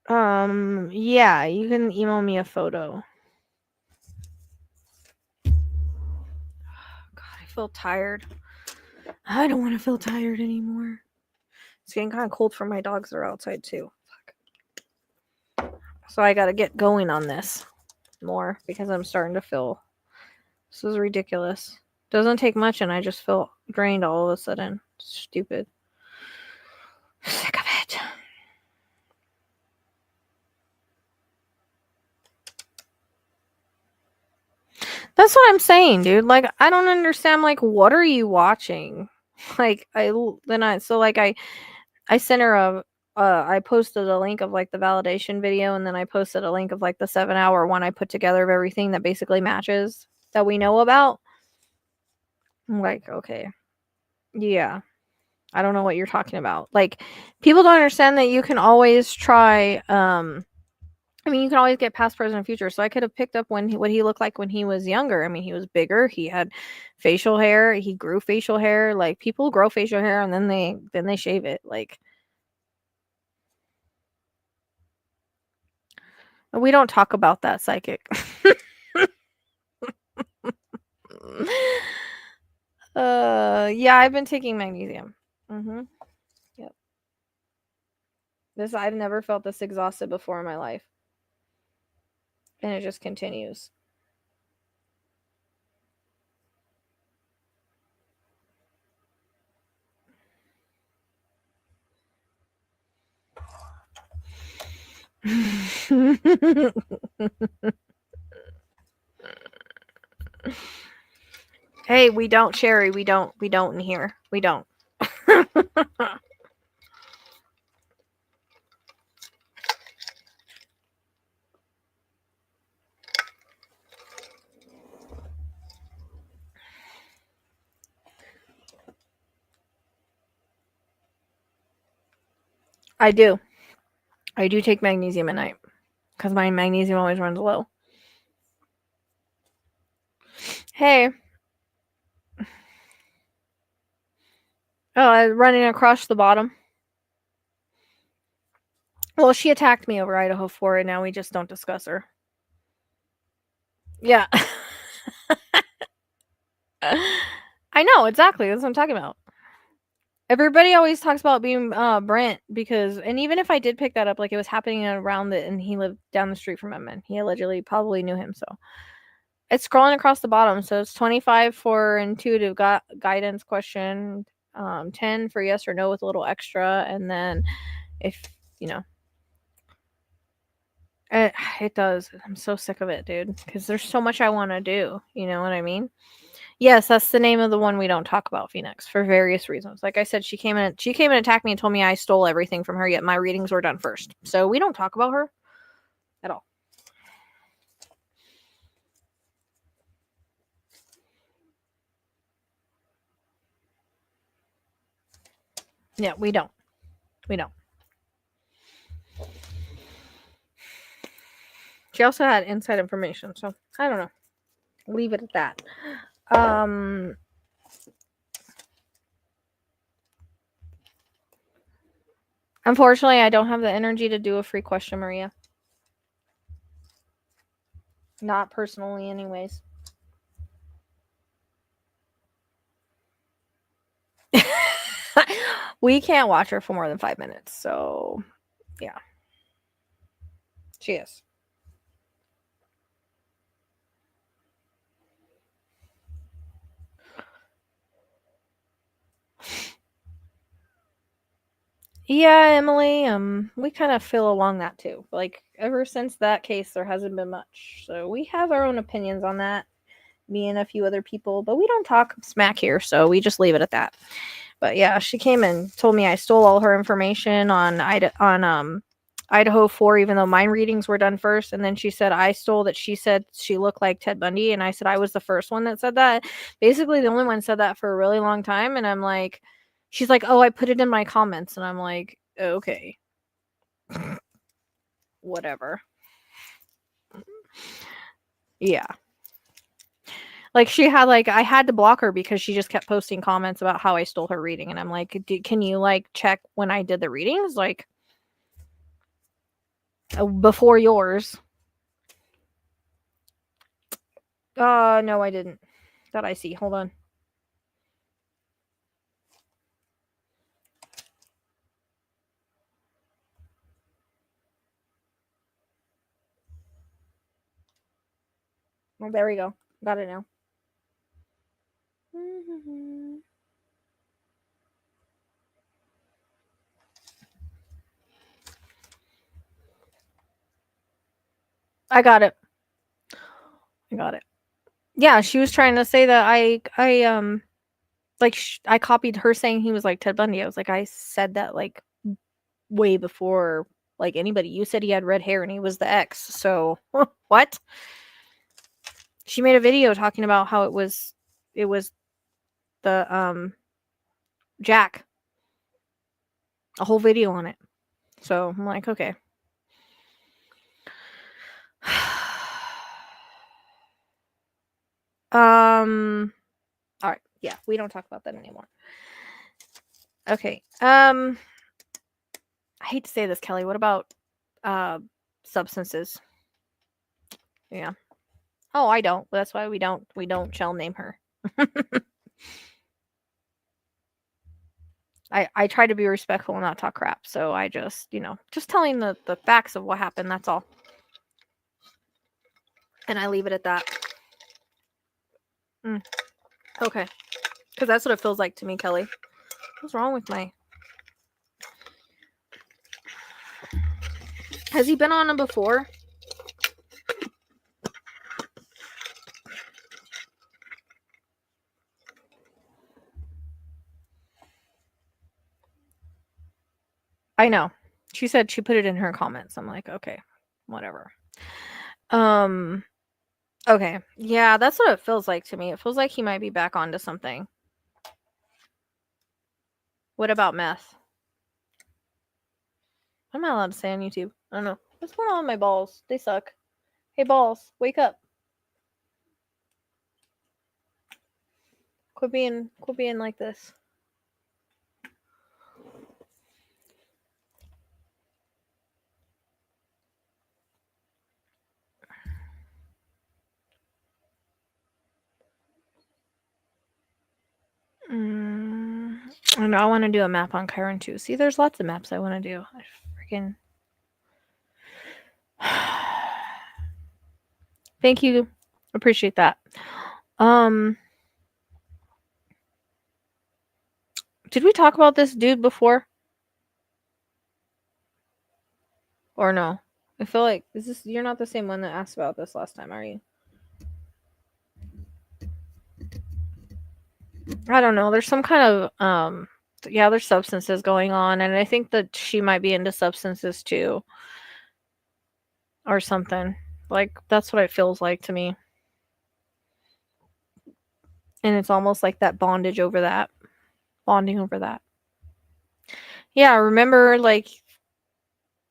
Yeah, you can email me a photo. God, I feel tired. I don't want to feel tired anymore. It's getting kind of cold for my dogs that are outside too. So I got to get going on this more because I'm starting to feel this is ridiculous. Doesn't take much and I just feel drained all of a sudden. Stupid. Sick of it. That's what I'm saying, dude. Like, I don't understand. Like, what are you watching? Like, I sent her I posted a link of like the validation video, and then I posted a link of like the 7-hour one I put together of everything that basically matches that we know about. I'm like, okay, yeah, I don't know what you're talking about. Like, people don't understand that you can always try. I mean, you can always get past, present, and future. So I could have picked up what he looked like when he was younger. I mean, he was bigger. He had facial hair. He grew facial hair. Like, people grow facial hair and then they shave it. Like, we don't talk about that psychic. Yeah, I've been taking magnesium. Mhm. Yep. I've never felt this exhausted before in my life. And it just continues. Hey, we don't, Sherry. We don't in here. We don't. I do. I do take magnesium at night because my magnesium always runs low. Hey. Oh, running across the bottom. Well, she attacked me over Idaho 4, and now we just don't discuss her. Yeah. I know, exactly. That's what I'm talking about. Everybody always talks about being Brent because, and even if I did pick that up, like it was happening around it, and he lived down the street from him, and he allegedly probably knew him. So it's scrolling across the bottom. So it's 25 for intuitive guidance question, 10 for yes or no with a little extra, and then if you know, it does. I'm so sick of it, dude. Because there's so much I want to do. You know what I mean? Yes, that's the name of the one we don't talk about, Phoenix, for various reasons. Like I said, she came in and attacked me and told me I stole everything from her, yet my readings were done first. So we don't talk about her at all. Yeah, we don't. We don't. She also had inside information, so I don't know. Leave it at that. Unfortunately, I don't have the energy to do a free question, Maria. Not personally, anyways. We can't watch her for more than 5 minutes, so yeah. She is. Yeah, Emily, we kind of feel along that too. Like ever since that case there hasn't been much. So we have our own opinions on that, me and a few other people, but we don't talk smack here, so we just leave it at that. But yeah, she came and told me I stole all her information on Idaho 4, even though mine readings were done first. And then she said I stole that. She said she looked like Ted Bundy, and I said I was the first one that said that. Basically, the only one said that for a really long time. And I'm like, she's like, oh, I put it in my comments, and I'm like, okay, whatever. Yeah. Like she had like I had to block her because she just kept posting comments about how I stole her reading, and I'm like, can you like check when I did the readings, like before yours? No, I didn't. That I see. Hold on. Oh, there we go. Got it now. I got it. I got it. Yeah, she was trying to say that like I copied her saying he was like Ted Bundy. I was like, I said that like way before like anybody. You said he had red hair and he was the ex. So what? She made a video talking about how it was the Jack. A whole video on it. So I'm like, okay. All right. Yeah, we don't talk about that anymore. Okay. I hate to say this, Kelly. What about substances? Yeah. Oh, I don't. That's why we don't shall name her. I try to be respectful and not talk crap. So I just, just telling the facts of what happened, that's all. And I leave it at that. Okay. Because that's what it feels like to me, Kelly. What's wrong with my... Has he been on them before? I know. She said she put it in her comments. I'm like, okay, whatever. Okay. Yeah, that's what it feels like to me. It feels like he might be back onto something. What about meth? I'm not allowed to say on YouTube. I don't know. What's going on with my balls? They suck. Hey, balls, wake up. Quit being like this. I know I want to do a map on Chiron too. See, there's lots of maps I want to do. I freaking. Thank you. Appreciate that. Did we talk about this dude before? Or no? I feel like you're not the same one that asked about this last time, are you? I don't know. There's some kind of there's substances going on, and I think that she might be into substances too. Or something. Like that's what it feels like to me. And it's almost like that bonding over that. Yeah, remember, like,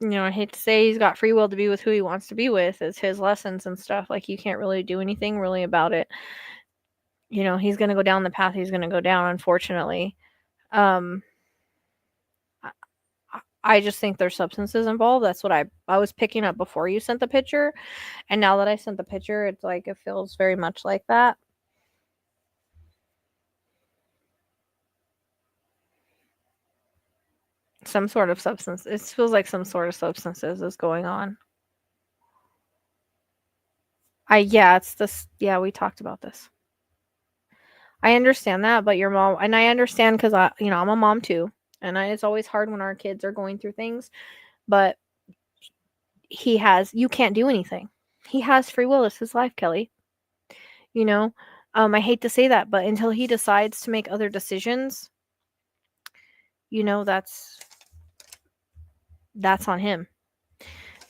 I hate to say he's got free will to be with who he wants to be with. It's his lessons and stuff. Like, you can't really do anything really about it. He's going to go down the path he's going to go down, unfortunately. I just think there's substances involved. That's what I was picking up before you sent the picture. And now that I sent the picture, it's like it feels very much like that. Some sort of substance. It feels like some sort of substances is going on. It's this. Yeah, we talked about this. I understand that, but your mom, and I understand because I'm a mom too, and it's always hard when our kids are going through things, but you can't do anything. He has free will. It's his life, Kelly. I hate to say that, but until he decides to make other decisions, that's on him.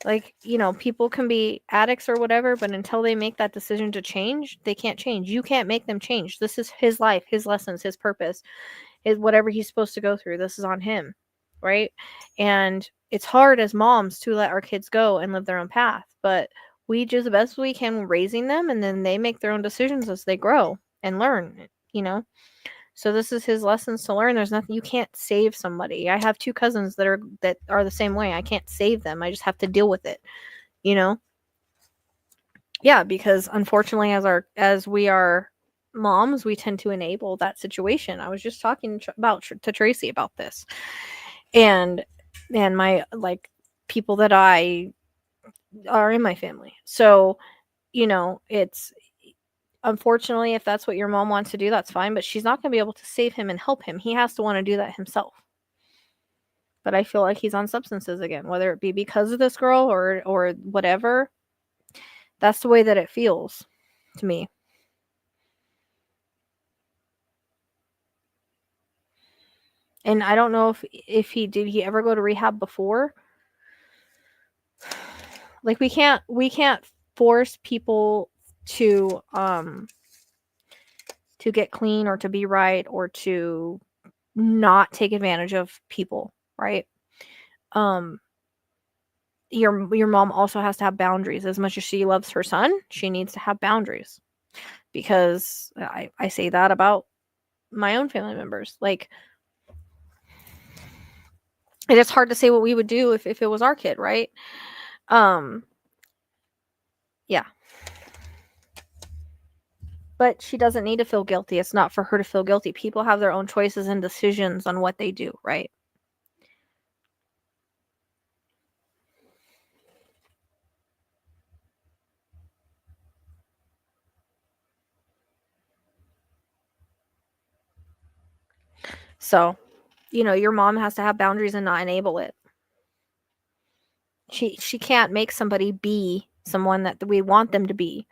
Like, people can be addicts or whatever, but until they make that decision to change, they can't change. You can't make them change. This is his life, his lessons, his purpose, whatever he's supposed to go through. This is on him, right? And it's hard as moms to let our kids go and live their own path, but we do the best we can raising them, and then they make their own decisions as they grow and learn, So this is his lessons to learn. There's nothing, you can't save somebody. I have 2 cousins that are the same way. I can't save them. I just have to deal with it. Yeah, because unfortunately as we are moms, we tend to enable that situation. I was just talking to Tracy about this. And my, like, people that I are in my family. So, it's unfortunately, if that's what your mom wants to do, that's fine, but she's not going to be able to save him and help him. He has to want to do that himself. But I feel like he's on substances again, whether it be because of this girl or whatever. That's the way that it feels to me. And I don't know if did he ever go to rehab before? Like, we can't force people to get clean or to be right or to not take advantage of people, right? Your mom also has to have boundaries. As much as she loves her son, she needs to have boundaries, because I say that about my own family members. Like, it is hard to say what we would do if it was our kid, right? Yeah. But she doesn't need to feel guilty. It's not for her to feel guilty. People have their own choices and decisions on what they do, right? So, your mom has to have boundaries and not enable it. She can't make somebody be someone that we want them to be.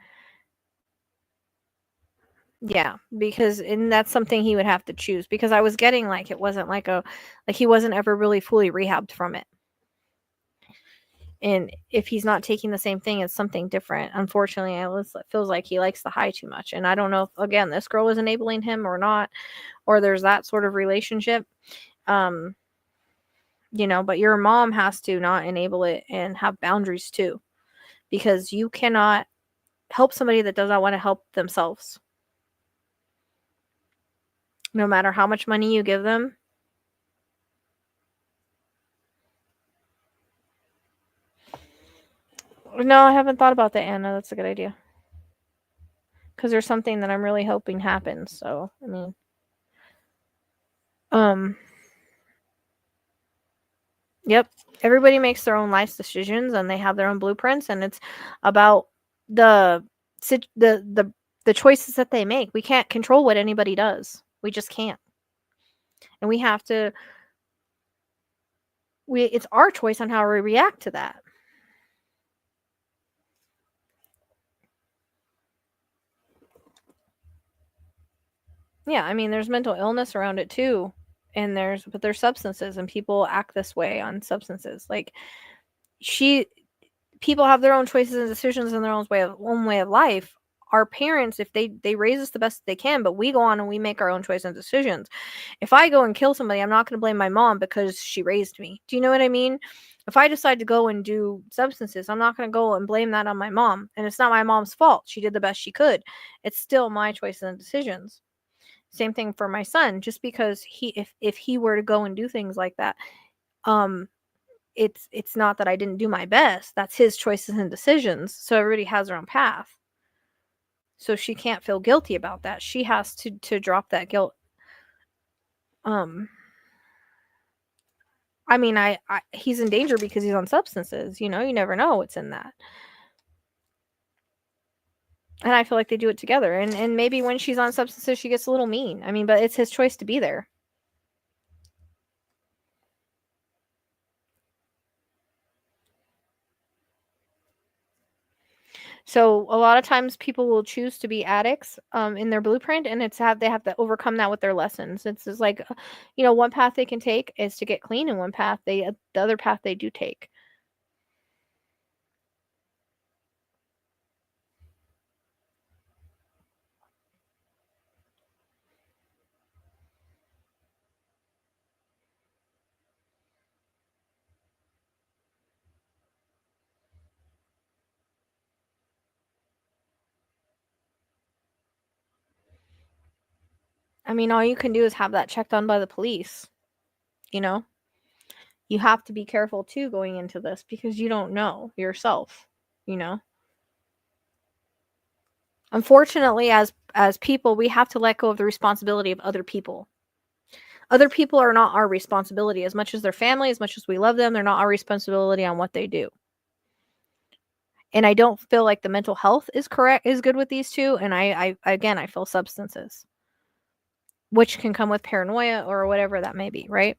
Yeah, and that's something he would have to choose, because I was getting like it wasn't like he wasn't ever really fully rehabbed from it. And if he's not taking the same thing, it's something different. Unfortunately, it feels like he likes the high too much. And I don't know if, again, this girl is enabling him or not, or there's that sort of relationship. but your mom has to not enable it and have boundaries too, because you cannot help somebody that does not want to help themselves. No matter how much money you give them. No, I haven't thought about that, Anna. That's a good idea. Because there's something that I'm really hoping happens. So, I mean, yep. Everybody makes their own life decisions and they have their own blueprints, and it's about the the the choices that they make. We can't control what anybody does. We just can't. And we have to it's our choice on how we react to that. Yeah, I mean, there's mental illness around it too. And there's substances, and people act this way on substances. Like people have their own choices and decisions and their own way of life. Our parents, if they raise us the best they can, but we go on and we make our own choices and decisions. If I go and kill somebody, I'm not going to blame my mom because she raised me. Do you know what I mean? If I decide to go and do substances, I'm not going to go and blame that on my mom. And it's not my mom's fault. She did the best she could. It's still my choices and decisions. Same thing for my son. Just because if he were to go and do things like that, it's not that I didn't do my best. That's his choices and decisions. So everybody has their own path. So she can't feel guilty about that. She has to drop that guilt. I mean, he's in danger because he's on substances. You never know what's in that. And I feel like they do it together. And maybe when she's on substances, she gets a little mean. I mean, but it's his choice to be there. So a lot of times people will choose to be addicts in their blueprint, and they have to overcome that with their lessons. It's just like, one path they can take is to get clean, and the other path they do take. I mean, all you can do is have that checked on by the police. You have to be careful too going into this because you don't know yourself. Unfortunately, as people, we have to let go of the responsibility of other people. Other people are not our responsibility. As much as their family, as much as we love them, they're not our responsibility on what they do. And I don't feel like the mental health is good with these two. And I feel substances, which can come with paranoia or whatever that may be, right?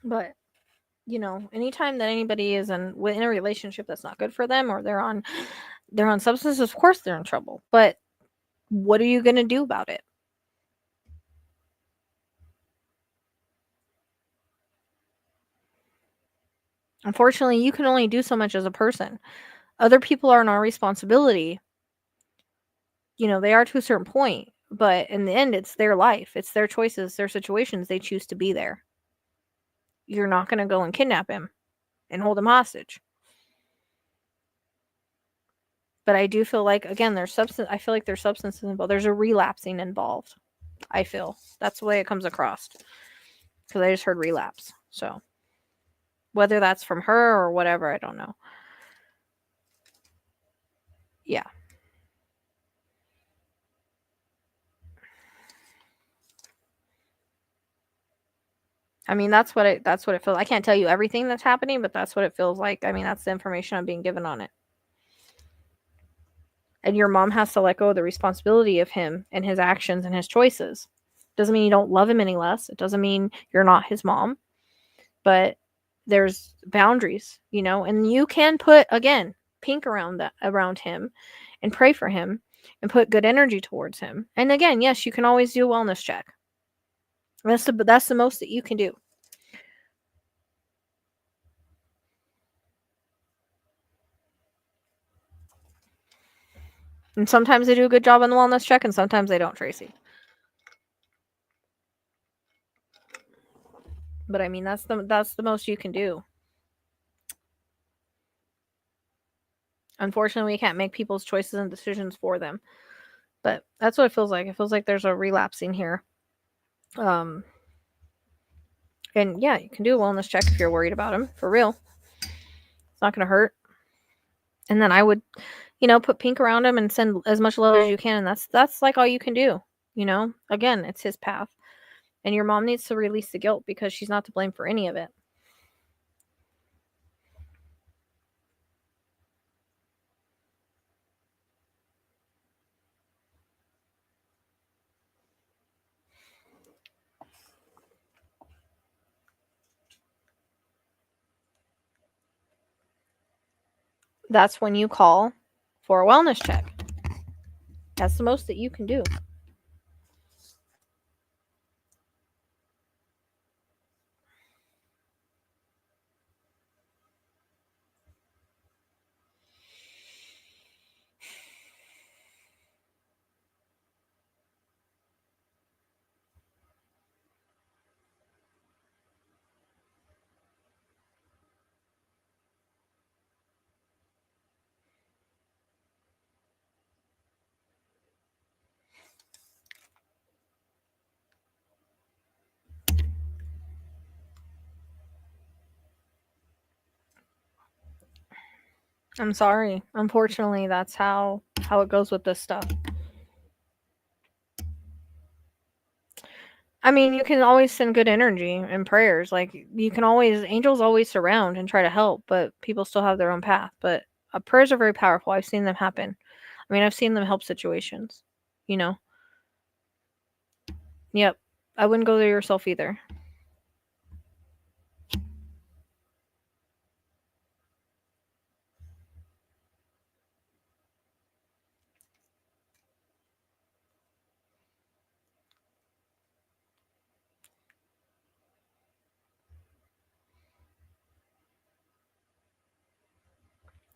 But anytime that anybody is in a relationship that's not good for them, or they're on substances, of course they're in trouble. But what are you going to do about it? Unfortunately, you can only do so much as a person. Other people aren't our responsibility. They are to a certain point, but in the end, it's their life. It's their choices, their situations. They choose to be there. You're not going to go and kidnap him and hold him hostage. But I do feel like, again, I feel like there's substances involved. There's a relapsing involved. I feel that's the way it comes across. Because I just heard relapse. So whether that's from her or whatever, I don't know. Yeah. I mean, that's what it feels. I can't tell you everything that's happening, but that's what it feels like. I mean, that's the information I'm being given on it. And your mom has to let go of the responsibility of him and his actions and his choices. Doesn't mean you don't love him any less. It doesn't mean you're not his mom. But there's boundaries, and you can put, again, pink around him and pray for him and put good energy towards him. And again, yes, you can always do a wellness check. That's the most that you can do. And sometimes they do a good job on the wellness check, and sometimes they don't, Tracy. But I mean, that's the most you can do. Unfortunately, we can't make people's choices and decisions for them. But that's what it feels like. It feels like there's a relapsing here. And yeah, you can do a wellness check if you're worried about them, for real. It's not going to hurt. And then I would, put pink around him and send as much love as you can. And that's like all you can do. Again, it's his path. And your mom needs to release the guilt because she's not to blame for any of it. That's when you call for a wellness check. That's the most that you can do. I'm sorry. Unfortunately, that's how it goes with this stuff. I mean, you can always send good energy and prayers. Like, angels always surround and try to help, but people still have their own path. But prayers are very powerful. I've seen them happen. I mean, I've seen them help situations. Yep. I wouldn't go there yourself either.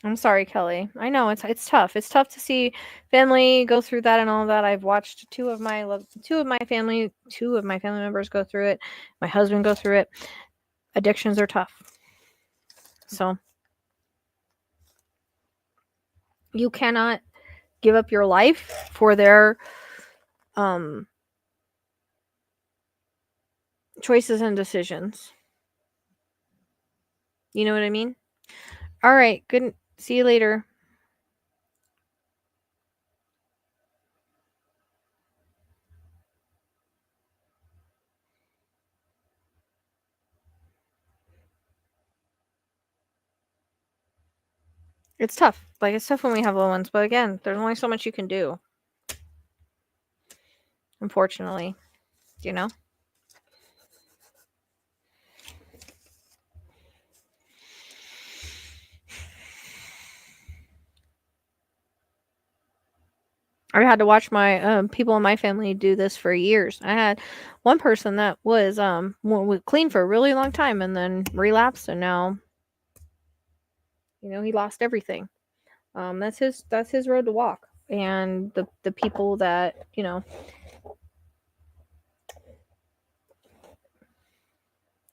I'm sorry, Kelly. I know it's tough. It's tough to see family go through that and all of that. I've watched two of my family members go through it. My husband go through it. Addictions are tough. So you cannot give up your life for their choices and decisions. You know what I mean? All right. Good. See you later. It's tough. Like, it's tough when we have little ones, but again, there's only so much you can do. Unfortunately, I had to watch my people in my family do this for years. I had one person that was clean for a really long time and then relapsed, and now he lost everything. That's his road to walk, and the people that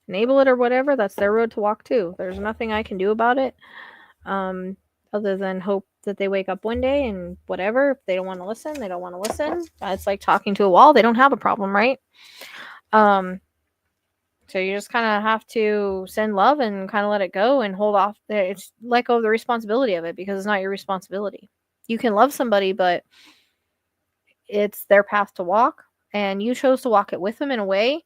enable it or whatever, that's their road to walk too. There's nothing I can do about it, other than hope that they wake up one day and whatever. If they don't want to listen, they don't want to listen. It's like talking to a wall. They don't have a problem, right? So you just kind of have to send love and kind of let it go and hold off. It's let go of the responsibility of it because it's not your responsibility. You can love somebody, but it's their path to walk, and you chose to walk it with them in a way.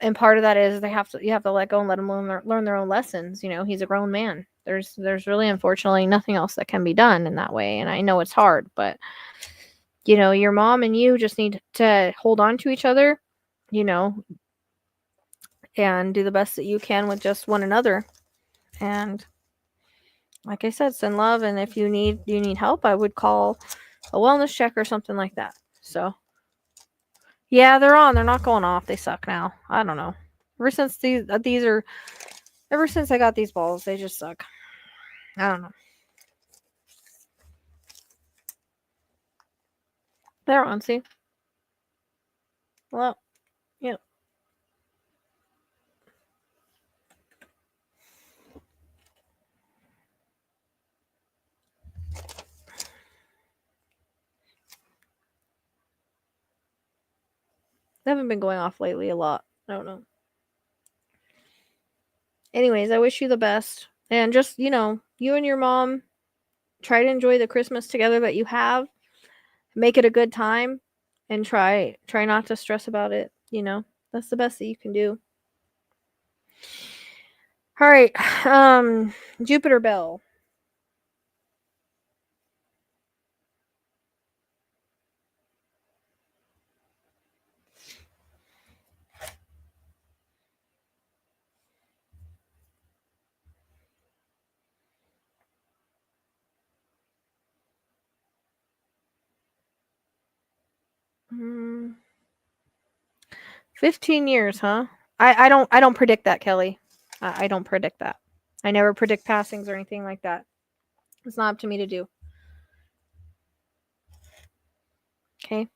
And part of that is you have to let go and let them learn their own lessons. He's a grown man. There's really, unfortunately, nothing else that can be done in that way. And I know it's hard, but your mom and you just need to hold on to each other, and do the best that you can with just one another. And like I said, send love. And if you need help, I would call a wellness check or something like that. So yeah, they're on. They're not going off. They suck now. I don't know. Ever since ever since I got these balls, they just suck. I don't know. They're on, see? Well, yeah. They haven't been going off lately a lot. I don't know. Anyways, I wish you the best. And just, you and your mom try to enjoy the Christmas together that you have. Make it a good time and try not to stress about it, That's the best that you can do. All right. Jupiter Bell. Mm, 15 years, huh? I don't predict that, Kelly. I don't predict that. I never predict passings or anything like that. It's not up to me to do. Okay.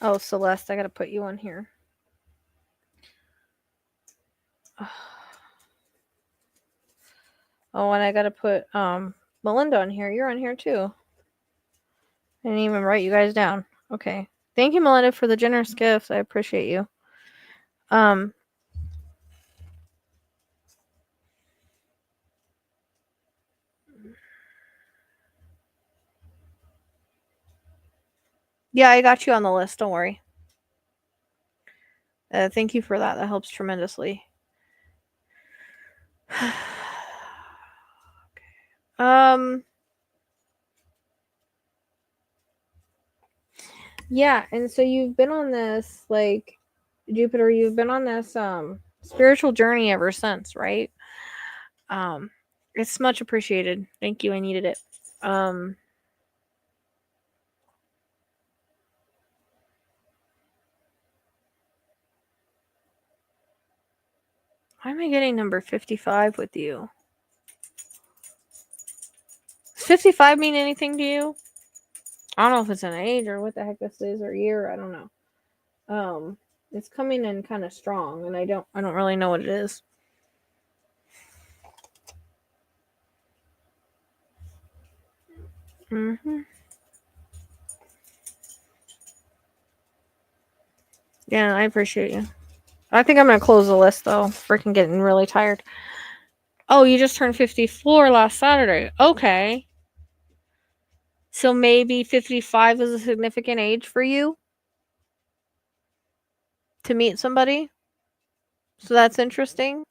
Oh, Celeste, I gotta put you on here. Oh, and I gotta put Melinda on here. You're on here too. I didn't even write you guys down. Okay. Thank you, Melinda, for the generous gifts. I appreciate you. Yeah, I got you on the list. Don't worry. Thank you for that. That helps tremendously. Okay. Yeah, and so you've been on this, like, Jupiter, you've been on this spiritual journey ever since, right? Um it's much appreciated. Thank you. I needed it. Why am I getting number 55 with you? Does 55 mean anything to you? I don't know if it's an age or what the heck this is, or year. I don't know. It's coming in kind of strong, and I don't really know what it is. Yeah, I appreciate you. I think I'm gonna close the list though. Freaking getting really tired. Oh, you just turned 54 last Saturday. Okay. So maybe 55 is a significant age for you to meet somebody. So that's interesting.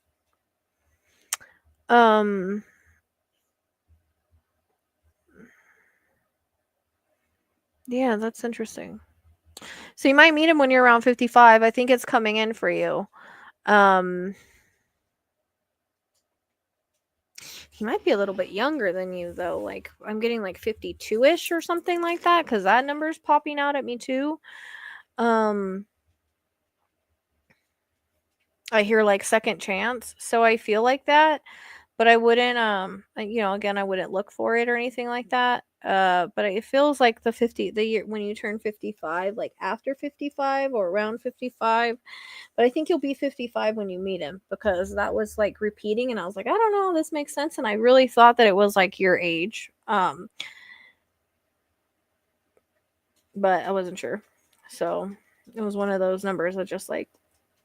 Um yeah, that's interesting. So you might meet him when you're around 55. I think it's coming in for you. He might be a little bit younger than you though. Like I'm getting like 52ish or something like that cuz that number's popping out at me too. I hear like second chance. So I feel like that, but I wouldn't again, I wouldn't look for it or anything like that. But it feels like the year when you turn 55, like after 55 or around 55. But I think you'll be 55 when you meet him because that was like repeating and I was like, I don't know, this makes sense, and I really thought that it was like your age. But I wasn't sure. So, it was one of those numbers that just like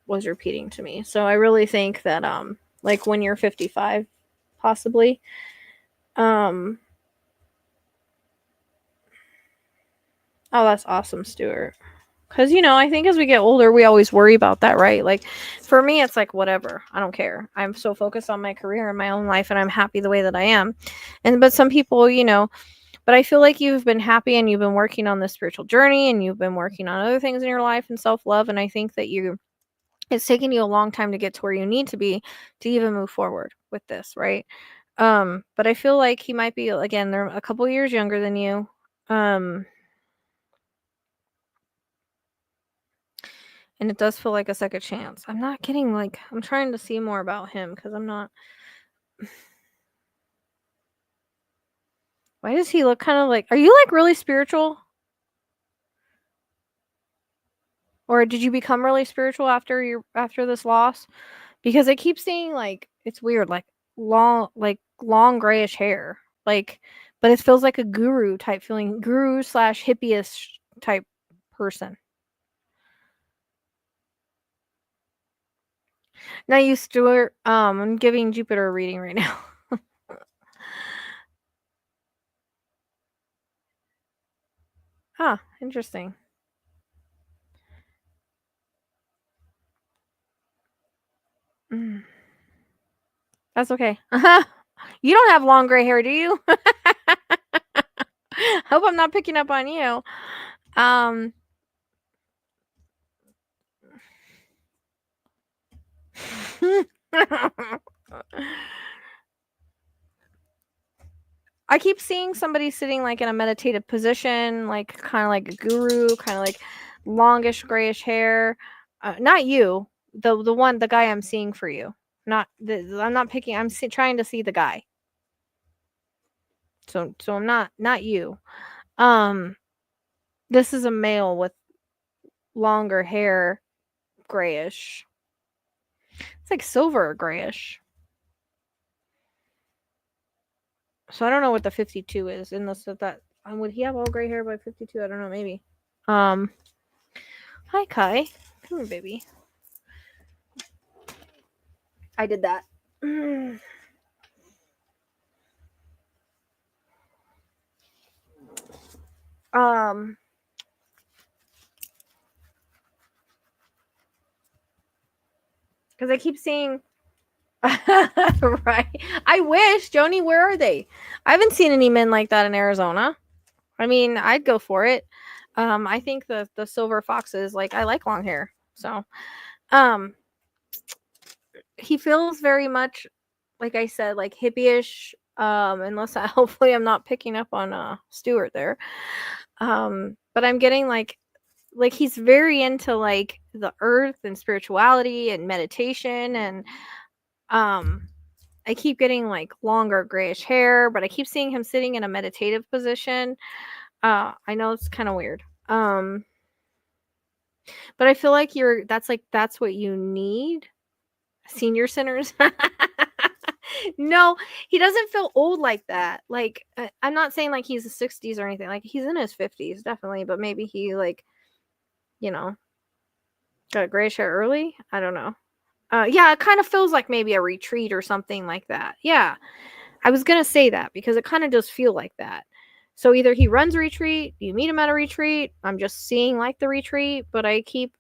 was repeating to me. So I really think that like when you're 55 possibly oh, that's awesome, Stuart. Because, I think as we get older, we always worry about that, right? Like, for me, it's like, whatever. I don't care. I'm so focused on my career and my own life, and I'm happy the way that I am. But some people, but I feel like you've been happy and you've been working on this spiritual journey and you've been working on other things in your life and self love. And I think that it's taken you a long time to get to where you need to be to even move forward with this, right? But I feel like he might be, again, they're a couple years younger than you. And it does feel like a second chance. I'm not getting, like, I'm trying to see more about him because I'm not. Why does he look kind of like, are you like really spiritual? Or did you become really spiritual after this loss? Because I keep seeing, like, it's weird, like long grayish hair. Like, but it feels like a guru type feeling, guru slash hippie-ish type person. Now you Stuart, I'm giving Jupiter a reading right now. Huh, interesting. Mm. That's okay. You don't have long gray hair, do you? Hope I'm not picking up on you. I keep seeing somebody sitting like in a meditative position, like kind of like a guru, kind of like longish grayish hair. Not you, the guy I'm seeing for you. Not the, I'm not picking. Trying to see the guy. So I'm not you. Um, this is a male with longer hair, grayish. It's like silver grayish. So I don't know what the 52 is. Unless that would he have all gray hair by 52? I don't know. Maybe. Hi Kai, come here, baby. I did that. Because I keep seeing. Right. I wish, Joni. Where are they? I haven't seen any men like that in Arizona. I mean, I'd go for it. I think the silver foxes, like, I like long hair. So, um, he feels very much, like I said, like hippie-ish. Unless hopefully I'm not picking up on Stuart there. But I'm getting like he's very into like the earth and spirituality and meditation, and I keep getting like longer grayish hair, but I keep seeing him sitting in a meditative position. I know it's kind of weird. But I feel like that's what you need. Senior centers. No, he doesn't feel old like that. Like, I'm not saying like he's the 60s or anything. Like, he's in his 50s definitely, but maybe he, like, you know, got grayish hair early. I don't know. Yeah, it kind of feels like maybe a retreat or something like that. Yeah, I was gonna say that because it kind of does feel like that. So either he runs a retreat, you meet him at a retreat. I'm just seeing like the retreat, but I keep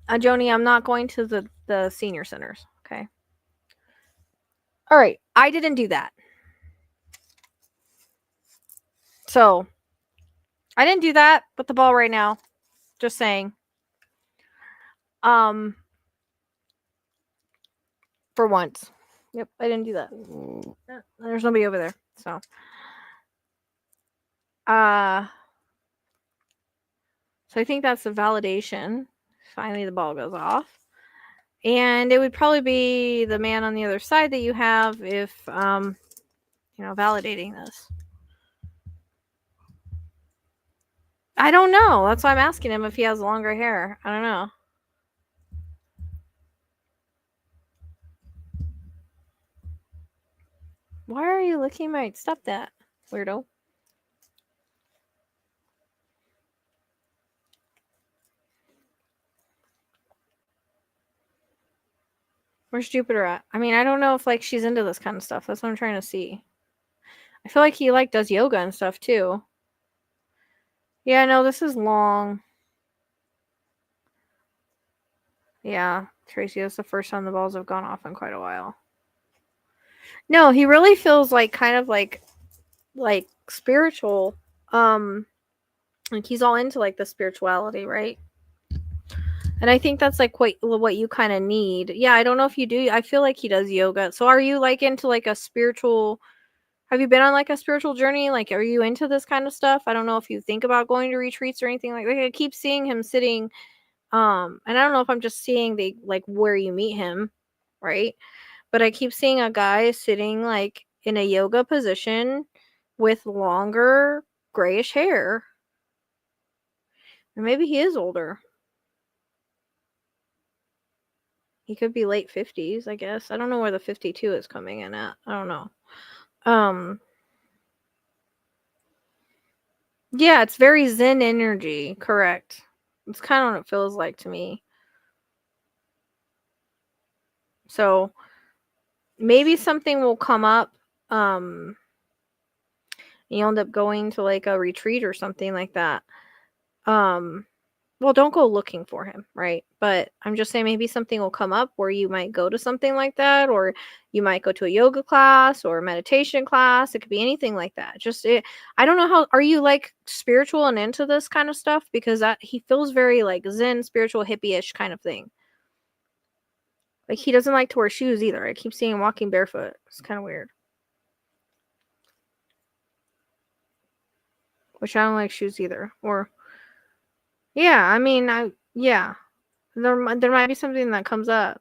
Joni, I'm not going to the senior centers. Okay. All right. I didn't do that. So I didn't do that with the ball right now. Just saying. For once. Yep, I didn't do that. There's nobody over there. So so I think that's the validation. Finally the ball goes off. And it would probably be the man on the other side that you have if validating this. I don't know. That's why I'm asking him if he has longer hair. I don't know. Why are you looking my stop that, weirdo? Where's Jupiter at? I mean, I don't know if like she's into this kind of stuff. That's what I'm trying to see. I feel like he like does yoga and stuff too. Yeah, no, this is long. Yeah, Tracy, that's the first time the balls have gone off in quite a while. No, he really feels like kind of like spiritual. Like he's all into like the spirituality, right? And I think that's like what you kind of need. Yeah, I don't know if you do. I feel like he does yoga. So are you like into like a spiritual, have you been on like a spiritual journey? Like are you into this kind of stuff? I don't know if you think about going to retreats or anything like that. I keep seeing him sitting and I don't know if I'm just seeing the like where you meet him, right? But I keep seeing a guy sitting like in a yoga position with longer grayish hair. Or maybe he is older. He could be late 50s, I guess. I don't know where the 52 is coming in at. I don't know. Yeah, it's very zen energy, correct. It's kind of what it feels like to me. So maybe something will come up. You end up going to like a retreat or something like that. Well, don't go looking for him, right? But I'm just saying maybe something will come up where you might go to something like that, or you might go to a yoga class or a meditation class. It could be anything like that. I don't know how, are you like spiritual and into this kind of stuff? Because he feels very like zen, spiritual, hippie-ish kind of thing. Like he doesn't like to wear shoes either. I keep seeing him walking barefoot. It's kind of weird. Which I don't like shoes either. Or yeah, I mean, yeah. There might be something that comes up.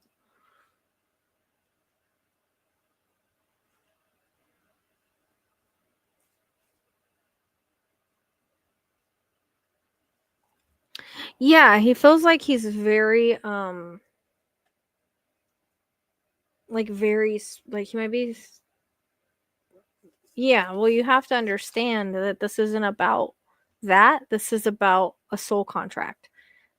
Yeah, he feels like he's very like very like he might be. Yeah, well you have to understand that this isn't about that. This is about a soul contract.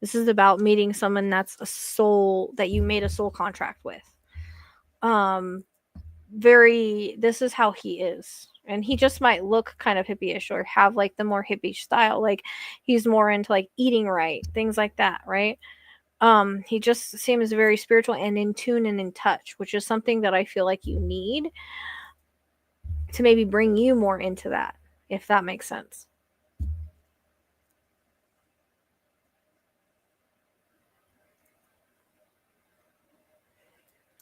This is about meeting someone that's a soul that you made a soul contract with. Um this is how he is. And he just might look kind of hippie-ish or have like the more hippie style. Like he's more into like eating right, things like that, right? He just seems very spiritual and in tune and in touch, which is something that I feel like you need to maybe bring you more into that, if that makes sense.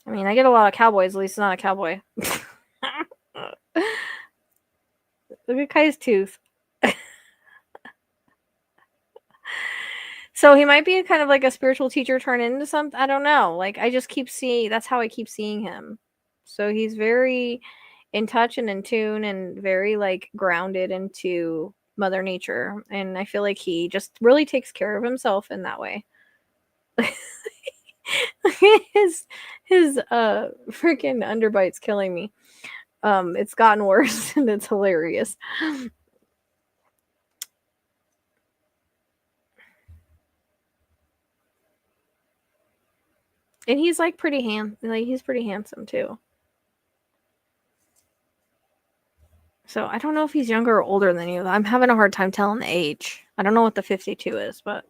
I mean, I get a lot of cowboys. At least it's not a cowboy. Look at Kai's tooth. So he might be kind of like a spiritual teacher turned into something. I don't know. Like I just keep seeing. That's how I keep seeing him. So he's very in touch and in tune and very like grounded into Mother Nature. And I feel like he just really takes care of himself in that way. his freaking underbite's killing me. It's gotten worse and it's hilarious. And he's like he's pretty handsome too. So I don't know if he's younger or older than you. I'm having a hard time telling the age. I don't know what the 52 is, but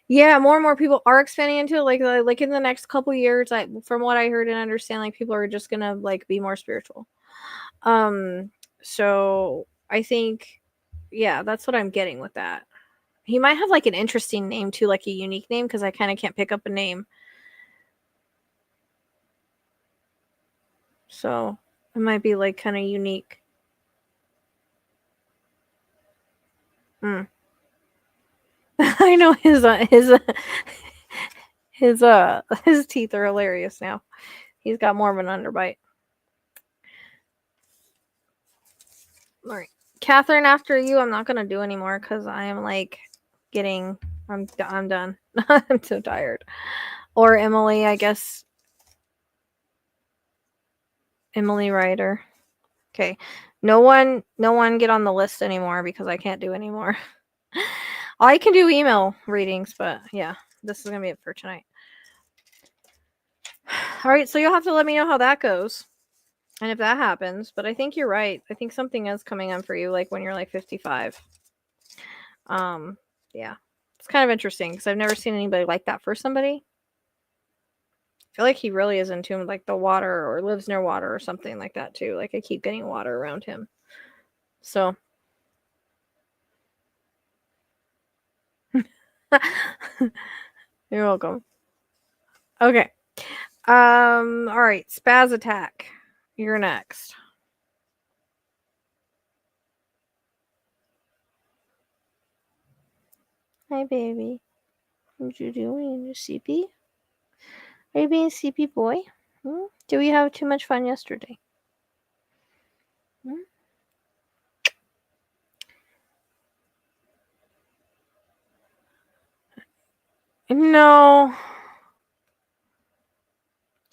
yeah, more and more people are expanding into it. Like in the next couple years, from what I heard and understand, like people are just gonna like be more spiritual. So I think, yeah, that's what I'm getting with that. He might have like an interesting name too, like a unique name, because I kind of can't pick up a name. So it might be like kind of unique. Mm. I know his teeth are hilarious now. He's got more of an underbite. All right, Catherine, after you, I'm not gonna do anymore because I am like I'm done. I'm so tired. Or Emily, I guess. Emily Ryder. Okay. No one get on the list anymore because I can't do anymore. I can do email readings, but yeah, this is gonna be it for tonight. All right, so you'll have to let me know how that goes. And if that happens, but I think you're right. I think something is coming on for you, like when you're like 55. Yeah, it's kind of interesting because I've never seen anybody like that for somebody. I feel like he really is in tune with like the water or lives near water or something like that too. Like I keep getting water around him. So You're welcome. Okay. All right. Spaz attack. You're next. Hi, baby. What you doing? You sleepy? Are you being a sleepy boy? Did we have too much fun yesterday? No.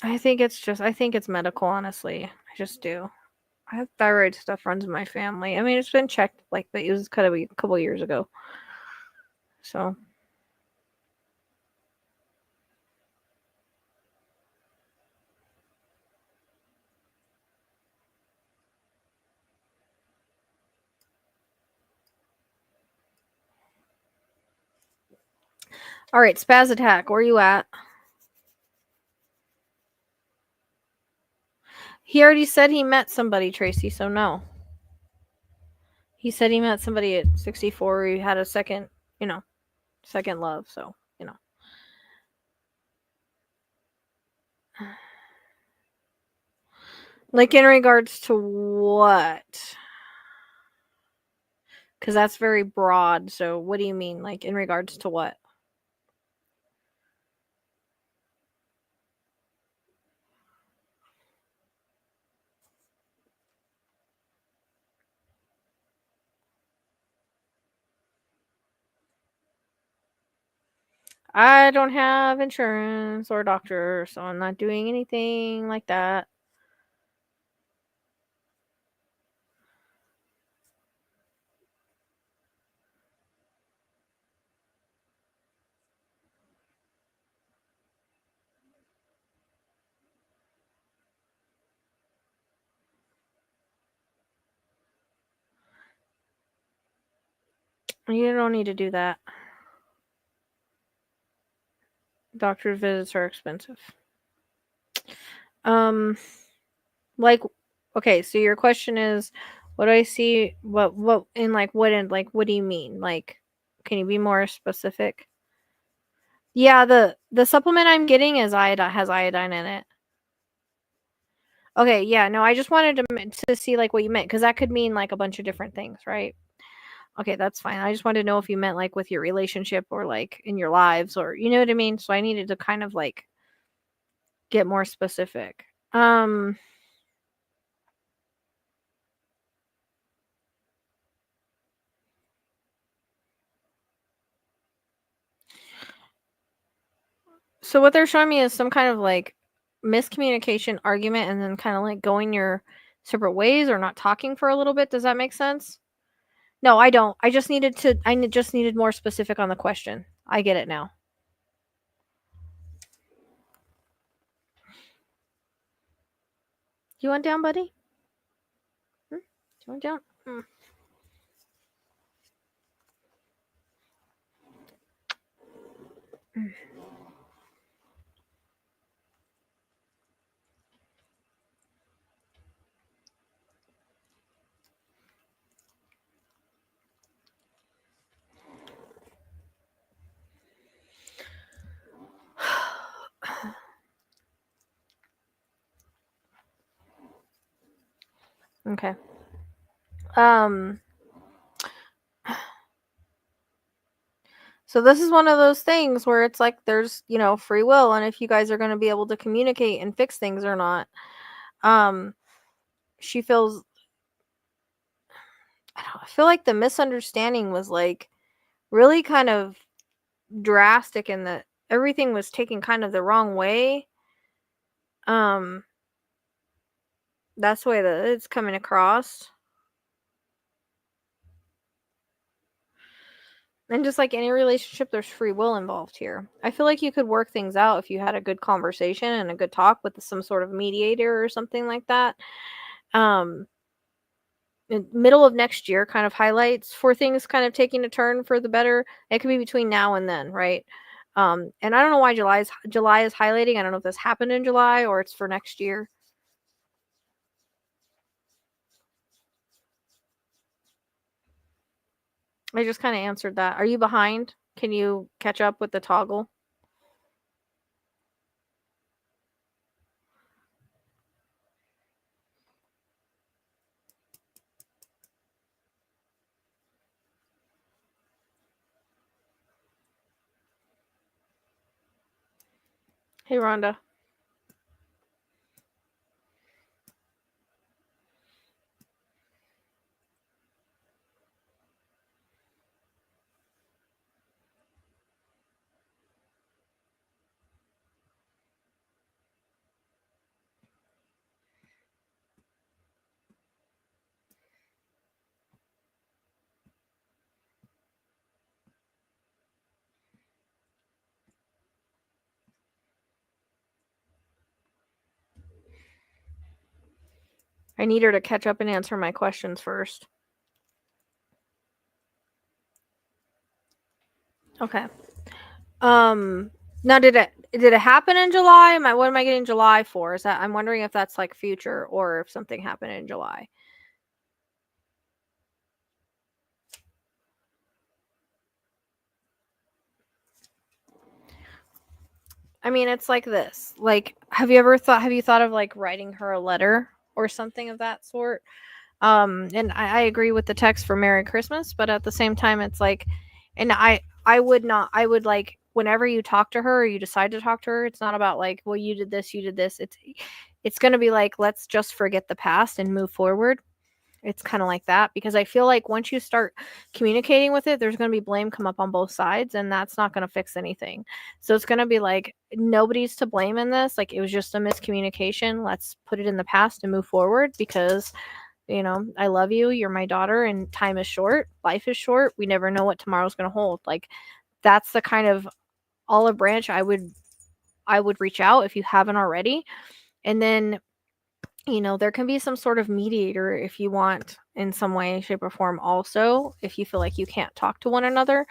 I think it's medical, honestly. I just do. I have thyroid stuff runs in my family. I mean, it's been checked, like, but it was kind of a couple years ago. So. All right, spaz attack. Where are you at? He already said he met somebody, Tracy, so no. He said he met somebody at 64. He had a second love, so, Like, in regards to what? Because that's very broad, so what do you mean? Like, in regards to what? I don't have insurance or a doctor, so I'm not doing anything like that. You don't need to do that. Doctor's visits are expensive. Like, okay, so your question is, what do I see? What in like what in like what do you mean? Like, can you be more specific? Yeah, the supplement I'm getting is iodine has iodine in it. Okay, yeah, no, I just wanted to see like what you meant because that could mean like a bunch of different things, right? Okay, that's fine. I just wanted to know if you meant like with your relationship or like in your lives or you know what I mean. So I needed to kind of like get more specific. So what they're showing me is some kind of like miscommunication, argument, and then kind of like going your separate ways or not talking for a little bit. Does that make sense? No, I don't. I just needed to. Just needed more specific on the question. I get it now. You want down, buddy? You want down? Okay. So this is one of those things where it's like there's, free will and if you guys are going to be able to communicate and fix things or not. She feels I feel like the misunderstanding was like really kind of drastic in that everything was taken kind of the wrong way. Um that's the way that it's coming across. And just like any relationship, there's free will involved here. I feel like you could work things out if you had a good conversation and a good talk with some sort of mediator or something like that. Um, middle of next year kind of highlights for things kind of taking a turn for the better. It could be between now and then, right? And I don't know why July is highlighting. I don't know if this happened in July or it's for next year. I just kind of answered that. Are you behind? Can you catch up with the toggle? Hey, Rhonda. I need her to catch up and answer my questions first. Okay. Now did it happen in July? What am I getting July for? Is that I'm wondering if that's like future or if something happened in July. I mean, it's like this. Like, have you thought of like writing her a letter or something of that sort? And I agree with the text for Merry Christmas, but at the same time it's like, and I would not, I would like, whenever you talk to her or you decide to talk to her, it's not about like, well, you did this, you did this. It's going to be like, let's just forget the past and move forward. It's kind of like that, because I feel like once you start communicating with it, there's going to be blame come up on both sides, and that's not going to fix anything. So it's going to be like, nobody's to blame in this. Like, it was just a miscommunication. Let's put it in the past and move forward, because I love you. You're my daughter, and time is short. Life is short. We never know what tomorrow's going to hold. Like, that's the kind of olive branch I would reach out if you haven't already. And then, there can be some sort of mediator if you want, in some way, shape, or form, also, if you feel like you can't talk to one another.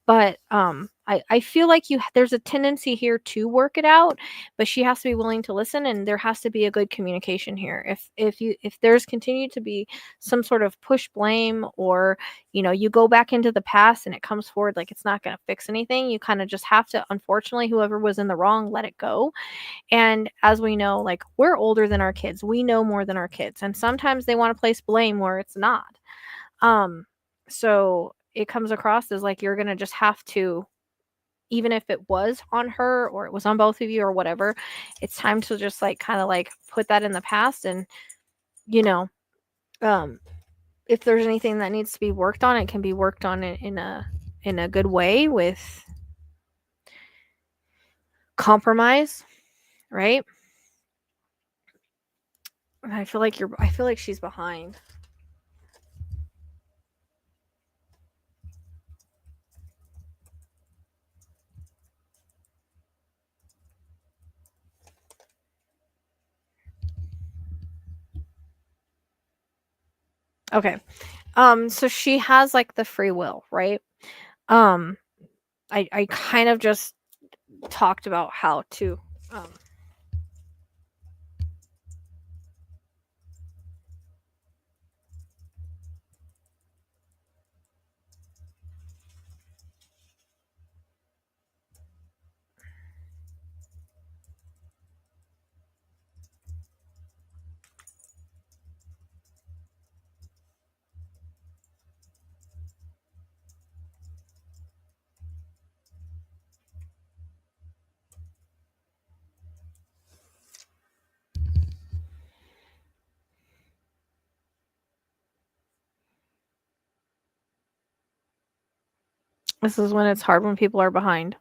But I feel like there's a tendency here to work it out, but she has to be willing to listen, and there has to be a good communication here. If there's continued to be some sort of push blame, or you go back into the past and it comes forward, like it's not going to fix anything, you kind of just have to, unfortunately, whoever was in the wrong, let it go. And as we know, like, we're older than our kids, we know more than our kids, and sometimes they want to place blame where it's not. So it comes across as like you're going to just have to, even if it was on her or it was on both of you or whatever, it's time to just like kind of like put that in the past. And you know um if there's anything that needs to be worked on, it can be worked on in a good way, with compromise, right? I feel like she's behind. Okay. So she has like the free will, right? um I kind of just talked about how to um this is when it's hard, when people are behind.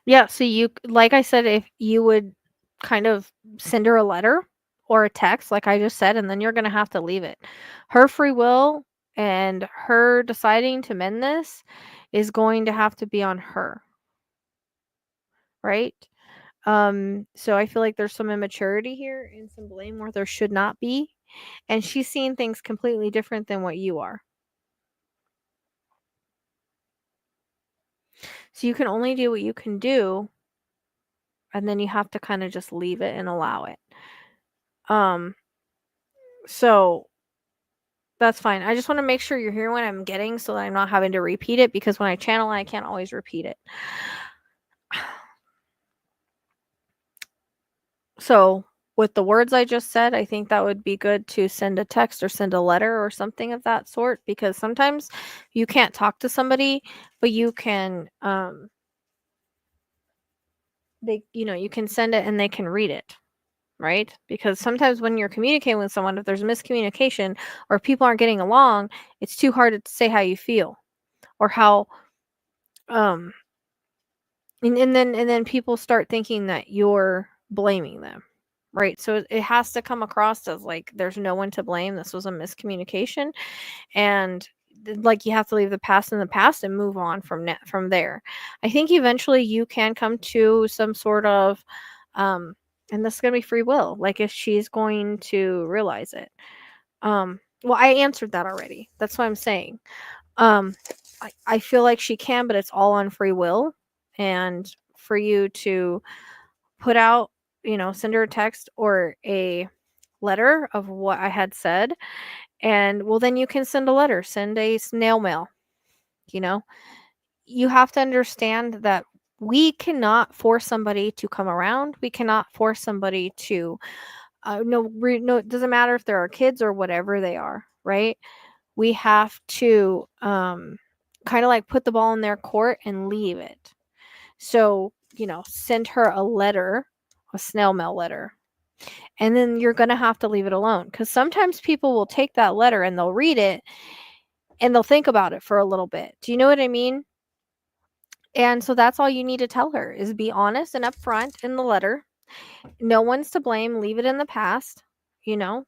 Yeah, so you, like I said, if you would kind of send her a letter or a text, like I just said, and then you're gonna have to leave it. Her free will and her deciding to mend this is going to have to be on her, right? So I feel like there's some immaturity here and some blame where there should not be, and she's seeing things completely different than what you are. So you can only do what you can do, and then you have to kind of just leave it and allow it. Um, so That's fine. I just want to make sure you're hearing what I'm getting so that I'm not having to repeat it, because when I channel, I can't always repeat it. So, with the words I just said, I think that would be good to send a text or send a letter or something of that sort, because sometimes you can't talk to somebody, but you can you can send it and they can read it, right? Because sometimes when you're communicating with someone, if there's miscommunication or people aren't getting along, it's too hard to say how you feel or how um and then people start thinking that you're blaming them, right? So it has to come across as like there's no one to blame. This was a miscommunication, and like you have to leave the past in the past and move on from there. I think eventually you can come to some sort of um and this is going to be free will, like if she's going to realize it. Well, I answered that already. That's what I'm saying. um I feel like she can, but it's all on free will, and for you to put out, send her a text or a letter of what I had said. And well, then you can send a letter, send a snail mail. you know you have to understand that we cannot force somebody to come around. We cannot force somebody to no, it doesn't matter if there are kids or whatever they are, right? We have to kind of like put the ball in their court and leave it. So, send her a letter, a snail mail letter, and then you're going to have to leave it alone, because sometimes people will take that letter and they'll read it and they'll think about it for a little bit. Do you know what I mean? And so that's all you need to tell her is be honest and upfront in the letter. No one's to blame. Leave it in the past.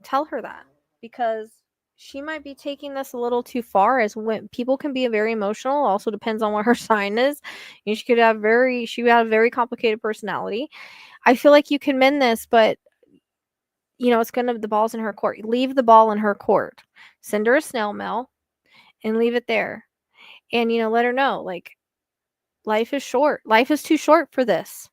Tell her that, because she might be taking this a little too far. As when people can be very emotional, also depends on what her sign is. She could have a very complicated personality. I feel like you can mend this, but the ball's in her court. Leave the ball in her court. Send her a snail mail and leave it there. And let her know, like, life is short. Life is too short for this.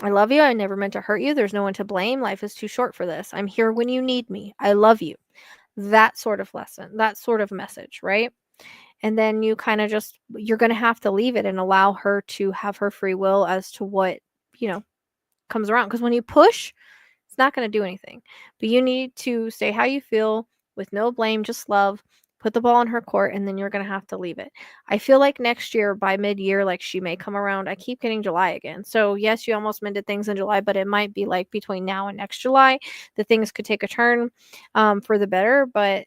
I love you. I never meant to hurt you. There's no one to blame. Life is too short for this. I'm here when you need me. I love you. That sort of lesson, that sort of message, right? And then you're going to have to leave it and allow her to have her free will as to what, you know, comes around. Because when you push, it's not going to do anything. But you need to say how you feel with no blame, just love. Put the ball in her court, and then you're going to have to leave it. I feel like next year, by mid-year, like she may come around. I keep getting July again. So yes, you almost mended things in July, but it might be like between now and next July that things could take a turn for the better. But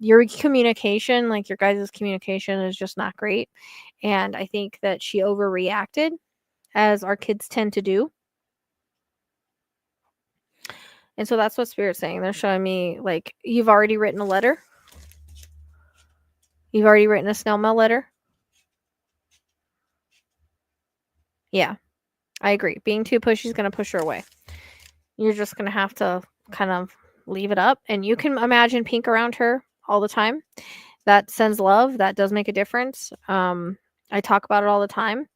your communication, like your guys' communication, is just not great. And I think that she overreacted, as our kids tend to do. And so that's what Spirit's saying. They're showing me, like, you've already written a letter. You've already written a snail mail letter. Yeah, I agree. Being too pushy is going to push her away. You're just going to have to kind of leave it up. And you can imagine pink around her all the time. That sends love. That does make a difference. I talk about it all the time.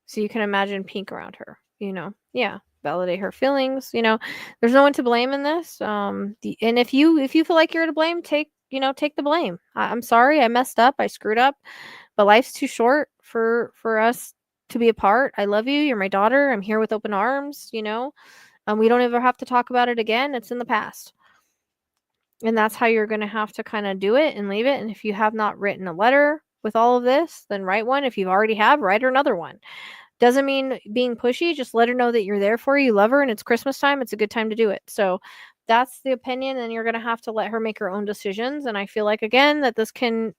So you can imagine pink around her, Yeah, validate her feelings, There's no one to blame in this. And if you feel like you're to blame, take the blame. I'm sorry, I messed up, I screwed up, but life's too short for us to be apart. I love you. You're my daughter. I'm here with open arms, we don't ever have to talk about it again. It's in the past. And that's how you're going to have to kind of do it and leave it. And if you have not written a letter with all of this, then write one. If you already have, write her another one. Doesn't mean being pushy. Just let her know that you're there for her, you love her, and it's Christmas time. It's a good time to do it. So that's the opinion, and you're going to have to let her make her own decisions. And I feel like, again, that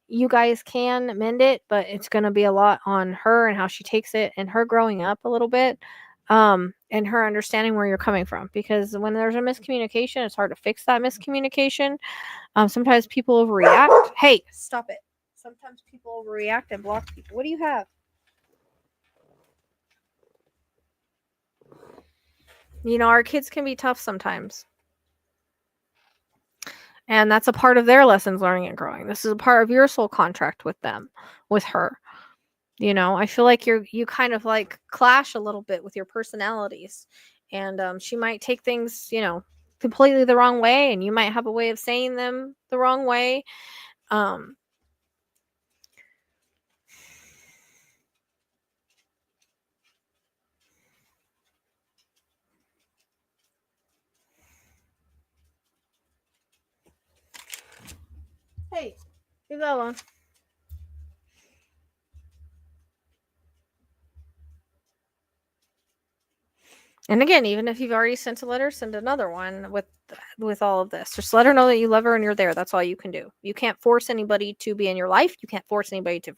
you guys can mend it, but it's going to be a lot on her and how she takes it, and her growing up a little bit, and her understanding where you're coming from. Because when there's a miscommunication, it's hard to fix that miscommunication. Sometimes people overreact. Hey, stop it. Sometimes people overreact and block people. What do you have? Our kids can be tough sometimes. And that's a part of their lessons learning and growing. This is a part of your soul contract with them, with her. You know, I feel like you kind of like clash a little bit with your personalities. And she might take things, you know, completely the wrong way, and you might have a way of saying them the wrong way. Um Hey, leave that alone. And again, even if you've already sent a letter, send another one with all of this. Just let her know that you love her and you're there. That's all you can do. You can't force anybody to be in your life. You can't force anybody to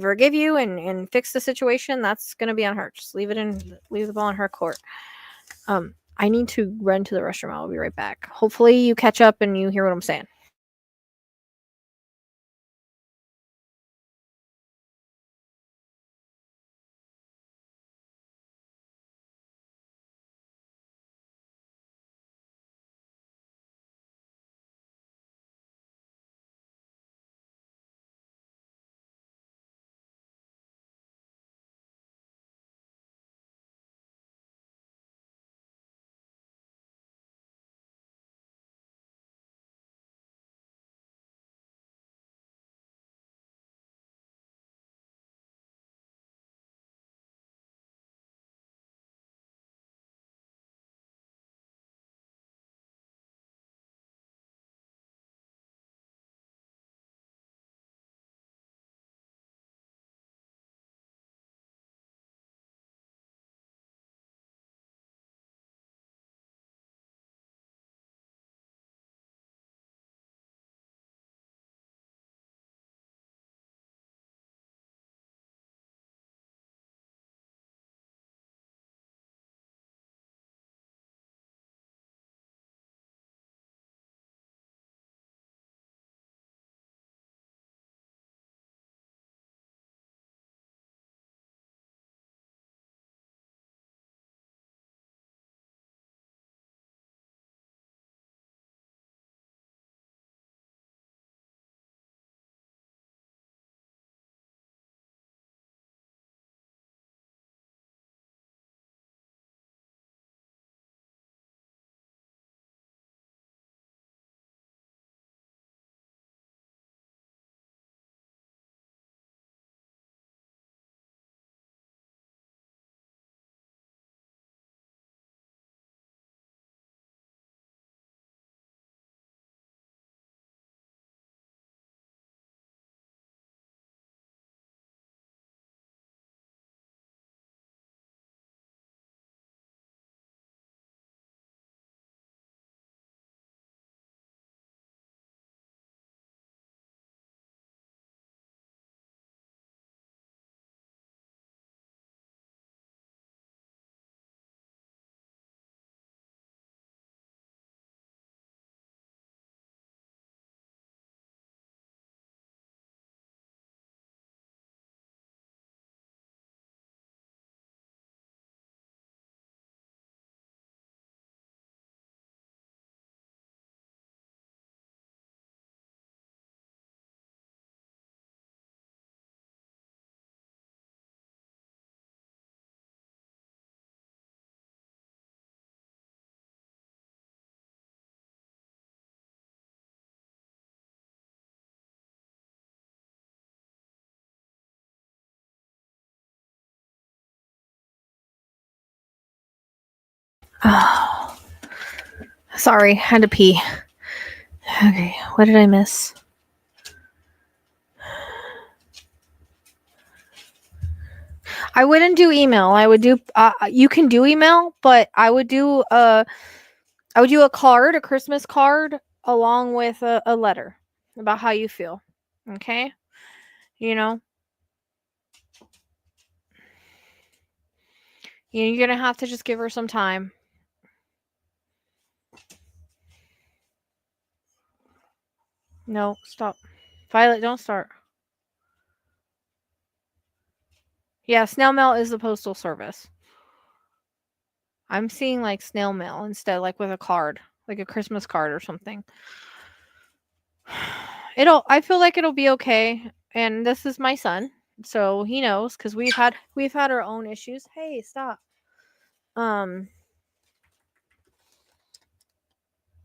forgive you and fix the situation. That's going to be on her. Just leave the ball in her court. I need to run to the restroom. I'll be right back. Hopefully you catch up and you hear what I'm saying. Oh, sorry, had to pee. Okay, what did I miss? I wouldn't do email. I would do. You can do email, but I would do a card, a Christmas card, along with a letter about how you feel. Okay, you know, you're gonna have to just give her some time. No, stop, Violet. Don't start. Yeah, snail mail is the postal service. I'm seeing like snail mail instead, like with a card, like a Christmas card or something. I feel like it'll be okay. And this is my son, so he knows because we've had our own issues. Hey, stop. Um,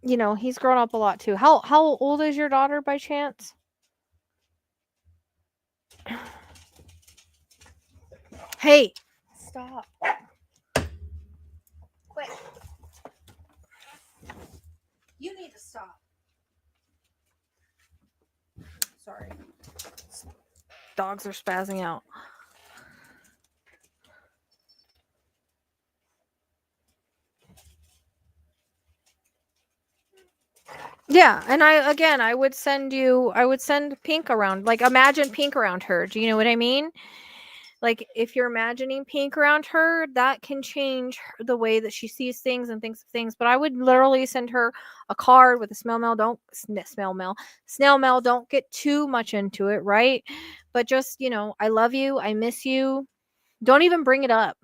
he's grown up a lot too. How old is your daughter by chance? Hey, stop. Quit. You need to stop. Sorry. Dogs are spazzing out. Yeah, and I would send pink around. Like imagine pink around her. Do you know what I mean? Like if you're imagining pink around her, that can change the way that she sees things and thinks of things. But I would literally send her a card with a snail mail. Don't get too much into it, right? But just, I love you, I miss you. Don't even bring it up.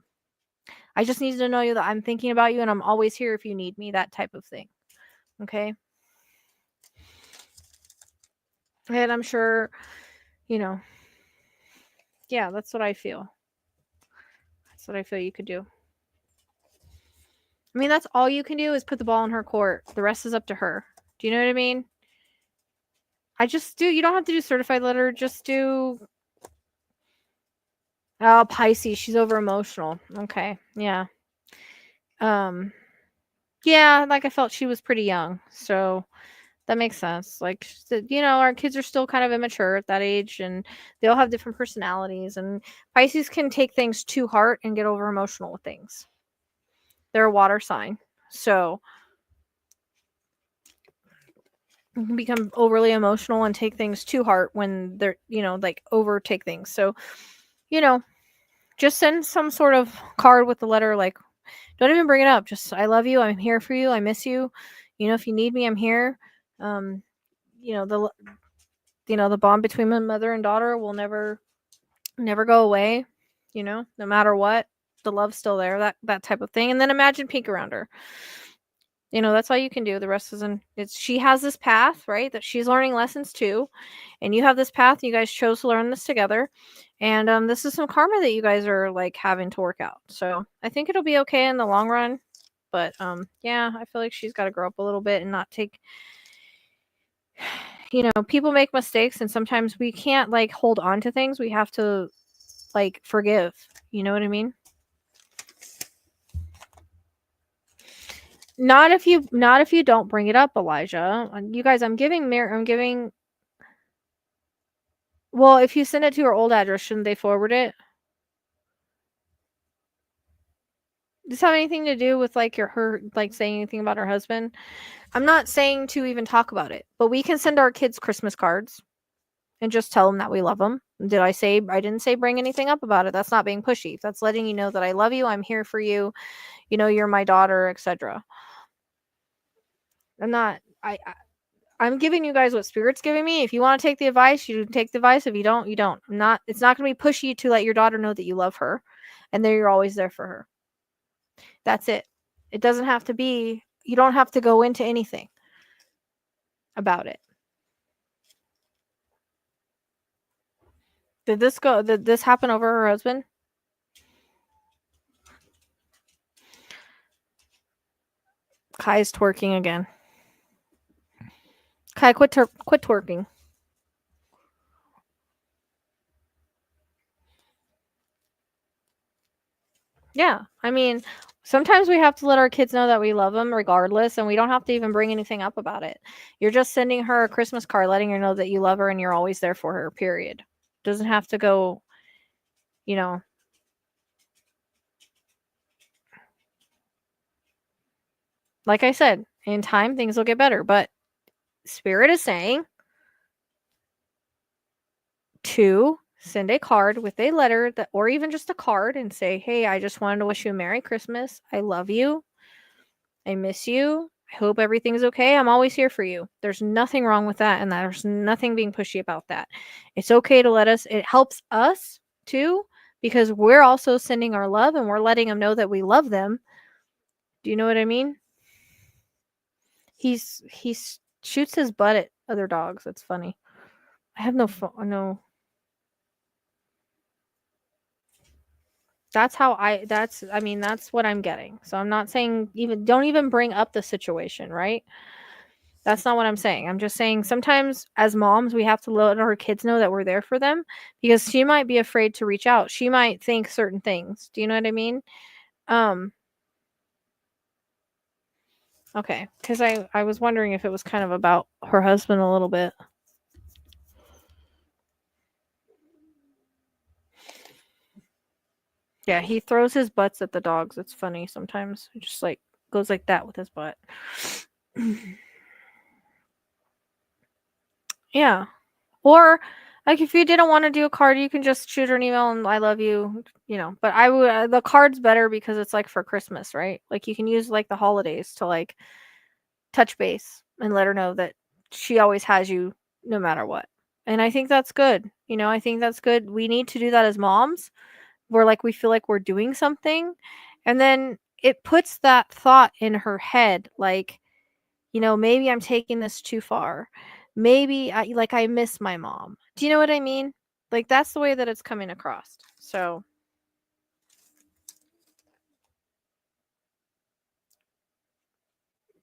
I just need to know you that I'm thinking about you and I'm always here if you need me, that type of thing. Okay? And I'm sure, you know, yeah, that's what I feel. That's what I feel you could do. I mean, that's all you can do is put the ball in her court. The rest is up to her. Do you know what I mean? You don't have to do certified letter, just do. Oh, Pisces, she's over emotional. Okay, yeah. Um, yeah, like I felt she was pretty young, so that makes sense. Like, our kids are still kind of immature at that age, and they all have different personalities. And Pisces can take things to heart and get over emotional with things. They're a water sign, so you can become overly emotional and take things to heart when they're, like overtake things. So, just send some sort of card with the letter, like, don't even bring it up. Just, I love you. I'm here for you. I miss you. If you need me, I'm here. Um, the the bond between my mother and daughter will never go away. No matter what, the love's still there. That type of thing. And then imagine pink around her. That's all you can do. The rest isn't. She has this path, right? That she's learning lessons too, and you have this path. You guys chose to learn this together, and this is some karma that you guys are like having to work out. So I think it'll be okay in the long run. But yeah, I feel like she's got to grow up a little bit and not take. People make mistakes, and sometimes we can't like hold on to things. We have to like forgive. You know what I mean? Not if you don't bring it up, Elijah. You guys, I'm giving. Well, if you send it to her old address, shouldn't they forward it? Does this have anything to do with like her like saying anything about her husband? I'm not saying to even talk about it, but we can send our kids Christmas cards and just tell them that we love them. I didn't say bring anything up about it. That's not being pushy. That's letting you know that I love you. I'm here for you. You're my daughter, etc. I'm not. I'm giving you guys what spirit's giving me. If you want to take the advice, you take the advice. If you don't, you don't. It's not going to be pushy to let your daughter know that you love her and that you're always there for her. That's it. It doesn't have to be, you don't have to go into anything about it. Did this happen over her husband? Kai's twerking again. Kai, quit twerking. Yeah, I mean, sometimes we have to let our kids know that we love them regardless, and we don't have to even bring anything up about it. You're just sending her a Christmas card letting her know that you love her and you're always there for her, period. Doesn't have to go, you know. Like I said, in time things will get better, but spirit is saying to send a card with a letter that, or even just a card, and say, hey, I just wanted to wish you a Merry Christmas. I love you. I miss you. I hope everything's okay. I'm always here for you. There's nothing wrong with that, and there's nothing being pushy about that. It's okay to it helps us too, because we're also sending our love and we're letting them know that we love them. Do you know what I mean? He shoots his butt at other dogs. That's funny. I have no phone. No. That's how I mean, that's what I'm getting. So I'm not saying don't even bring up the situation, right? That's not what I'm saying. I'm just saying sometimes as moms, we have to let our kids know that we're there for them because she might be afraid to reach out. She might think certain things. Do you know what I mean? Um, okay. Because I was wondering if it was kind of about her husband a little bit. Yeah, he throws his butts at the dogs. It's funny sometimes. It just like goes like that with his butt. Yeah. Or like if you didn't want to do a card, you can just shoot her an email and I love you, But I would the card's better because it's like for Christmas, right? Like you can use like the holidays to like touch base and let her know that she always has you no matter what. And I think that's good. I think that's good. We need to do that as moms. Where like we feel like we're doing something and then it puts that thought in her head like maybe I'm taking this too far. Maybe I miss my mom. Do you know what I mean? Like that's the way that it's coming across. So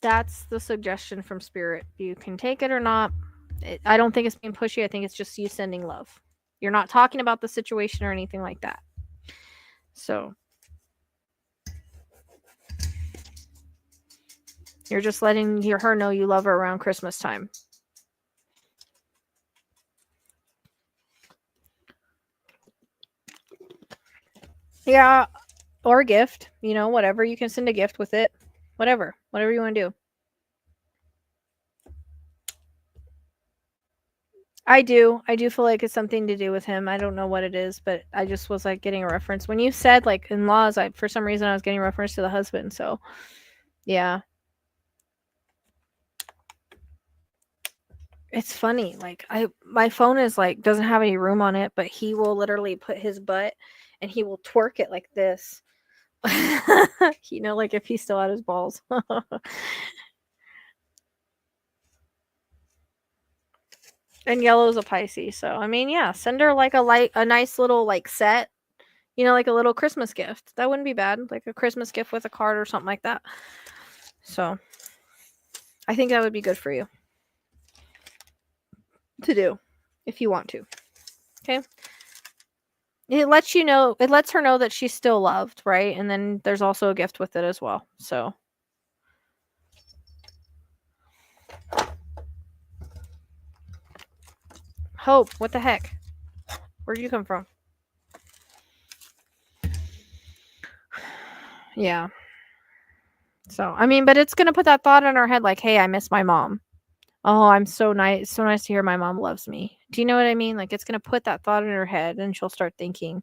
that's the suggestion from spirit. You can take it or not. I don't think it's being pushy. I think it's just you sending love. You're not talking about the situation or anything like that. So you're just letting her know you love her around Christmas time. Yeah, or a gift, whatever. You can send a gift with it. Whatever you want to do. I do. I do feel like it's something to do with him. I don't know what it is, but I just was like getting a reference. When you said like in-laws, for some reason I was getting a reference to the husband. So, yeah. It's funny. Like my phone is like doesn't have any room on it, but he will literally put his butt and he will twerk it like this. Like if he's still at his balls. And yellow's a Pisces. So, I mean, yeah, send her like a nice little like set, like a little Christmas gift. That wouldn't be bad. Like a Christmas gift with a card or something like that. So, I think that would be good for you to do if you want to. Okay? It lets her know that she's still loved, right? And then there's also a gift with it as well. So, Hope, what the heck? Where'd you come from? Yeah. So, I mean, but it's going to put that thought in her head like, "Hey, I miss my mom. Oh, I'm so nice to hear my mom loves me." Do you know what I mean? Like it's going to put that thought in her head and she'll start thinking,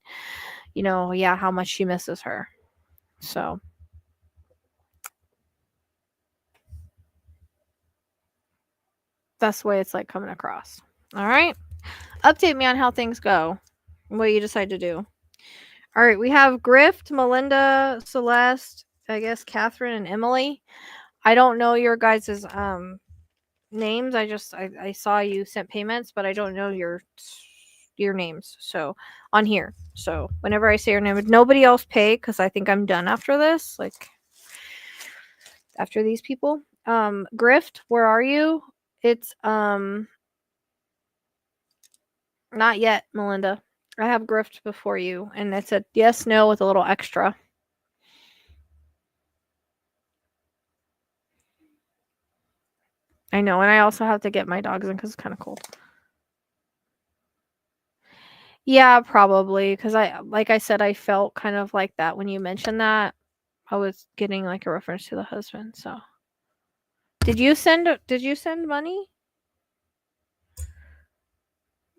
yeah, how much she misses her. So, that's the way it's like coming across. All right. Update me on how things go. What you decide to do. All right, we have Grift, Melinda, Celeste, I guess Catherine and Emily. I don't know your guys' names. I saw you sent payments, but I don't know your names. So on here. So whenever I say your name, nobody else pay because I think I'm done after this. Like after these people. Grift, where are you? It's not yet, Melinda. I have Grift before you, and it's a yes, no with a little extra. I know, and I also have to get my dogs in because it's kind of cold. Yeah, probably because like I said, I felt kind of like that when you mentioned that. I was getting like a reference to the husband. So, did you send money?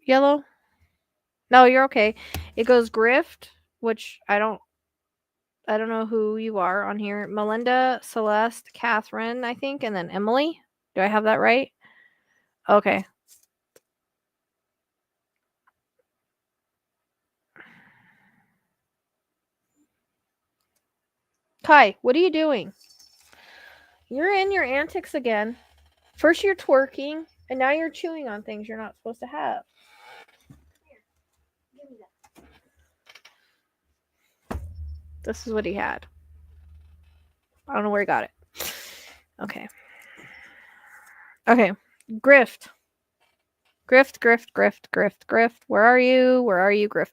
Yellow? No, you're okay. It goes Grift, which I don't know who you are on here. Melinda, Celeste, Catherine, I think, and then Emily. Do I have that right? Okay. Kai, what are you doing? You're in your antics again. First you're twerking, And now you're chewing on things you're not supposed to have. Here, give me that. This is what he had. I don't know where he got it. Okay. Okay. Grift. Grift. Where are you? Where are you, Grift?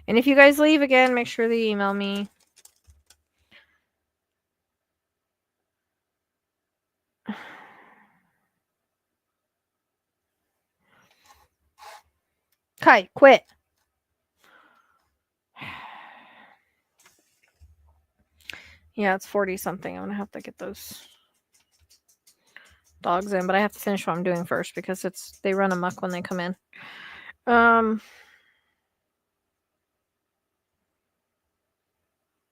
And if you guys leave again, make sure that you email me. Kai, quit. Yeah, it's 40 something. I'm gonna have to get those dogs in, but I have to finish what I'm doing first because they run amok when they come in.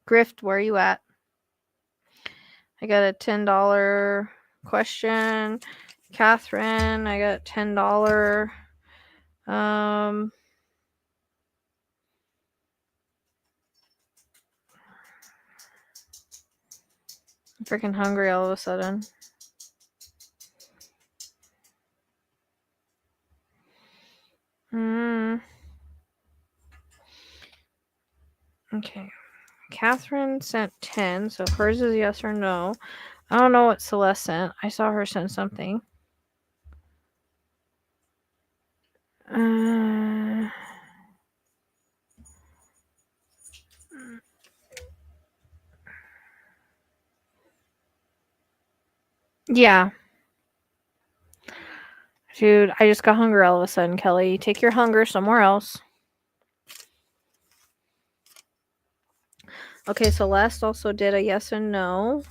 Grift, where are you at? I got a $10 question. Catherine, I got $10. I'm freaking hungry all of a sudden. Okay. Catherine sent 10, so hers is yes or no. I don't know what Celeste sent. I saw her send something. Yeah. Dude, I just got hungry all of a sudden, Kelly. Take your hunger somewhere else. Okay, Celeste also did a yes and no.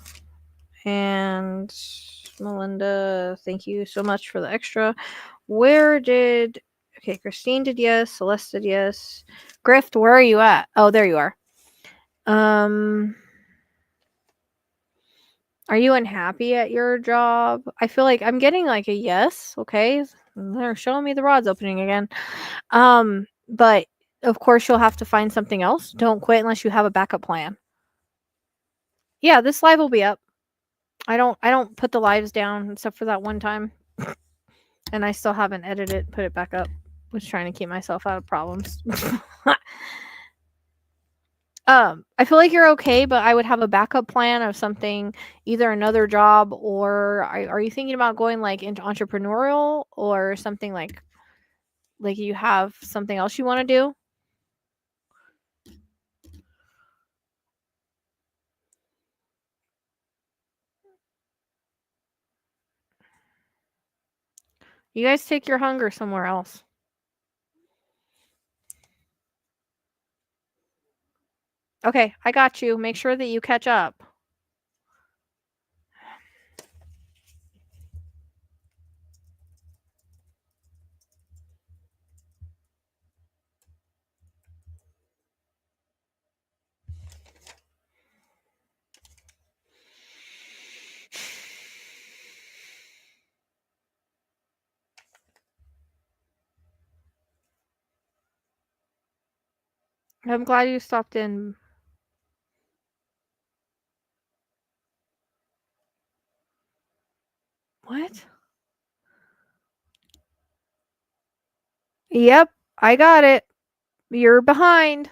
And Melinda, thank you so much for the extra. Okay, Christine did yes, Celeste did yes. Grift, where are you at? Oh, there you are. Are you unhappy at your job? I feel like I'm getting like a yes, okay? They're showing me the rods opening again. But of course you'll have to find something else. Don't quit unless you have a backup plan. Yeah, this live will be up. I don't put the lives down except for that one time. And I still haven't edited it, put it back up. Was trying to keep myself out of problems. I feel like you're okay, but I would have a backup plan of something, either another job or are you thinking about going like into entrepreneurial or something like you have something else you want to do? You guys take your hunger somewhere else. Okay, I got you. Make sure that you catch up. I'm glad you stopped in. What? Yep, I got it. You're behind.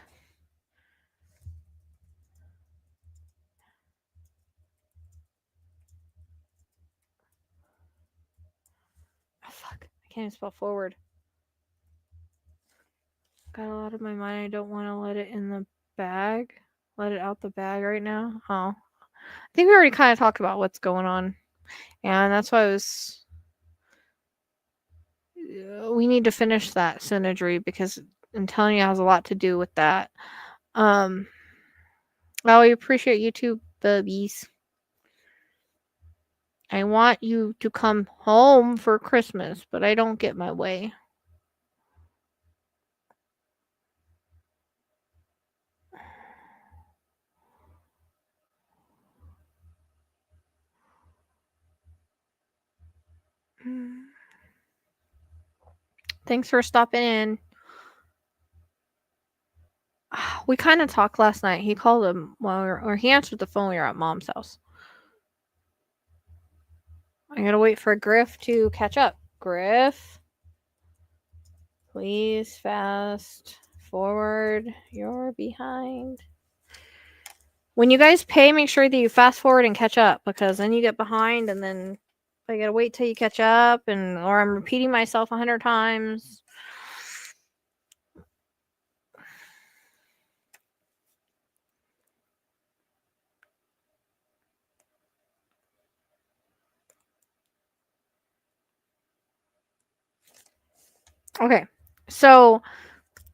Oh, fuck. I can't even spell forward. Got a lot of my mind. I don't want to let it in the bag. Let it out the bag right now. Oh. I think we already kind of talked about what's going on. And that's why we need to finish that synergy because I'm telling you, it has a lot to do with that. Well, we appreciate you too, babies. I want you to come home for Christmas, but I don't get my way. Thanks for stopping in. We kind of talked last night. He called him or he answered the phone when we were at Mom's house. I gotta wait for Griff to catch up. Griff, please fast forward. You're behind. When you guys pay, make sure that you fast forward and catch up, because then you get behind and then I gotta wait till you catch up, or I'm repeating myself 100 times. Okay, so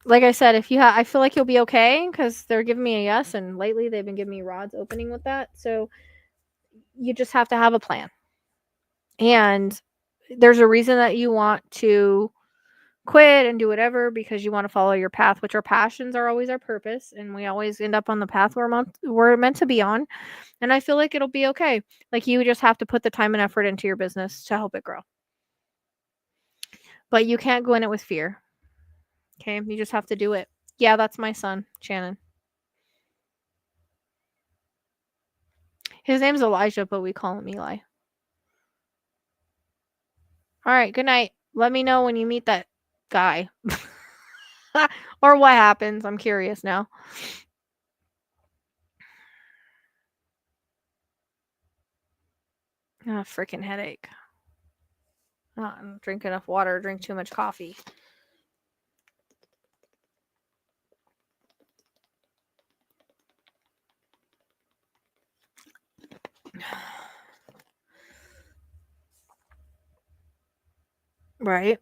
like I said, if you have, I feel like you'll be okay because they're giving me a yes, and lately they've been giving me rods opening with that. So you just have to have a plan, and there's a reason that you want to quit and do whatever, because you want to follow your path, which our passions are always our purpose, and we always end up on the path we're meant to be on. And I feel like it'll be okay. Like, you just have to put the time and effort into your business to help it grow, but you can't go in it with fear. Okay, you just have to do it. Yeah, that's my son, Shannon. His name's Elijah, but we call him Eli. All right, good night. Let me know when you meet that guy. Or what happens. I'm curious now. Oh, freaking headache. Not drink enough water, drink too much coffee. Right.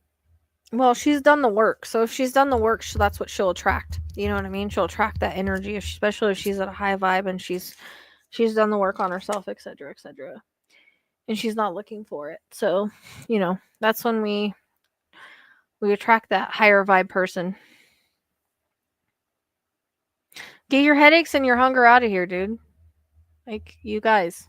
Well, she's done the work. So if she's done the work, that's what she'll attract. You know what I mean? She'll attract that energy, especially if she's at a high vibe and she's done the work on herself, etc., etc. And she's not looking for it. So, that's when we attract that higher vibe person. Get your headaches and your hunger out of here, dude. Like, you guys.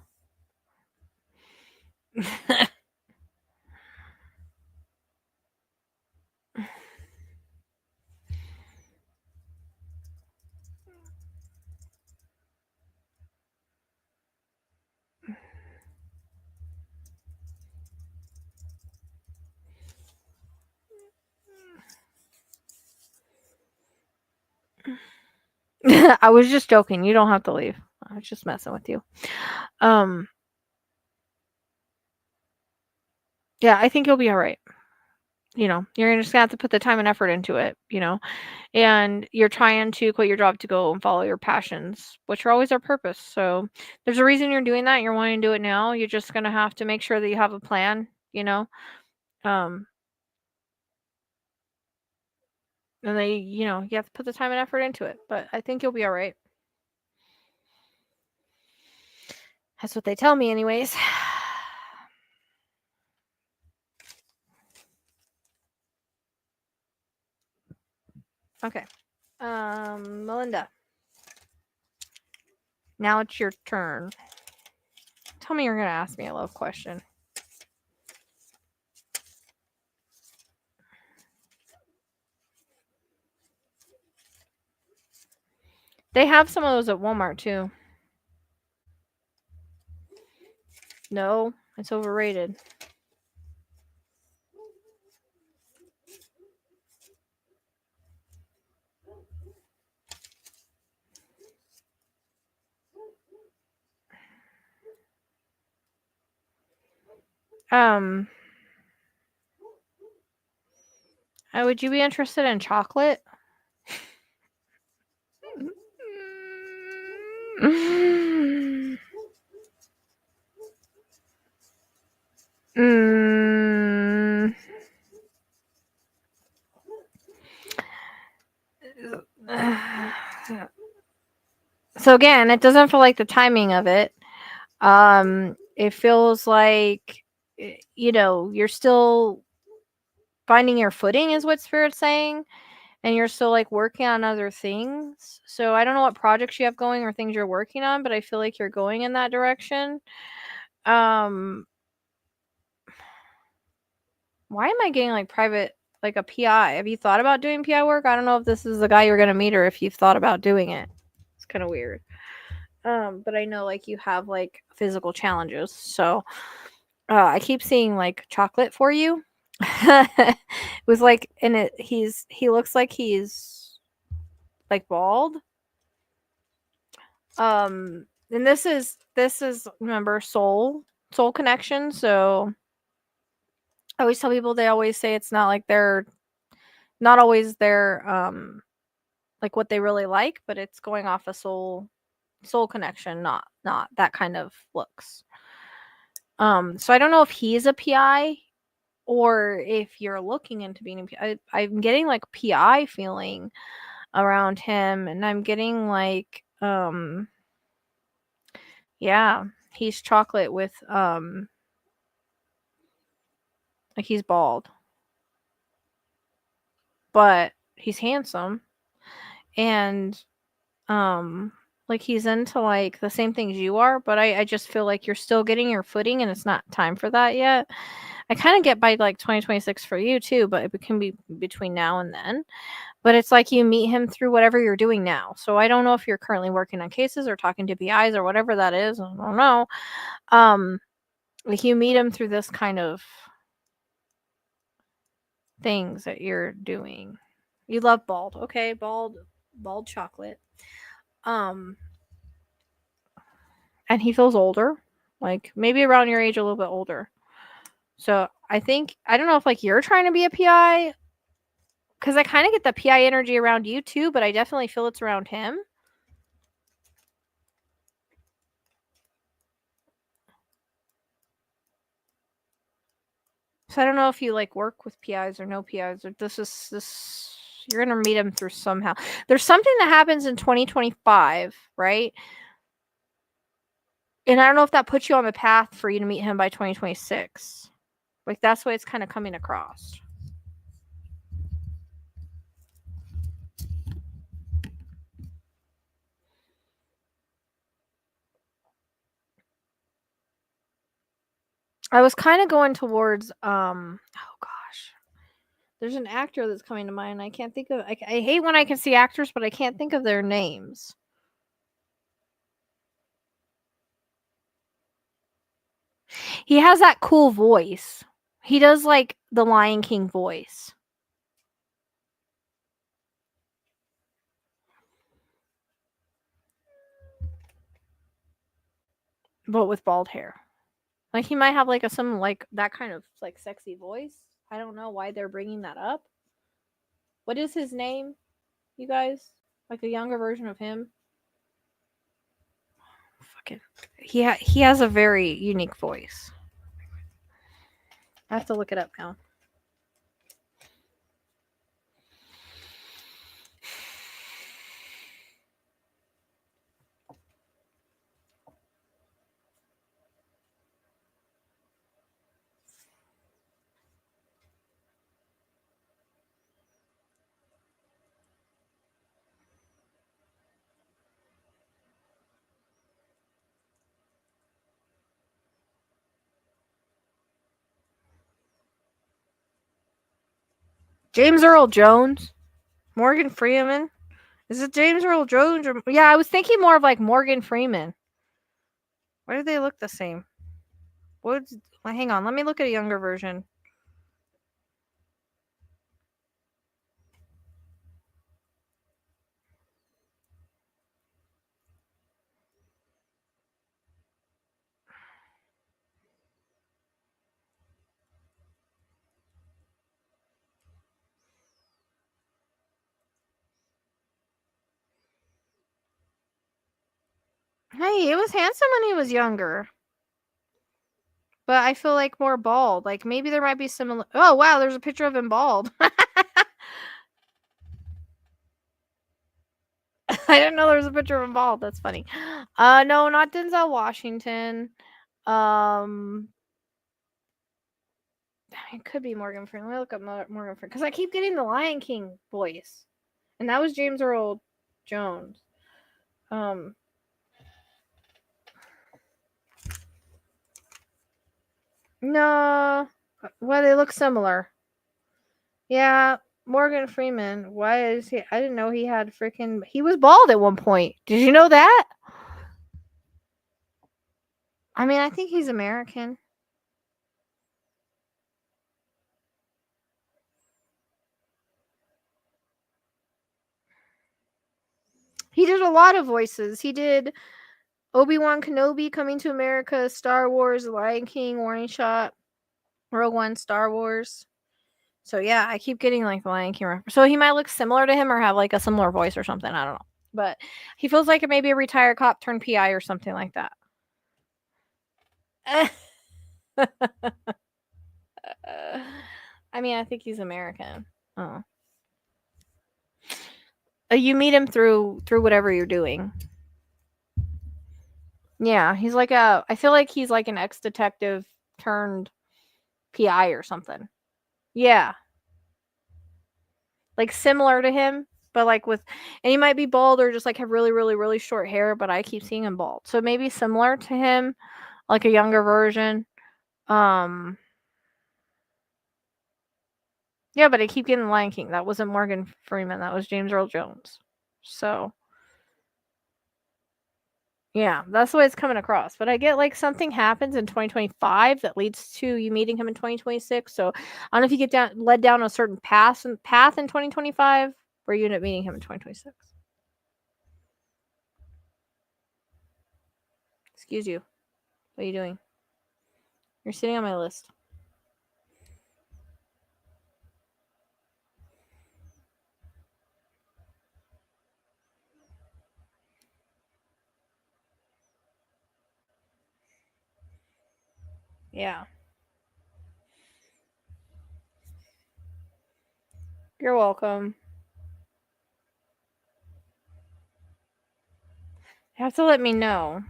I was just joking. You don't have to leave. I was just messing with you. Yeah, I think you'll be all right. You're just gonna have to put the time and effort into it, and you're trying to quit your job to go and follow your passions, which are always our purpose. So there's a reason you're doing that. You're wanting to do it now. You're just gonna have to make sure that you have a plan, um, and then, you have to put the time and effort into it. But I think you'll be all right. That's what they tell me, anyways. Okay. Melinda. Now it's your turn. Tell me you're gonna ask me a love question. They have some of those at Walmart too. No, it's overrated. Would you be interested in chocolate? Mm. So again, it doesn't feel like the timing of it. It feels like, you're still finding your footing, is what Spirit's saying, and you're still like working on other things. So I don't know what projects you have going or things you're working on, but I feel like you're going in that direction. Why am I getting like private, like a PI? Have you thought about doing PI work? I don't know if this is the guy you're gonna meet or if you've thought about doing it. It's kind of weird. But I know like you have like physical challenges, so I keep seeing like chocolate for you. It was like, and he looks like he's like bald. And this is remember soul connection. So I always tell people, they always say it's not like they're not always their like what they really like, but it's going off a soul connection, not that kind of looks. So I don't know if he's a PI or if you're looking into being a PI. I'm getting like PI feeling around him, and I'm getting like yeah, he's chocolate with like he's bald, but he's handsome, and like he's into like the same things you are, but I just feel like you're still getting your footing and it's not time for that yet. I kind of get by like 2026 for you too, but it can be between now and then. But it's like you meet him through whatever you're doing now. So I don't know if you're currently working on cases or talking to PIs or whatever that is. I don't know. Like you meet him through this kind of things that you're doing. You love bald. Okay, bald chocolate. Um and he feels older. Like maybe around your age, a little bit older. So I think I don't know if like you're trying to be a PI, because I kind of get the PI energy around you too, but I definitely feel it's around him. So I don't know if you like work with PIs or no PIs, or this you're gonna meet him through somehow. There's something that happens in 2025, right? And I don't know if that puts you on the path for you to meet him by 2026. Like that's why it's kind of coming across. I was kind of going towards oh gosh. There's an actor that's coming to mind. I can't think of I hate when I can see actors, but I can't think of their names. He has that cool voice. He does like the Lion King voice, but with bald hair. Like he might have like some like that kind of like sexy voice. I don't know why they're bringing that up. What is his name, you guys? Like a younger version of him. Fucking, he has a very unique voice. I have to look it up now. James Earl Jones, Morgan Freeman. Is it James Earl Jones? Or, yeah, I was thinking more of like Morgan Freeman. Why do they look the same? What's, well, hang on, let me look at a younger version. Hey, he was handsome when he was younger, but I feel like more bald. Like maybe there might be similar. Oh wow, there's a picture of him bald. I didn't know there was a picture of him bald. That's funny. No, not Denzel Washington. Um, it could be Morgan Freeman. Let me look up Morgan Freeman because I keep getting the Lion King voice, and that was James Earl Jones. Um, no, well they look similar. Yeah, Morgan Freeman. Why is he? I didn't know he had freaking. He was bald at one point. Did you know that? I mean, I think he's American. He did a lot of voices. He did Obi-Wan Kenobi, Coming to America, Star Wars, Lion King, Warning Shot, Rogue One, Star Wars. So yeah, I keep getting like the Lion King reference. So he might look similar to him or have like a similar voice or something. I don't know. But he feels like maybe a retired cop turned PI or something like that. I mean, I think he's American. Oh. You meet him through whatever you're doing. Yeah, he's like I feel like he's like an ex-detective turned PI or something. Yeah. Like similar to him, but like with and he might be bald or just like have really, really, really short hair, but I keep seeing him bald. So maybe similar to him, like a younger version. Um yeah, but I keep getting Lion King. That wasn't Morgan Freeman, that was James Earl Jones. So yeah, that's the way it's coming across. But I get like something happens in 2025 that leads to you meeting him in 2026. So I don't know if you get led down a certain path in 2025 where you end up meeting him in 2026. Excuse you. What are you doing? You're sitting on my list. Yeah. You're welcome. You have to let me know.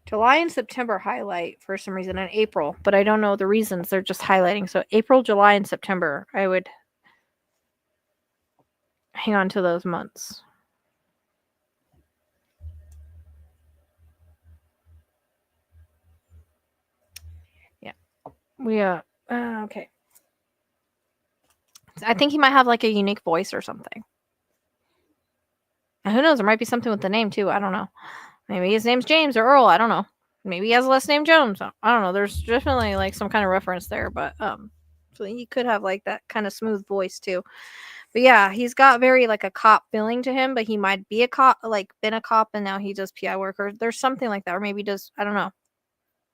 July and September highlight for some reason, and April, but I don't know the reasons. They're just highlighting. So April, July, and September, I would hang on to those months. Yeah. Okay. I think he might have like a unique voice or something. And who knows? There might be something with the name too. I don't know. Maybe his name's James or Earl. I don't know. Maybe he has a last name Jones. I don't know. There's definitely like some kind of reference there, but so he could have like that kind of smooth voice too. But yeah, he's got very like a cop feeling to him, but he might be a cop, like been a cop, and now he does PI work, or there's something like that, or maybe does I don't know.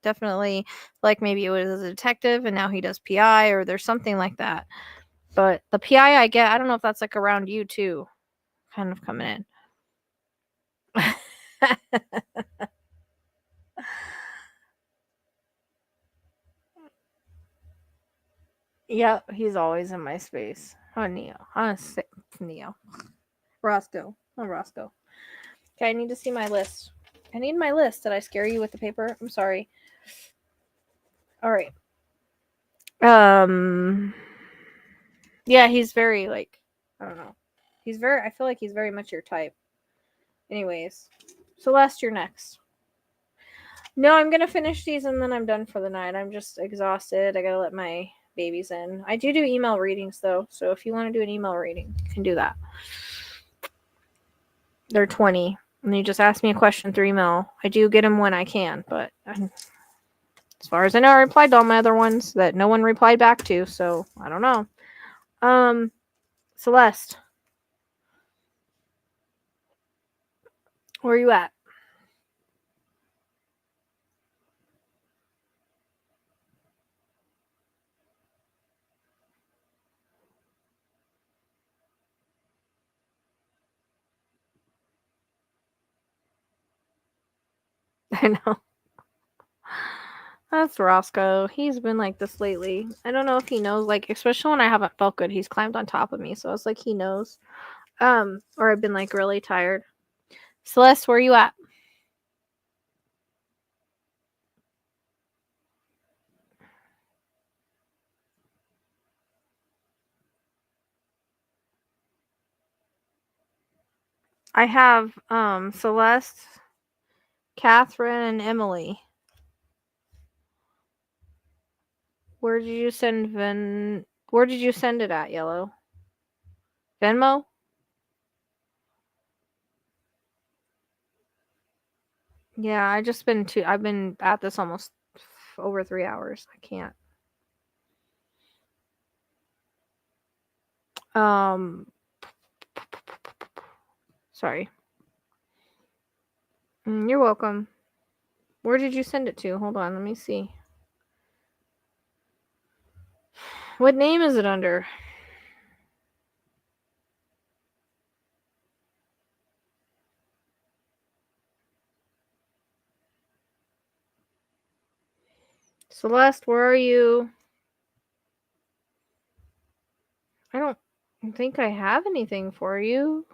Definitely, like maybe it was a detective, and now he does PI, or there's something like that. But the PI I get, I don't know if that's like around you too, kind of coming in. Yep, he's always in my space. Oh, Neo. Neo. Roscoe. Oh, Roscoe. Okay, I need to see my list. I need my list. Did I scare you with the paper? I'm sorry. All right. Yeah, he's very like I don't know. I feel like he's very much your type. Anyways. Celeste, you're next. No, I'm gonna finish these and then I'm done for the night. I'm just exhausted. I gotta let my babies in. I do email readings though, so if you want to do an email reading, you can do that. They're 20, and you just ask me a question through email. I do get them when I can, but as far as I know, I replied to all my other ones that no one replied back to, so I don't know. Celeste, where are you at? I know. That's Roscoe. He's been like this lately. I don't know if he knows, like, especially when I haven't felt good, he's climbed on top of me, so it's like he knows. Or I've been like really tired. Celeste, where are you at? I have Celeste, Catherine, and Emily. Where did you send Where did you send it at, Yellow? Venmo? Yeah, I've been at this almost over 3 hours. I can't. Um Sorry. You're welcome. Where did you send it to? Hold on, let me see. What name is it under? Celeste, where are you? I don't think I have anything for you.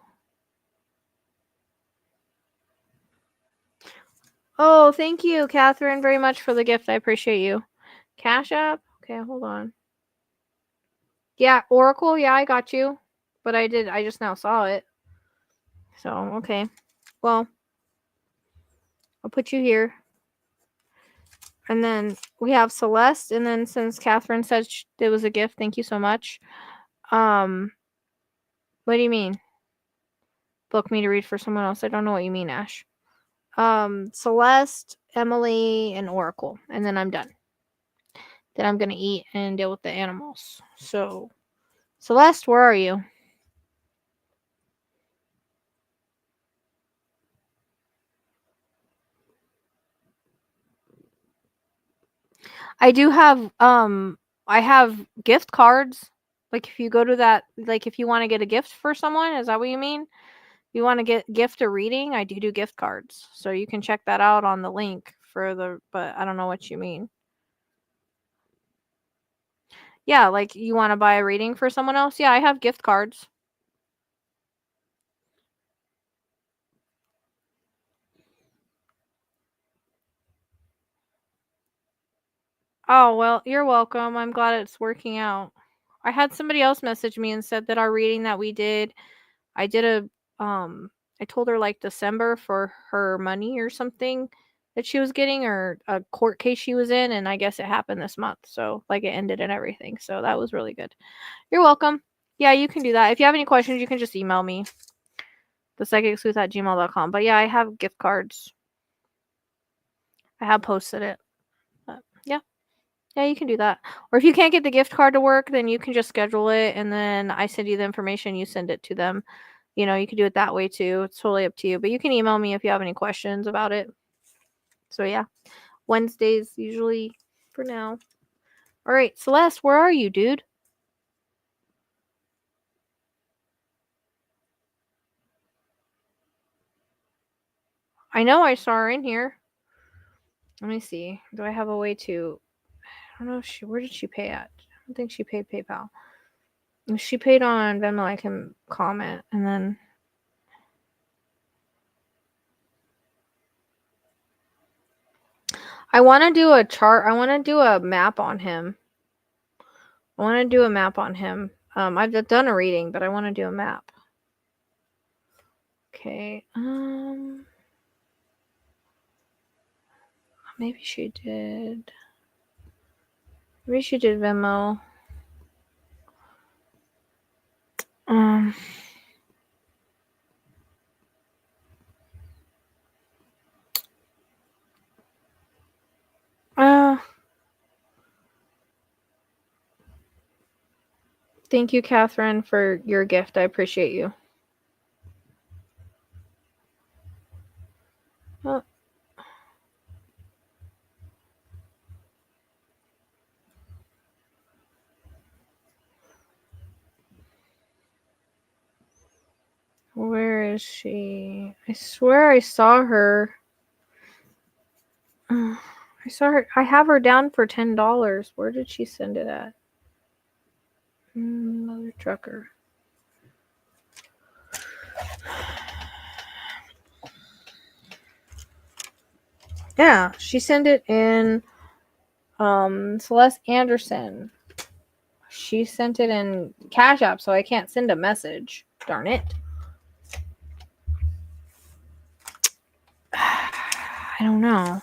Oh, thank you, Catherine, very much for the gift. I appreciate you. Cash App? Okay, hold on. Yeah, Oracle. Yeah, I got you. But I just now saw it. So, okay. Well, I'll put you here. And then we have Celeste. And then since Catherine said it was a gift, thank you so much. What do you mean? Book me to read for someone else. I don't know what you mean, Ash. Celeste, Emily, and Oracle. And then I'm done. Then I'm going to eat and deal with the animals. So, Celeste, where are you? I do have I have gift cards. Like if you go to that, like if you want to get a gift for someone, is that what you mean? You want to gift a reading? I do gift cards. So you can check that out on the link for but I don't know what you mean. Yeah, like you want to buy a reading for someone else? Yeah, I have gift cards. Oh, well, you're welcome. I'm glad it's working out. I had somebody else message me and said that our reading that we did, I did I told her like December for her money or something that she was getting or a court case she was in, and I guess it happened this month. So like it ended and everything. So that was really good. You're welcome. Yeah, you can do that. If you have any questions, you can just email me. thepsychicsleuth@gmail.com. But yeah, I have gift cards. I have posted it. But yeah. Yeah, you can do that. Or if you can't get the gift card to work, then you can just schedule it and then I send you the information, you send it to them. You can do it that way too. It's totally up to you. But you can email me if you have any questions about it. So yeah. Wednesdays usually for now. All right, Celeste, where are you, dude? I know I saw her in here. Let me see. Do I have a way to I don't know if where did she pay at? I don't think she paid PayPal. If she paid on Venmo, I can comment and then I want to do a chart. I want to do a map on him. I want to do a map on him. I've done a reading, but I want to do a map. Okay. Maybe she did. Maybe she did Venmo. Thank you, Catherine, for your gift. I appreciate you. Oh. Where is she? I swear I saw her. I saw her. I have her down for $10. Where did she send it at? Mother trucker. Yeah, she sent it in Celeste Anderson. She sent it in Cash App, so I can't send a message. Darn it. I don't know.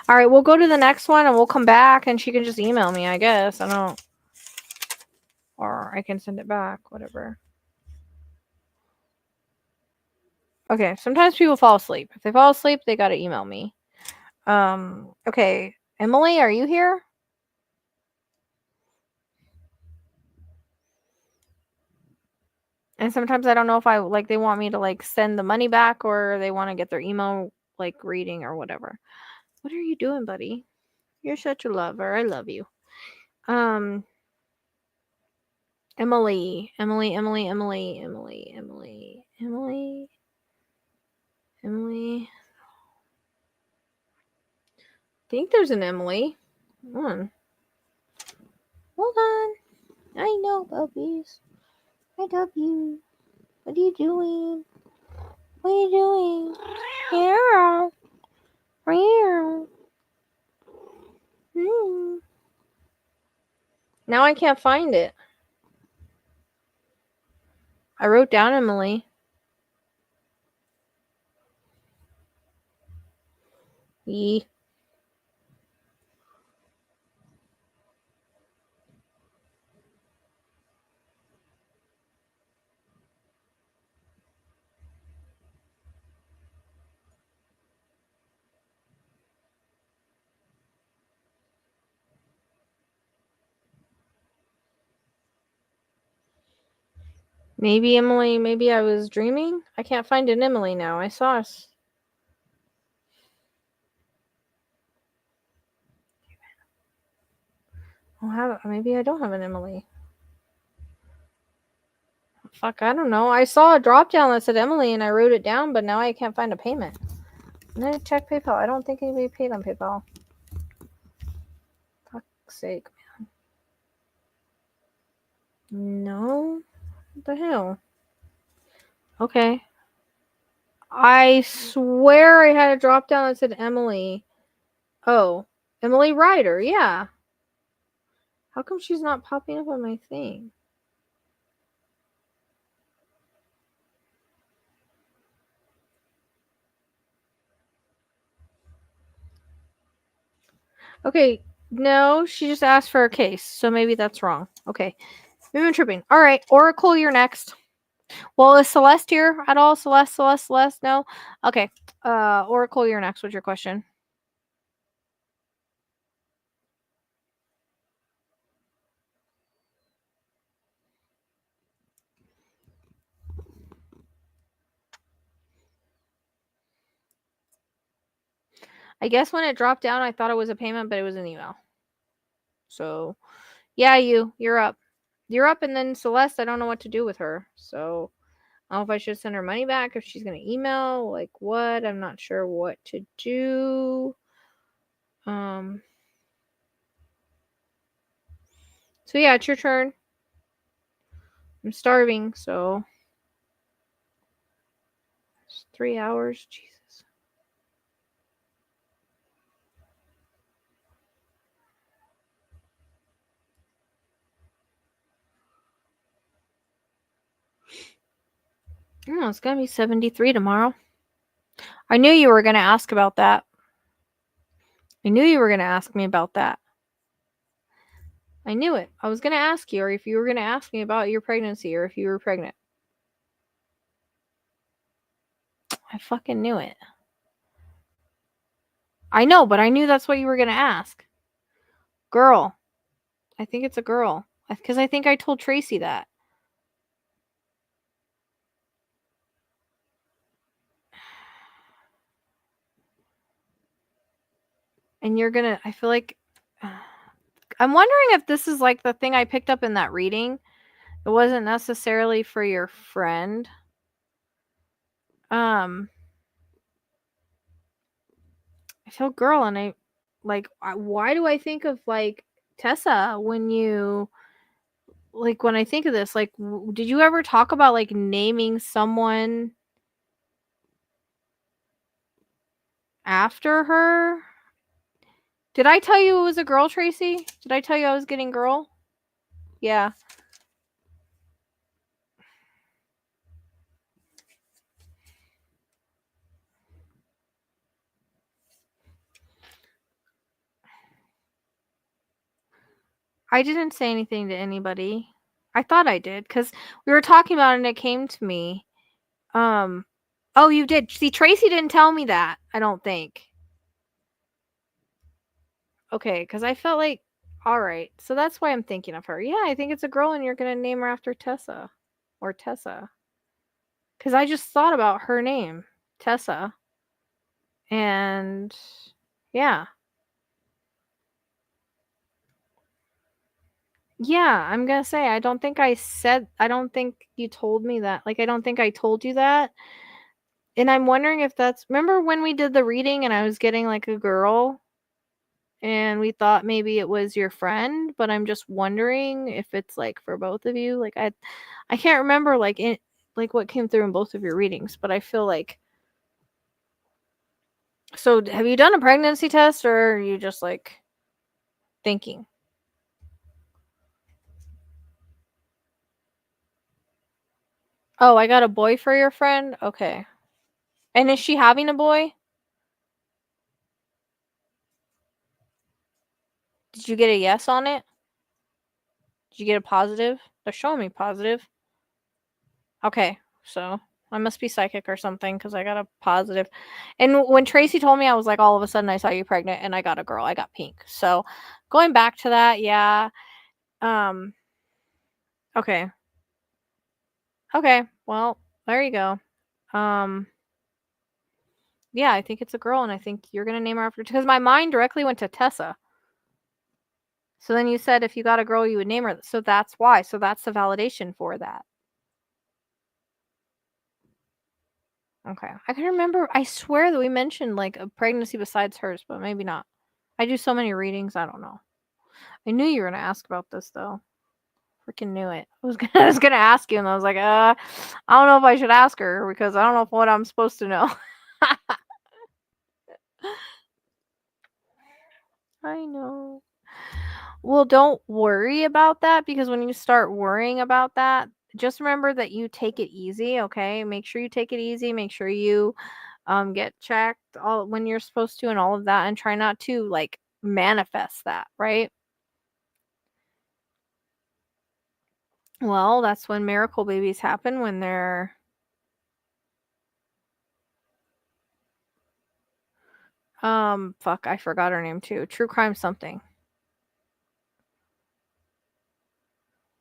All right, we'll go to the next one and we'll come back and she can just email me, I guess. I don't. Or I can send it back, whatever. Okay, sometimes people fall asleep. If they fall asleep, they gotta email me. Okay. Emily, are you here? And sometimes I don't know if I like they want me to like send the money back or they want to get their email like reading or whatever. What are you doing, buddy? You're such a lover. I love you. Emily. I think there's an Emily. Hold on. I know, puppies. I love you. What are you doing? What are you doing? Here. Here. Now I can't find it. I wrote down Emily. Yee. Maybe Emily, maybe I was dreaming. I can't find an Emily now. I saw us. Maybe I don't have an Emily. Fuck, I don't know. I saw a drop down that said Emily and I wrote it down, but now I can't find a payment. I'm gonna check PayPal. I don't think anybody paid on PayPal. Fuck's sake, man. No? What the hell? Okay. I swear I had a drop down that said Emily. Oh, Emily Ryder, yeah. How come she's not popping up on my thing? Okay, no, she just asked for a case, so maybe that's wrong. Okay, maybe I'm tripping. All right, Oracle, you're next. Well, is Celeste here at all? Celeste? No? Okay, Oracle, you're next. What's your question? I guess when it dropped down, I thought it was a payment, but it was an email. So, yeah, you're up. You're up, and then Celeste, I don't know what to do with her. So, I don't know if I should send her money back, if she's going to email, like what. I'm not sure what to do. So, yeah, it's your turn. I'm starving, so. It's 3 hours. Jesus. Oh, it's going to be 73 tomorrow. I knew you were going to ask about that. I knew you were going to ask me about that. I knew it. I was going to ask you, or if you were going to ask me about your pregnancy, or if you were pregnant. I fucking knew it. I know, but I knew that's what you were going to ask. Girl. I think it's a girl. Because I think I told Tracy that. And you're going to, I feel like, I'm wondering if this is like the thing I picked up in that reading. It wasn't necessarily for your friend. I feel girl, and I like, why do I think of like Tessa when you, like, when I think of this, like, did you ever talk about like naming someone after her? Did I tell you it was a girl, Tracy? Did I tell you I was getting girl? Yeah. I didn't say anything to anybody. I thought I did because we were talking about it and it came to me. Oh, you did. See, Tracy didn't tell me that, I don't think. Okay, because I felt like, all right. So that's why I'm thinking of her. Yeah, I think it's a girl and you're going to name her after Tessa. or Tessa. Because I just thought about her name, Tessa. And yeah. Yeah, I'm gonna say I don't think you told me that. Like, I don't think I told you that. And I'm wondering if that's, remember when we did the reading and I was getting like a girl and we thought maybe it was your friend, but I'm just wondering if it's like for both of you. Like, I can't remember like what came through in both of your readings, but I feel like, so have you done a pregnancy test or are you just like thinking? Oh, I got a boy for your friend? Okay. And is she having a boy? Did you get a yes on it? Did you get a positive? They're showing me positive. Okay, so I must be psychic or something because I got a positive. And when Tracy told me, I was like, all of a sudden I saw you pregnant and I got a girl. I got pink. So going back to that, yeah. Um, okay. Okay. Well, there you go. Um, yeah, I think it's a girl and I think you're gonna name her after, because my mind directly went to Tessa. So then you said if you got a girl, you would name her. So that's why. So that's the validation for that. Okay. I can remember, I swear that we mentioned like a pregnancy besides hers, but maybe not. I do so many readings, I don't know. I knew you were gonna ask about this though. Freaking knew it. I was gonna ask you and I was like, I don't know if I should ask her because I don't know what I'm supposed to know. I know. Well, don't worry about that because when you start worrying about that, just remember that you take it easy, okay? Make sure you take it easy. Make sure you get checked all when you're supposed to and all of that, and try not to like manifest that, right? Well, that's when miracle babies happen, when they're fuck, I forgot her name too. True crime something.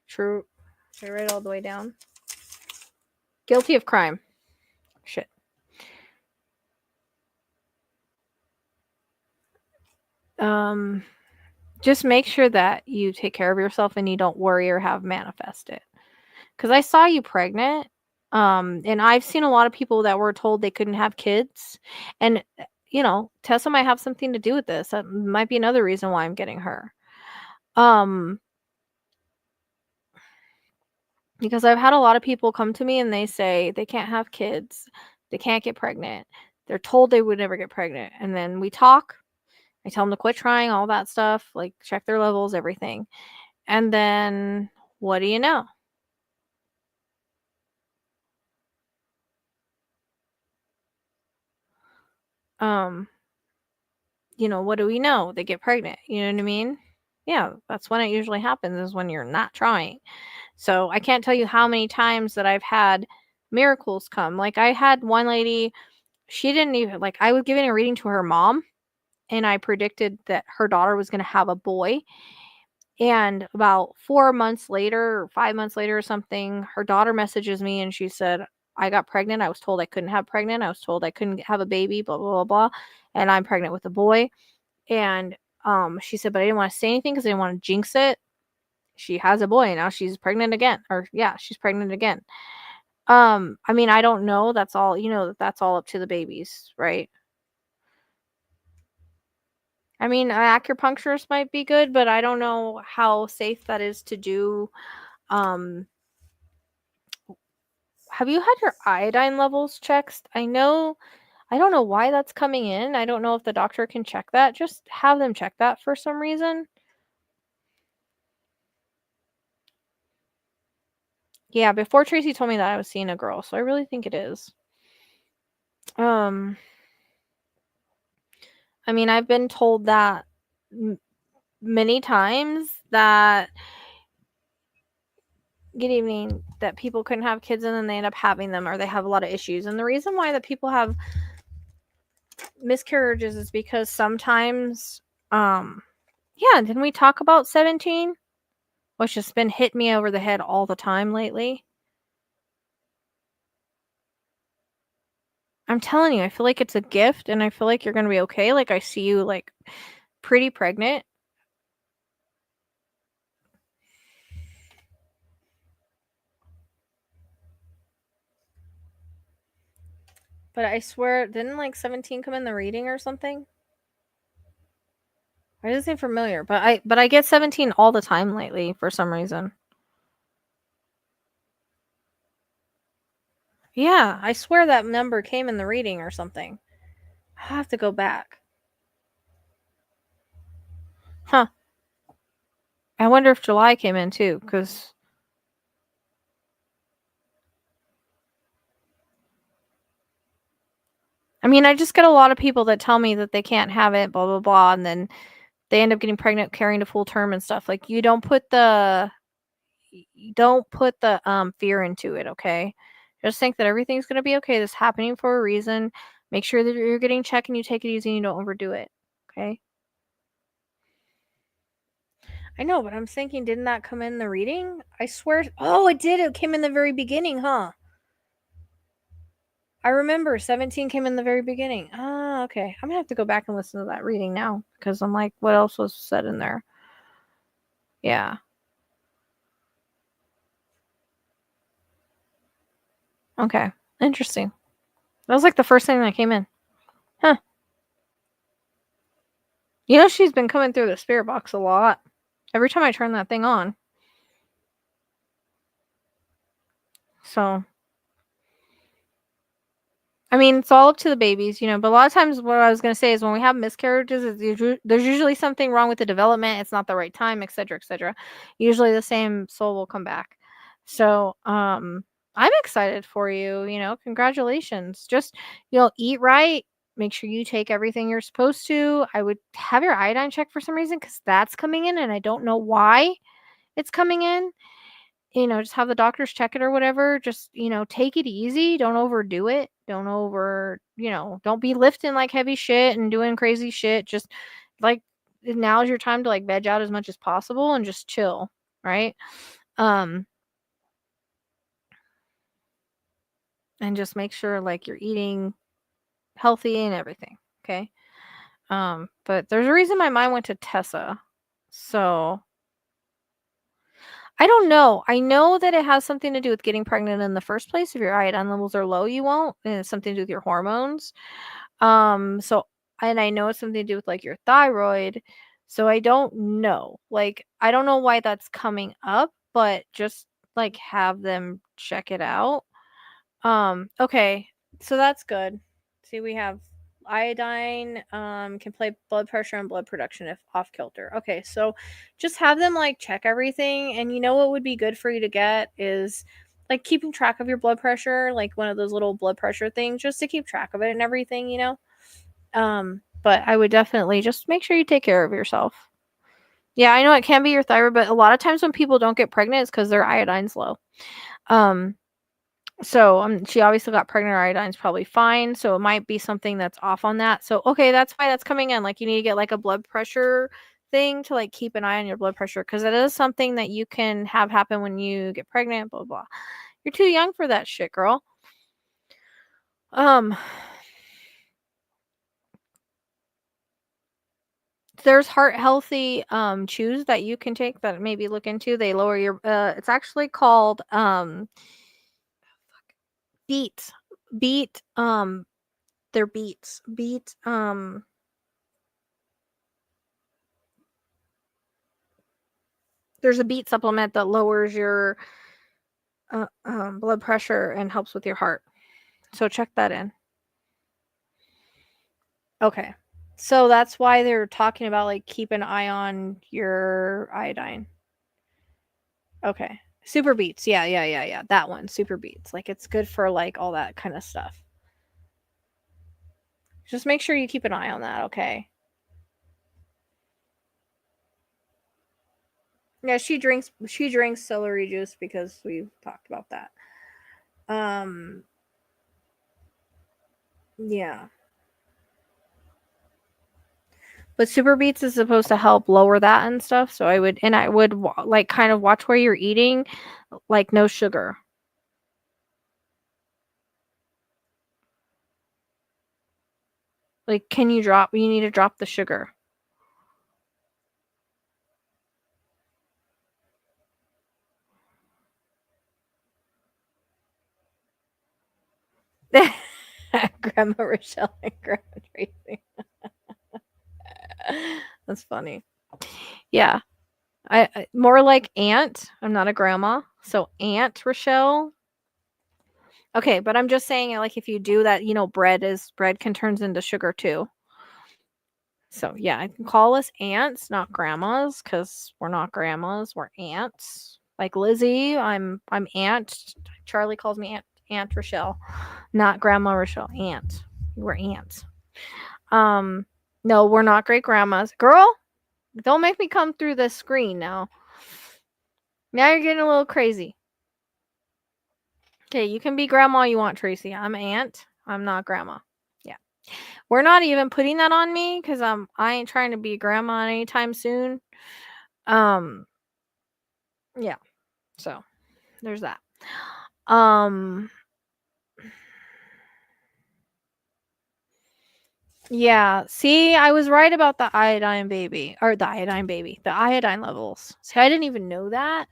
True. Should I write it all the way down? Guilty of crime. Shit. Just make sure that you take care of yourself and you don't worry or have manifested. Because I saw you pregnant. And I've seen a lot of people that were told they couldn't have kids. And, Tessa might have something to do with this. That might be another reason why I'm getting her. Because I've had a lot of people come to me and they say they can't have kids. They can't get pregnant. They're told they would never get pregnant. And then we talk. I tell them to quit trying, all that stuff, like check their levels, everything. And then what do you know? Um, what do we know? They get pregnant. You know what I mean? Yeah, that's when it usually happens, is when you're not trying. So I can't tell you how many times that I've had miracles come. Like I had one lady, she didn't even, like, I was giving a reading to her mom and I predicted that her daughter was going to have a boy. And about 4 months later, or 5 months later or something, her daughter messages me and she said, I got pregnant. I was told I couldn't have pregnant. I was told I couldn't have a baby, blah, blah, blah, blah. And I'm pregnant with a boy. And she said, but I didn't want to say anything because I didn't want to jinx it. She has a boy and now she's pregnant again. Or yeah, she's pregnant again. I mean, I don't know. That's all, that's all up to the babies, right? I mean, an acupuncturist might be good, but I don't know how safe that is to do. Um, have you had your iodine levels checked? I don't know why that's coming in. I don't know if the doctor can check that. Just have them check that for some reason. Yeah, before Tracy told me that I was seeing a girl, so I really think it is. I mean, I've been told that many times that, good evening, that people couldn't have kids and then they end up having them or they have a lot of issues. And the reason why that people have miscarriages is because sometimes, yeah, didn't we talk about 17? Which has been hitting me over the head all the time lately. I'm telling you, I feel like it's a gift, and I feel like you're gonna be okay. Like, I see you, like, pretty pregnant. But I swear, didn't, like, 17 come in the reading or something? Why does it seem familiar? But I get 17 all the time lately for some reason. Yeah, I swear that number came in the reading or something. I have to go back. Huh. I wonder if July came in too, because I mean, I just get a lot of people that tell me that they can't have it, blah blah blah, and then they end up getting pregnant carrying to full term and stuff. Like, you don't put the fear into it, okay? Just think that everything's gonna be okay. This is happening for a reason. Make sure that you're getting checked and you take it easy and you don't overdo it. Okay? I know, but I'm thinking, didn't that come in the reading? I swear. Oh, it did. It came in the very beginning, huh? I remember 17 came in the very beginning. Ah, okay. I'm gonna have to go back and listen to that reading now because I'm like, what else was said in there? Yeah. Okay. Interesting. That was like the first thing that came in. Huh. You know, she's been coming through the spirit box a lot. Every time I turn that thing on. So, I mean, it's all up to the babies, but a lot of times what I was going to say is when we have miscarriages, there's usually something wrong with the development. It's not the right time, etc., etc. Usually the same soul will come back. So, I'm excited for you, congratulations. Just, eat right. Make sure you take everything you're supposed to. I would have your iodine checked for some reason because that's coming in and I don't know why it's coming in. Just have the doctors check it or whatever. Just, take it easy. Don't overdo it. Don't be lifting like heavy shit and doing crazy shit. Just like now's your time to like veg out as much as possible and just chill, right? Um, and just make sure like you're eating healthy and everything. Okay. But there's a reason my mind went to Tessa. So I don't know. I know that it has something to do with getting pregnant in the first place. If your iodine levels are low, you won't. And it's something to do with your hormones. So and I know it's something to do with like your thyroid. So I don't know. Like, I don't know why that's coming up, but just like have them check it out. Okay. So that's good. See, we have iodine can play blood pressure and blood production if off kilter. Okay, so just have them like check everything, and what would be good for you to get is like keeping track of your blood pressure, like one of those little blood pressure things just to keep track of it and everything. But I would definitely just make sure you take care of yourself. Yeah, I know it can be your thyroid, but a lot of times when people don't get pregnant it's because their iodine's low. Um so, she obviously got pregnant. Her iodine's probably fine. So it might be something that's off on that. So, okay, that's why that's coming in. Like, you need to get like a blood pressure thing to like keep an eye on your blood pressure because it is something that you can have happen when you get pregnant. Blah blah. You're too young for that shit, girl. Um, there's heart healthy chews that you can take that maybe look into. They lower your. It's actually called beet. Beet. They're beets. Beet. There's a beet supplement that lowers your blood pressure and helps with your heart. So check that in. Okay. So that's why they're talking about like keep an eye on your iodine. Okay. Super beets. Yeah, yeah, yeah, yeah. That one, super beets. Like it's good for like all that kind of stuff. Just make sure you keep an eye on that, okay? Yeah, she drinks celery juice because we talked about that. Um yeah. But super beets is supposed to help lower that and stuff. So I would like kind of watch where you're eating, like no sugar. Like, you need to drop the sugar. Grandma Rochelle and Grandma Tracy. That's funny. Yeah. I more like aunt. I'm not a grandma. So Aunt Rochelle. Okay, but I'm just saying like if you do that, bread can turns into sugar too. So yeah, I can call us aunts, not grandmas, because we're not grandmas, we're aunts. Like Lizzie, I'm Aunt. Charlie calls me Aunt Rochelle, not Grandma Rochelle. Aunt. We're aunts. No, we're not great grandmas. Girl, don't make me come through the screen now. Now you're getting a little crazy. Okay, you can be grandma you want, Tracy. I'm aunt. I'm not grandma. Yeah. We're not even putting that on me because I ain't trying to be grandma anytime soon. Yeah. So there's that. Yeah. See, I was right about the iodine baby. Or the iodine baby. The iodine levels. See, I didn't even know that.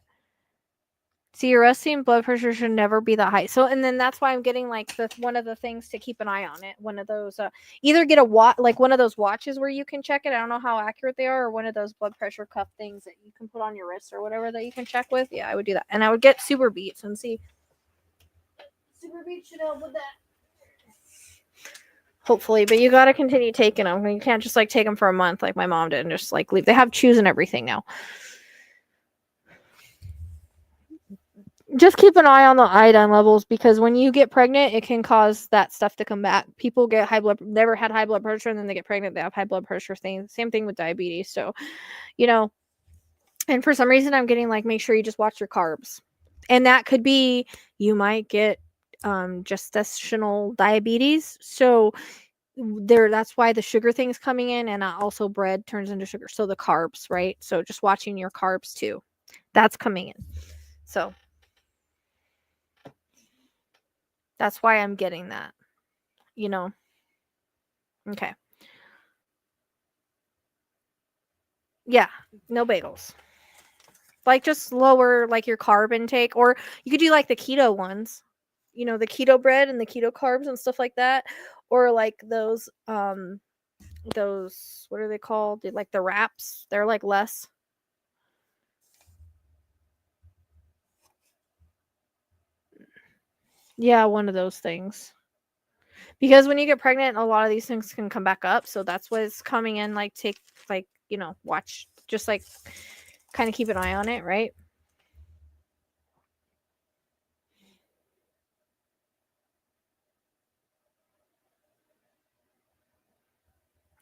See, your resting blood pressure should never be that high. So, and then that's why I'm getting like one of the things to keep an eye on it. One of those, either get a like one of those watches where you can check it. I don't know how accurate they are, or one of those blood pressure cuff things that you can put on your wrist or whatever that you can check with. Yeah, I would do that, and I would get Super Beats and see. Super Beats should help with that. Hopefully, but you got to continue taking them. You can't just like take them for a month like my mom did and just like leave. They have chews and everything now. Just keep an eye on the iodine levels because when you get pregnant, it can cause that stuff to come back. People get never had high blood pressure, and then they get pregnant, they have high blood pressure thing. Same thing with diabetes. So, and for some reason, I'm getting like, make sure you just watch your carbs, and that could be you might get gestational diabetes. So that's why the sugar thing's coming in, and also bread turns into sugar. So the carbs, right? So just watching your carbs too, that's coming in. So that's why I'm getting that, Okay. Yeah, no bagels. Like just lower like your carb intake, or you could do like the keto ones. The keto bread and the keto carbs and stuff like that, or like those what are they called? Like the wraps. They're like less. Yeah, one of those things. Because when you get pregnant, a lot of these things can come back up, so that's what's coming in. Like take like watch, just like kind of keep an eye on it, right?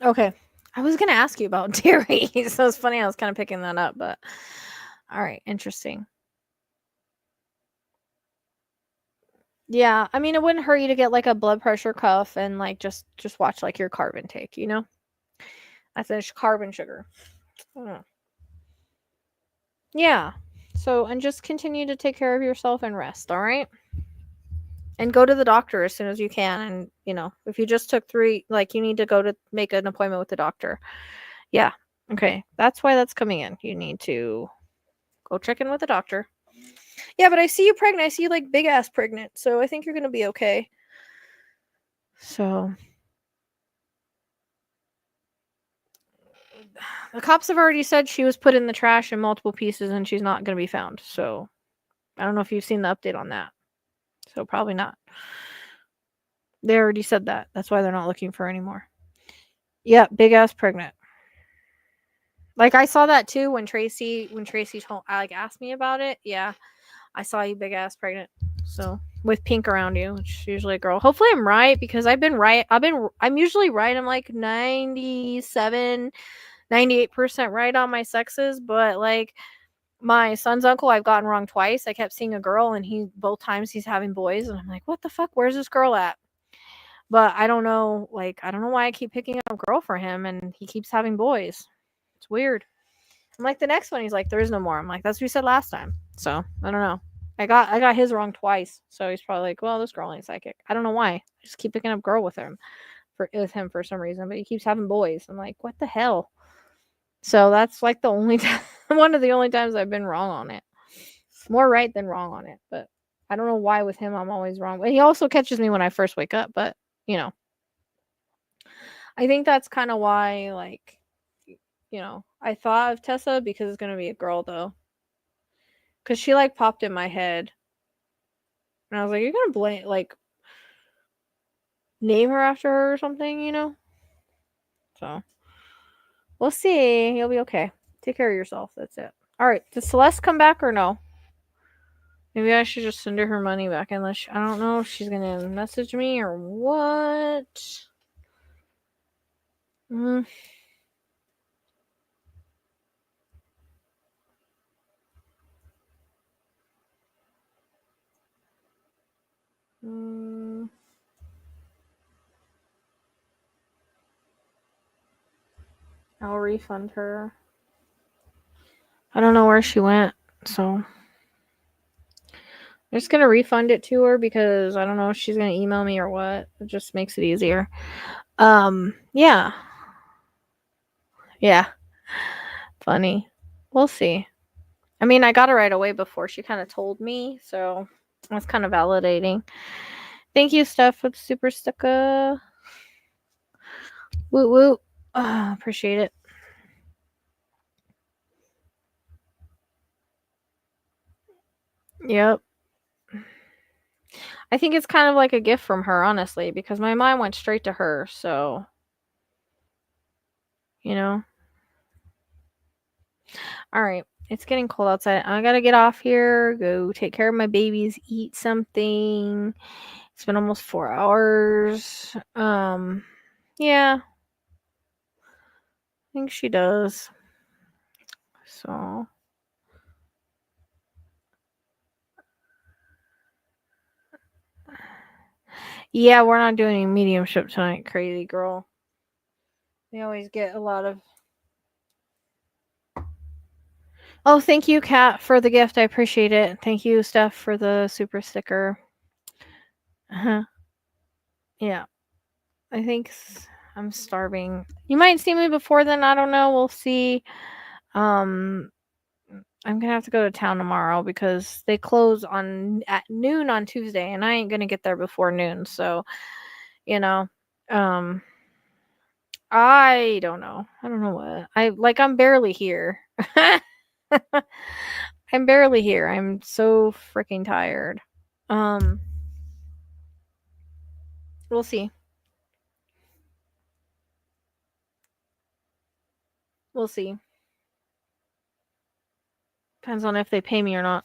Okay. I was gonna ask you about dairy, so it's funny I was kind of picking that up, but all right, interesting. Yeah, I mean, it wouldn't hurt you to get like a blood pressure cuff and like just watch like your carb intake, I finished carb and sugar. Yeah. So, and just continue to take care of yourself and rest, all right? And go to the doctor as soon as you can. And, if you just took 3, like you need to go to make an appointment with the doctor. Yeah. Okay. That's why that's coming in. You need to go check in with the doctor. Yeah, but I see you pregnant. I see you like big ass pregnant. So I think you're going to be okay. So the cops have already said she was put in the trash in multiple pieces and she's not going to be found. So I don't know if you've seen the update on that. So probably not. They already said that. That's why they're not looking for her anymore. Yeah, big ass pregnant. Like I saw that too when Tracy told like asked me about it. Yeah, I saw you big ass pregnant. So with pink around you, which is usually a girl. Hopefully I'm right because I've been right. I'm usually right. I'm like 97, 98% right on my sexes, but like my son's uncle, I've gotten wrong twice. I kept seeing a girl and both times he's having boys, and I'm like, what the fuck? Where's this girl at? But I don't know, I don't know why I keep picking up a girl for him and he keeps having boys. It's weird. I'm like, the next one, he's like, there is no more. I'm like, that's what you said last time. So I don't know. I got his wrong twice. So he's probably like, well, this girl ain't psychic. I don't know why. I just keep picking up girl with him. with him for some reason, but he keeps having boys. I'm like, what the hell? So that's like the only time, one of the only times I've been wrong on it. More right than wrong on it, but I don't know why with him I'm always wrong. But he also catches me when I first wake up, but you know, I think that's kind of why, like, I thought of Tessa because it's gonna be a girl though, because she like popped in my head, and I was like, you're gonna name her after her or something. So we'll see. You'll be okay. Take care of yourself. That's it. All right. Does Celeste come back or no? Maybe I should just send her money back, unless I don't know if she's gonna message me or what. Mm. Mm. I'll refund her. I don't know where she went, so I'm just gonna refund it to her because I don't know if she's gonna email me or what. It just makes it easier. Yeah. Yeah. Funny. We'll see. I mean, I got it right away before she kind of told me, so that's kind of validating. Thank you, Steph, for the super sticker. Woot woot. Appreciate it. Yep. I think it's kind of like a gift from her, honestly, because my mind went straight to her, so, you know. All right. It's getting cold outside. I gotta get off here, go take care of my babies, eat something. It's been almost 4 hours. Yeah, I think she does. So, yeah, we're not doing any mediumship tonight, crazy girl. We always get a lot of. Oh, thank you, Kat, for the gift. I appreciate it. Thank you, Steph, for the super sticker. Uh-huh. Yeah, I think I'm starving. You might see me before then. I don't know. We'll see. Um, I'm gonna have to go to town tomorrow because they close at noon on Tuesday, and I ain't gonna get there before noon. So, you know, um, I don't know. I don't know what I'm barely here. I'm barely here. I'm so freaking tired. Um, we'll see. We'll see. Depends on if they pay me or not.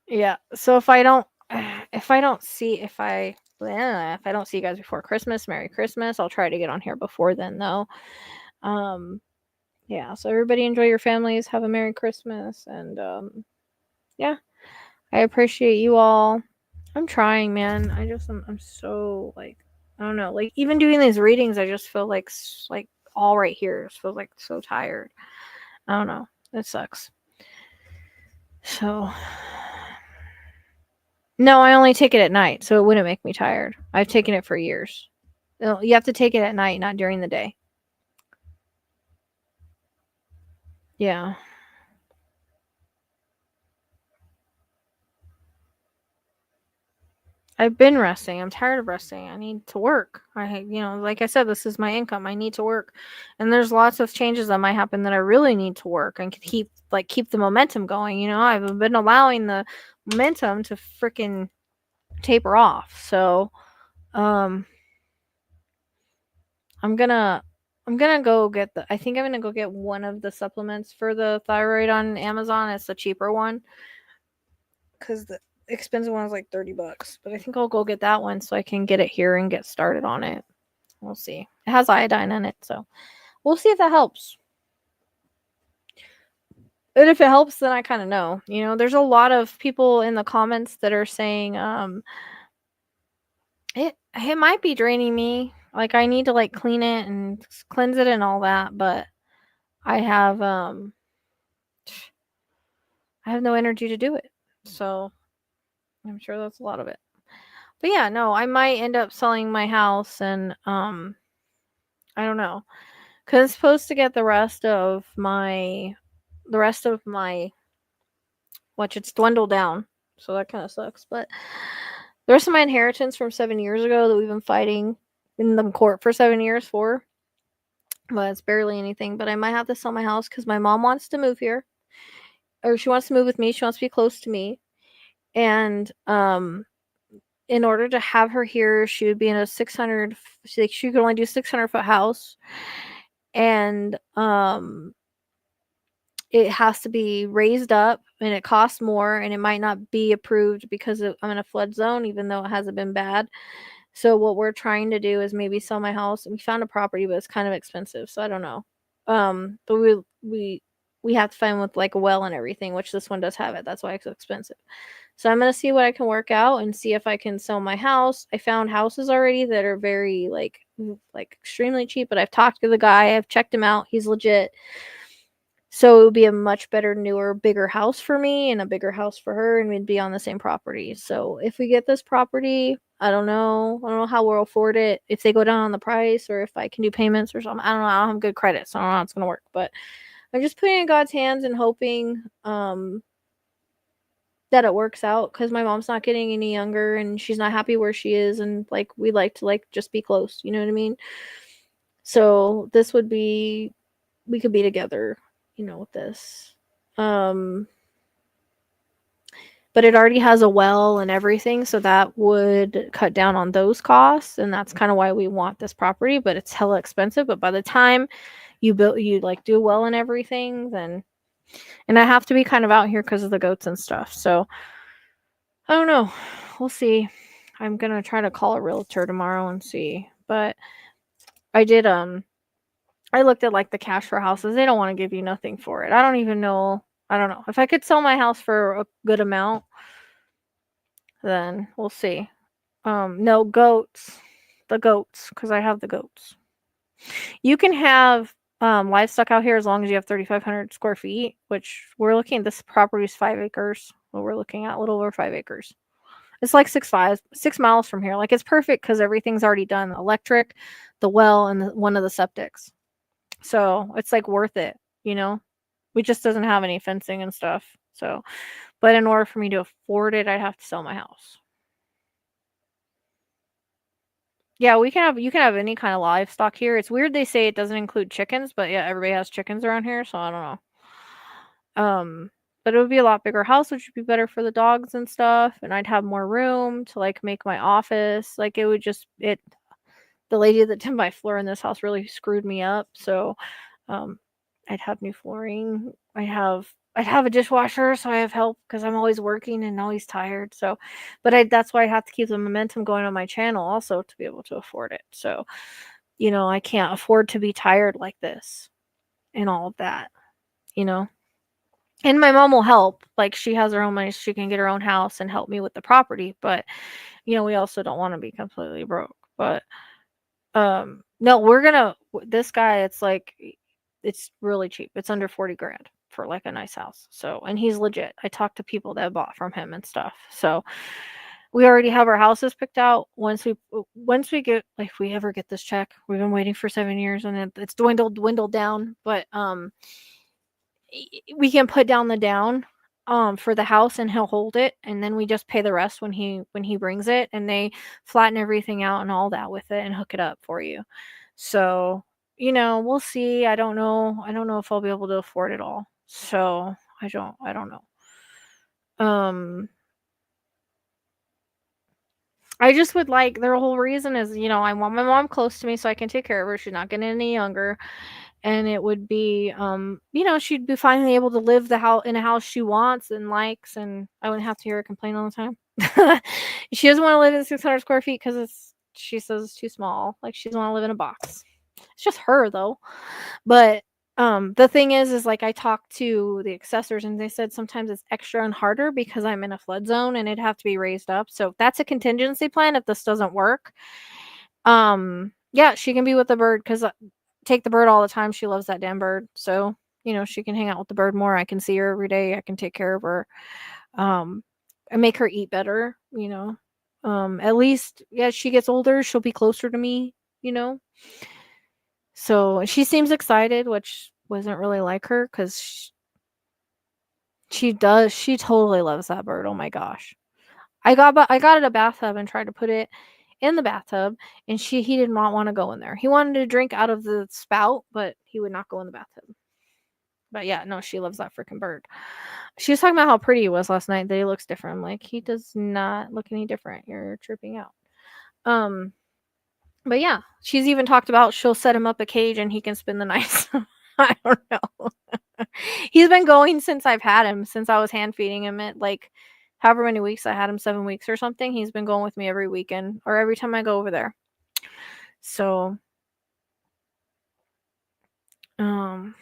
Yeah. So if I don't see you guys before Christmas, Merry Christmas. I'll try to get on here before then though. Um yeah, so everybody enjoy your families, have a Merry Christmas, and yeah, I appreciate you all. I'm trying, man. I'm so like, I don't know, like even doing these readings, I just feel like all right here. It feels like so tired. I don't know. It sucks. So no, I only take it at night, so it wouldn't make me tired. I've taken it for years. You have to take it at night, not during the day. Yeah. I've been resting. I'm tired of resting. I need to work. Like I said, this is my income. I need to work. And there's lots of changes that might happen that I really need to work and keep the momentum going. I've been allowing the momentum to freaking taper off. So, um I'm gonna go get I think I'm gonna go get one of the supplements for the thyroid on Amazon. It's the cheaper one because the expensive one is like $30. But I think I'll go get that one so I can get it here and get started on it. We'll see. It has iodine in it, so we'll see if that helps. And if it helps, then I kind of know. There's a lot of people in the comments that are saying, it might be draining me. Like I need to like clean it and cleanse it and all that, but I have no energy to do it. So I'm sure that's a lot of it. But yeah, no, I might end up selling my house and I don't know. Cuz it's supposed to get the rest of my which it's dwindled down. So that kind of sucks, but the rest of my inheritance from 7 years ago that we've been fighting in the court for 7 years for, but it's barely anything, but I might have to sell my house cuz my mom wants to move here or she wants to move with me. She wants to be close to me. And in order to have her here, she would be in a 600 she could only do 600-foot house and it has to be raised up and it costs more and it might not be approved because I'm in a flood zone even though it hasn't been bad. So what we're trying to do is maybe sell my house. We found a property but it's kind of expensive, so I don't know. But we have to find with like a well and everything, which this one does have it. That's why it's expensive. So I'm gonna see what I can work out and see if I can sell my house. I found houses already that are very like extremely cheap, but I've talked to the guy, I've checked him out, he's legit. So it would be a much better, newer, bigger house for me and a bigger house for her, and we'd be on the same property. So if we get this property, I don't know. I don't know how we'll afford it. If they go down on the price or if I can do payments or something. I don't know. I don't have good credit, so I don't know how it's gonna work. But I'm just putting it in God's hands and hoping that it works out because my mom's not getting any younger and she's not happy where she is and like we like to like just be close, you know what I mean? So this would be we could be together, with this. Um but it already has a well and everything, so that would cut down on those costs and that's kind of why we want this property, but it's hella expensive, but by the time you like do well and everything, then and I have to be kind of out here because of the goats and stuff. So I don't know. We'll see. I'm gonna try to call a realtor tomorrow and see. But I did I looked at like the cash for houses. They don't want to give you nothing for it. I don't even know. I don't know. If I could sell my house for a good amount, then we'll see. No goats. The goats, because I have the goats. You can have livestock out here as long as you have 3,500 square feet, which we're looking at this property is 5 acres. What we're looking at, a little over 5 acres. It's like 6 miles from here. Like it's perfect because everything's already done. The electric, the well, and one of the septics. So it's like worth it, you know? We just doesn't have any fencing and stuff. So, but in order for me to afford it, I'd have to sell my house. Yeah, you can have any kind of livestock here. It's weird they say it doesn't include chickens, but yeah, everybody has chickens around here, so I don't know. But it would be a lot bigger house, which would be better for the dogs and stuff, and I'd have more room to like make my office. Like it would just it the lady that did my floor in this house really screwed me up. So um I'd have new flooring. I'd have a dishwasher so I have help because I'm always working and always tired. So but that's why I have to keep the momentum going on my channel also to be able to afford it. So, I can't afford to be tired like this and all of that, you know. And my mom will help. Like she has her own money, so she can get her own house and help me with the property. But we also don't want to be completely broke. But no, this guy, it's really cheap. It's under 40 grand for like a nice house. So, and he's legit. I talked to people that bought from him and stuff. So we already have our houses picked out. Once we get, like, if we ever get this check, we've been waiting for 7 years and it's dwindled down, but we can put down the down for the house and he'll hold it and then we just pay the rest when he brings it and they flatten everything out and all that with it and hook it up for you. So, we'll see. I don't know if I'll be able to afford it all. So, I don't know. Um I just would like their whole reason is, I want my mom close to me so I can take care of her. She's not getting any younger. And it would be, she'd be finally able to live the house in a house she wants and likes, and I wouldn't have to hear her complain all the time. She doesn't want to live in 600 square feet because she says it's too small. Like she doesn't want to live in a box. It's just her though. But the thing is like I talked to the assessors and they said sometimes it's extra and harder because I'm in a flood zone and it'd have to be raised up. So that's a contingency plan if this doesn't work. Yeah, she can be with the bird because take the bird all the time. She loves that damn bird. So, she can hang out with the bird more. I can see her every day. I can take care of her. And make her eat better. At least, yeah, as she gets older, she'll be closer to me, you know? So she seems excited, which wasn't really like her because she totally loves that bird. Oh my gosh. I got it a bathtub and tried to put it in the bathtub, and he did not want to go in there. He wanted to drink out of the spout, but he would not go in the bathtub. But yeah, no, she loves that freaking bird. She was talking about how pretty he was last night, that he looks different. I'm like, he does not look any different. You're tripping out. Um, but yeah, she's even talked about she'll set him up a cage and he can spend the night. I don't know. He's been going since I've had him, since I was hand feeding him at like however many weeks I had him, 7 weeks or something. He's been going with me every weekend or every time I go over there. So, um,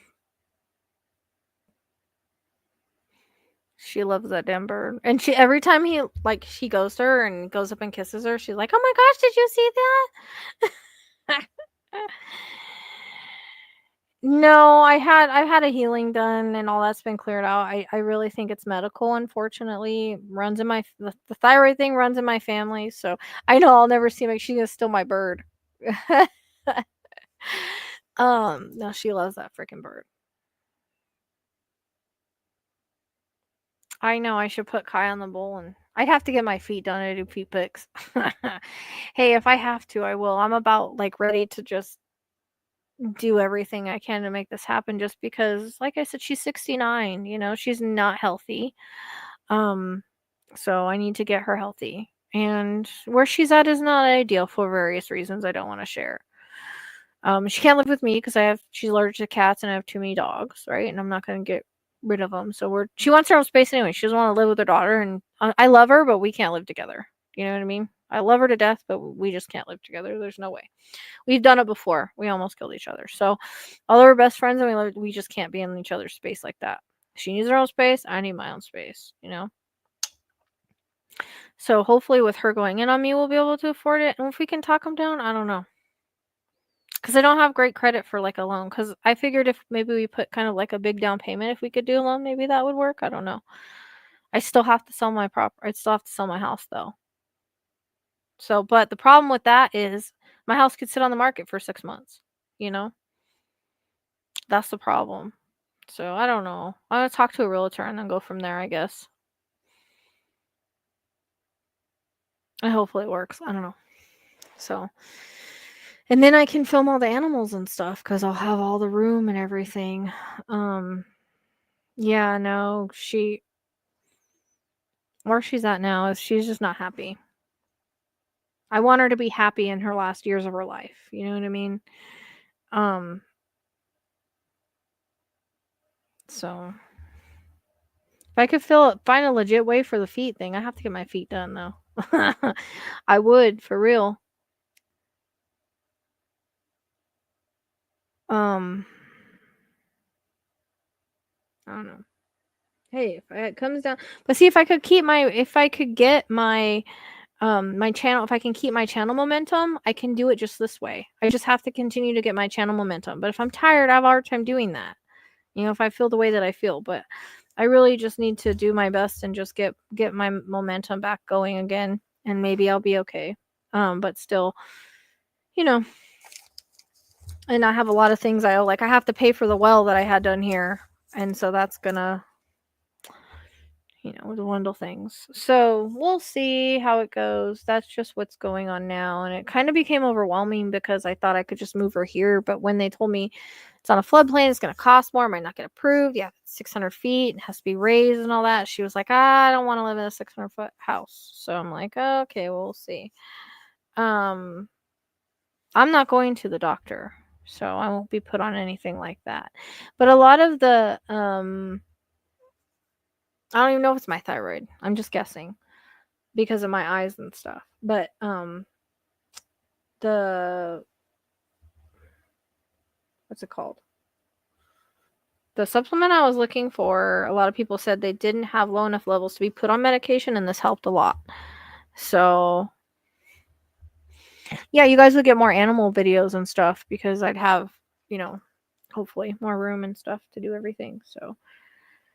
she loves that damn bird. And she every time he goes to her and goes up and kisses her, she's like, "Oh my gosh, did you see that?" No, I've had a healing done and all that's been cleared out. I really think it's medical, unfortunately. Runs in the thyroid thing runs in my family, so I know I'll never see she's gonna steal my bird. No, she loves that freaking bird. I know I should put Kai on the bowl and I'd have to get my feet done. I do feet pics. Hey, if I have to, I will. I'm about like ready to just do everything I can to make this happen just because like I said, she's 69, she's not healthy. Um, so I need to get her healthy. And where she's at is not ideal for various reasons I don't want to share. She can't live with me because she's allergic to cats and I have too many dogs, right? And I'm not gonna get rid of them. So she wants her own space anyway. She doesn't want to live with her daughter, and I love her, but we can't live together. You know what I mean? I love her to death, but we just can't live together. There's no way. We've done it before. We almost killed each other. So, although we're best friends and we just can't be in each other's space like that. She needs her own space. I need my own space. So hopefully, with her going in on me, we'll be able to afford it. And if we can talk them down, I don't know. Because I don't have great credit for like a loan. Because I figured if maybe we put kind of like a big down payment, if we could do a loan, maybe that would work. I don't know. I still have to sell my I still have to sell my house though. So, but the problem with that is my house could sit on the market for 6 months. You know, that's the problem. So I don't know. I'm gonna talk to a realtor and then go from there, I guess. And hopefully it works. I don't know. So, and then I can film all the animals and stuff because I'll have all the room and everything. Um, yeah, no, where she's at now is she's just not happy. I want her to be happy in her last years of her life. You know what I mean? Um, so if I could find a legit way for the feet thing, I have to get my feet done though. I would for real. Um, I don't know. Hey, if it comes down, but see if I could get my channel, if I can keep my channel momentum, I can do it just this way. I just have to continue to get my channel momentum. But if I'm tired, I have a hard time doing that. If I feel the way that I feel, but I really just need to do my best and just get my momentum back going again, and maybe I'll be okay. But still, you know, and I have a lot of things I owe. Like I have to pay for the well that I had done here, and so that's gonna, the little things. So we'll see how it goes. That's just what's going on now. And it kind of became overwhelming because I thought I could just move her here. But when they told me it's on a floodplain, it's going to cost more, might not get approved. Yeah, 600 feet, it has to be raised and all that. She was like, I don't want to live in a 600-foot house. So I'm like, okay, well, we'll see. I'm not going to the doctor, so I won't be put on anything like that. But a lot of the, I don't even know if it's my thyroid. I'm just guessing because of my eyes and stuff. But the what's it called? The supplement I was looking for, a lot of people said they didn't have low enough levels to be put on medication, and this helped a lot. So yeah, you guys would get more animal videos and stuff because I'd have, hopefully more room and stuff to do everything. So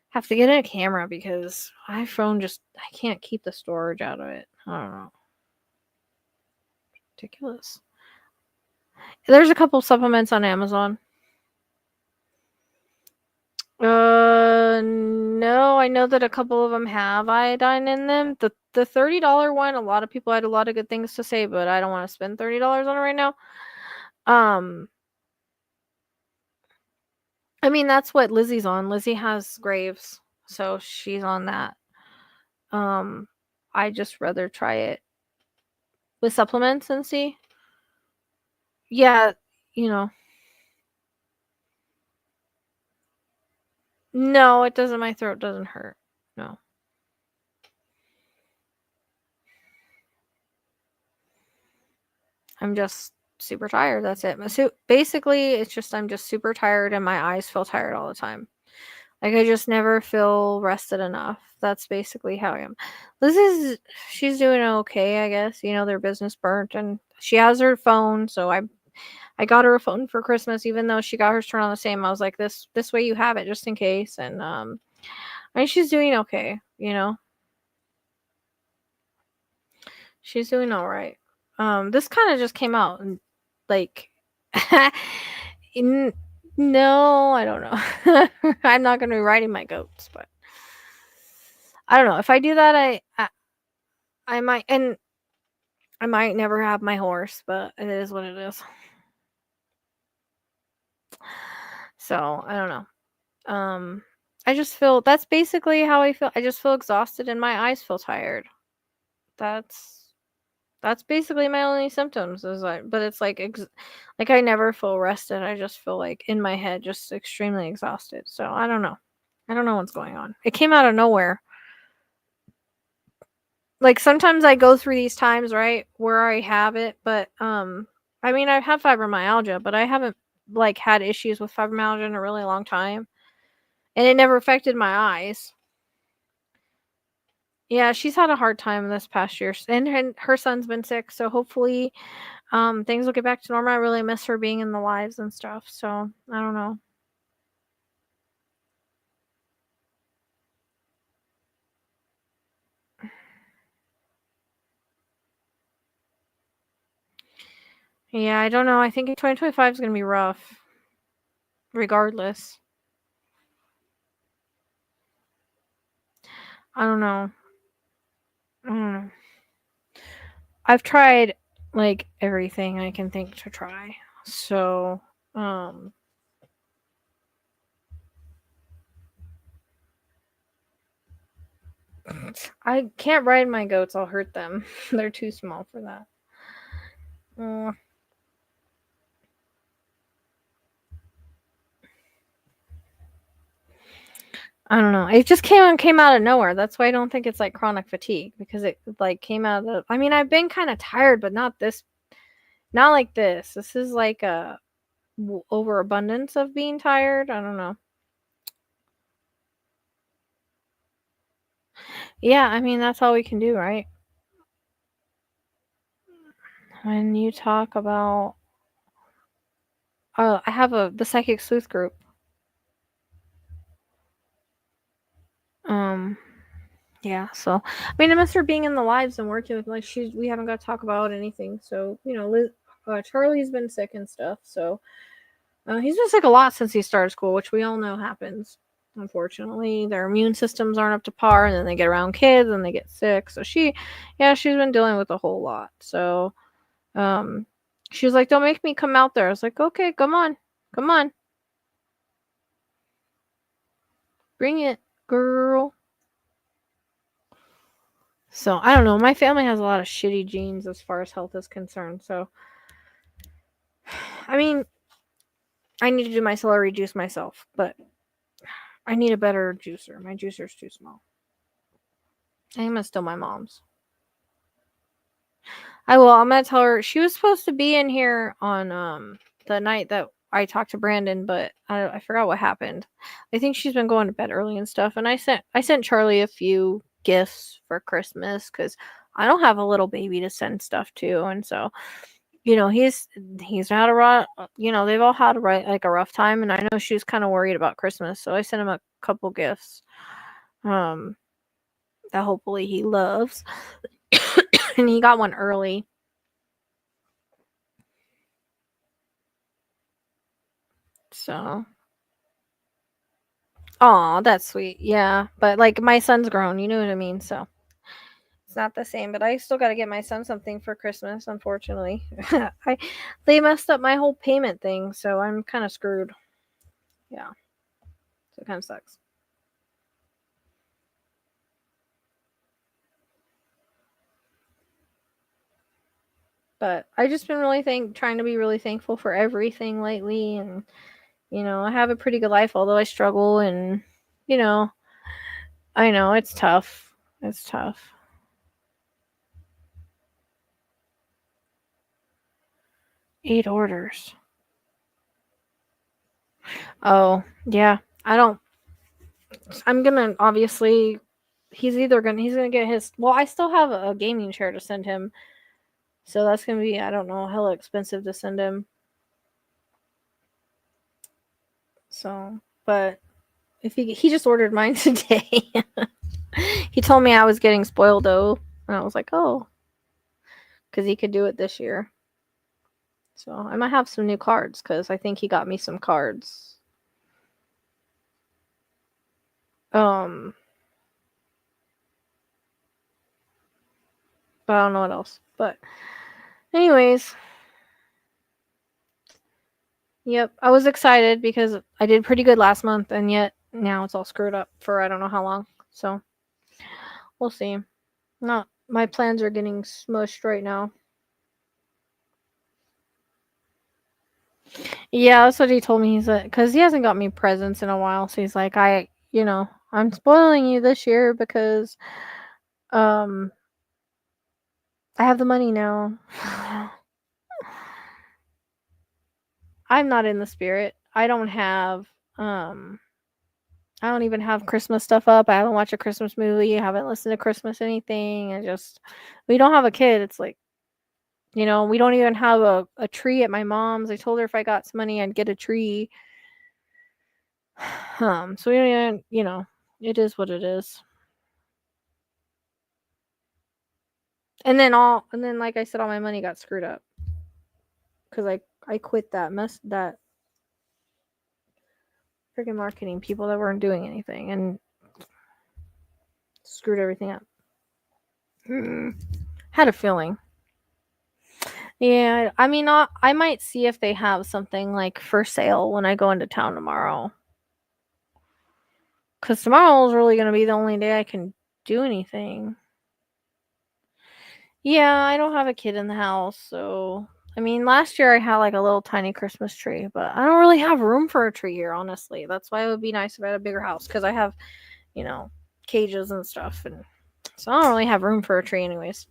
have to get a camera because my phone I can't keep the storage out of it. I don't know. ridiculous. There's a couple supplements on Amazon. No, I know that a couple of them have iodine in them. The $30 one, a lot of people had a lot of good things to say, but I don't want to spend $30 on it right now. I mean, that's what Lizzie's on. Lizzie has Graves, so she's on that. I just rather try it with supplements and see. Yeah, you know. No, it doesn't. My throat doesn't hurt. No. I'm just super tired. That's it. So basically, it's just I'm just super tired and my eyes feel tired all the time. Like I just never feel rested enough. That's basically how I am. She's doing okay, I guess. You know, their business burnt and she has her phone, so I got her a phone for Christmas, even though she got hers turned on the same. I was like, this way you have it just in case. And I mean she's doing okay, you know. She's doing all right. This kind of just came out and like no, I don't know. I'm not going to be riding my goats, but I don't know. If I do that, I might, and I might never have my horse, but it is what it is. So I don't know. I just feel that's basically how I feel. I just feel exhausted and my eyes feel tired. That's basically my only symptoms is like, but it's like like I never feel rested. I just feel like in my head just extremely exhausted. So I don't know. I don't know what's going on. It came out of nowhere. Like sometimes I go through these times, right, where I have it, but I mean I have fibromyalgia, but I haven't like had issues with fibromyalgia in a really long time. And it never affected my eyes. Yeah, she's had a hard time this past year, and her son's been sick, so hopefully things will get back to normal. I really miss her being in the lives and stuff, so I don't know. Yeah, I don't know. I think 2025 is going to be rough regardless. I don't know. I don't know. I've tried like everything I can think to try. So, I can't ride my goats. I'll hurt them. They're too small for that. I don't know. It just came out of nowhere. That's why I don't think it's like chronic fatigue because it like came out of the. I mean, I've been kind of tired, but not like this. This is like a overabundance of being tired. I don't know. Yeah, I mean that's all we can do, right? When you talk about, I have the psychic sleuth group. Um, yeah. So I mean, I miss her being in the lives and working with like we haven't got to talk about anything. So you know, Charlie's been sick and stuff. So he's been sick a lot since he started school, which we all know happens. Unfortunately, their immune systems aren't up to par, and then they get around kids and they get sick. So she's been dealing with a whole lot. So, um, she was like, "Don't make me come out there." I was like, "Okay, come on, come on, bring it, girl." So I don't know. My family has a lot of shitty genes as far as health is concerned. So, I mean, I need to do my celery juice myself, but I need a better juicer. My juicer's too small. I think I'm gonna steal my mom's. I will. I'm gonna tell her she was supposed to be in here on the night that I talked to Brandon, but I forgot what happened. I think she's been going to bed early and stuff. And I sent Charlie a few gifts for Christmas because I don't have a little baby to send stuff to, and so you know he's had a rough. You know they've all had like a rough time, and I know she was kind of worried about Christmas, so I sent him a couple gifts. Um, that hopefully he loves, and he got one early. So, aw, that's sweet. Yeah, but like my son's grown, you know what I mean? So it's not the same. But I still got to get my son something for Christmas. Unfortunately, they messed up my whole payment thing, so I'm kind of screwed. Yeah, so it kind of sucks. But I just been really trying to be really thankful for everything lately, and I have a pretty good life, although I struggle, and you know, I know it's tough. It's tough. 8 orders. Oh yeah, I don't. I'm gonna obviously. He's gonna get his. Well, I still have a gaming chair to send him, so that's gonna be, I don't know, hella expensive to send him. So, but if he just ordered mine today. He told me I was getting spoiled though, and I was like, oh, because he could do it this year. So I might have some new cards because I think he got me some cards. Um, but I don't know what else. But anyways, yep, I was excited because I did pretty good last month, and yet now it's all screwed up for I don't know how long. So we'll see. Not my plans are getting smushed right now. Yeah, that's what he told me. He's like, because he hasn't got me presents in a while, so he's like, I'm spoiling you this year because um I have the money now. I'm not in the spirit. I don't even have Christmas stuff up. I haven't watched a Christmas movie. I haven't listened to Christmas anything. We don't have a kid. It's like, we don't even have a tree at my mom's. I told her if I got some money, I'd get a tree. So we don't even, it is what it is. And then like I said, all my money got screwed up because I quit that freaking marketing people that weren't doing anything and screwed everything up. Had a feeling. Yeah, I mean, I might see if they have something like for sale when I go into town tomorrow. Because tomorrow is really going to be the only day I can do anything. Yeah, I don't have a kid in the house, so. I mean, last year I had like a little tiny Christmas tree, but I don't really have room for a tree here, honestly. That's why it would be nice if I had a bigger house, because I have, cages and stuff, and so I don't really have room for a tree, anyways.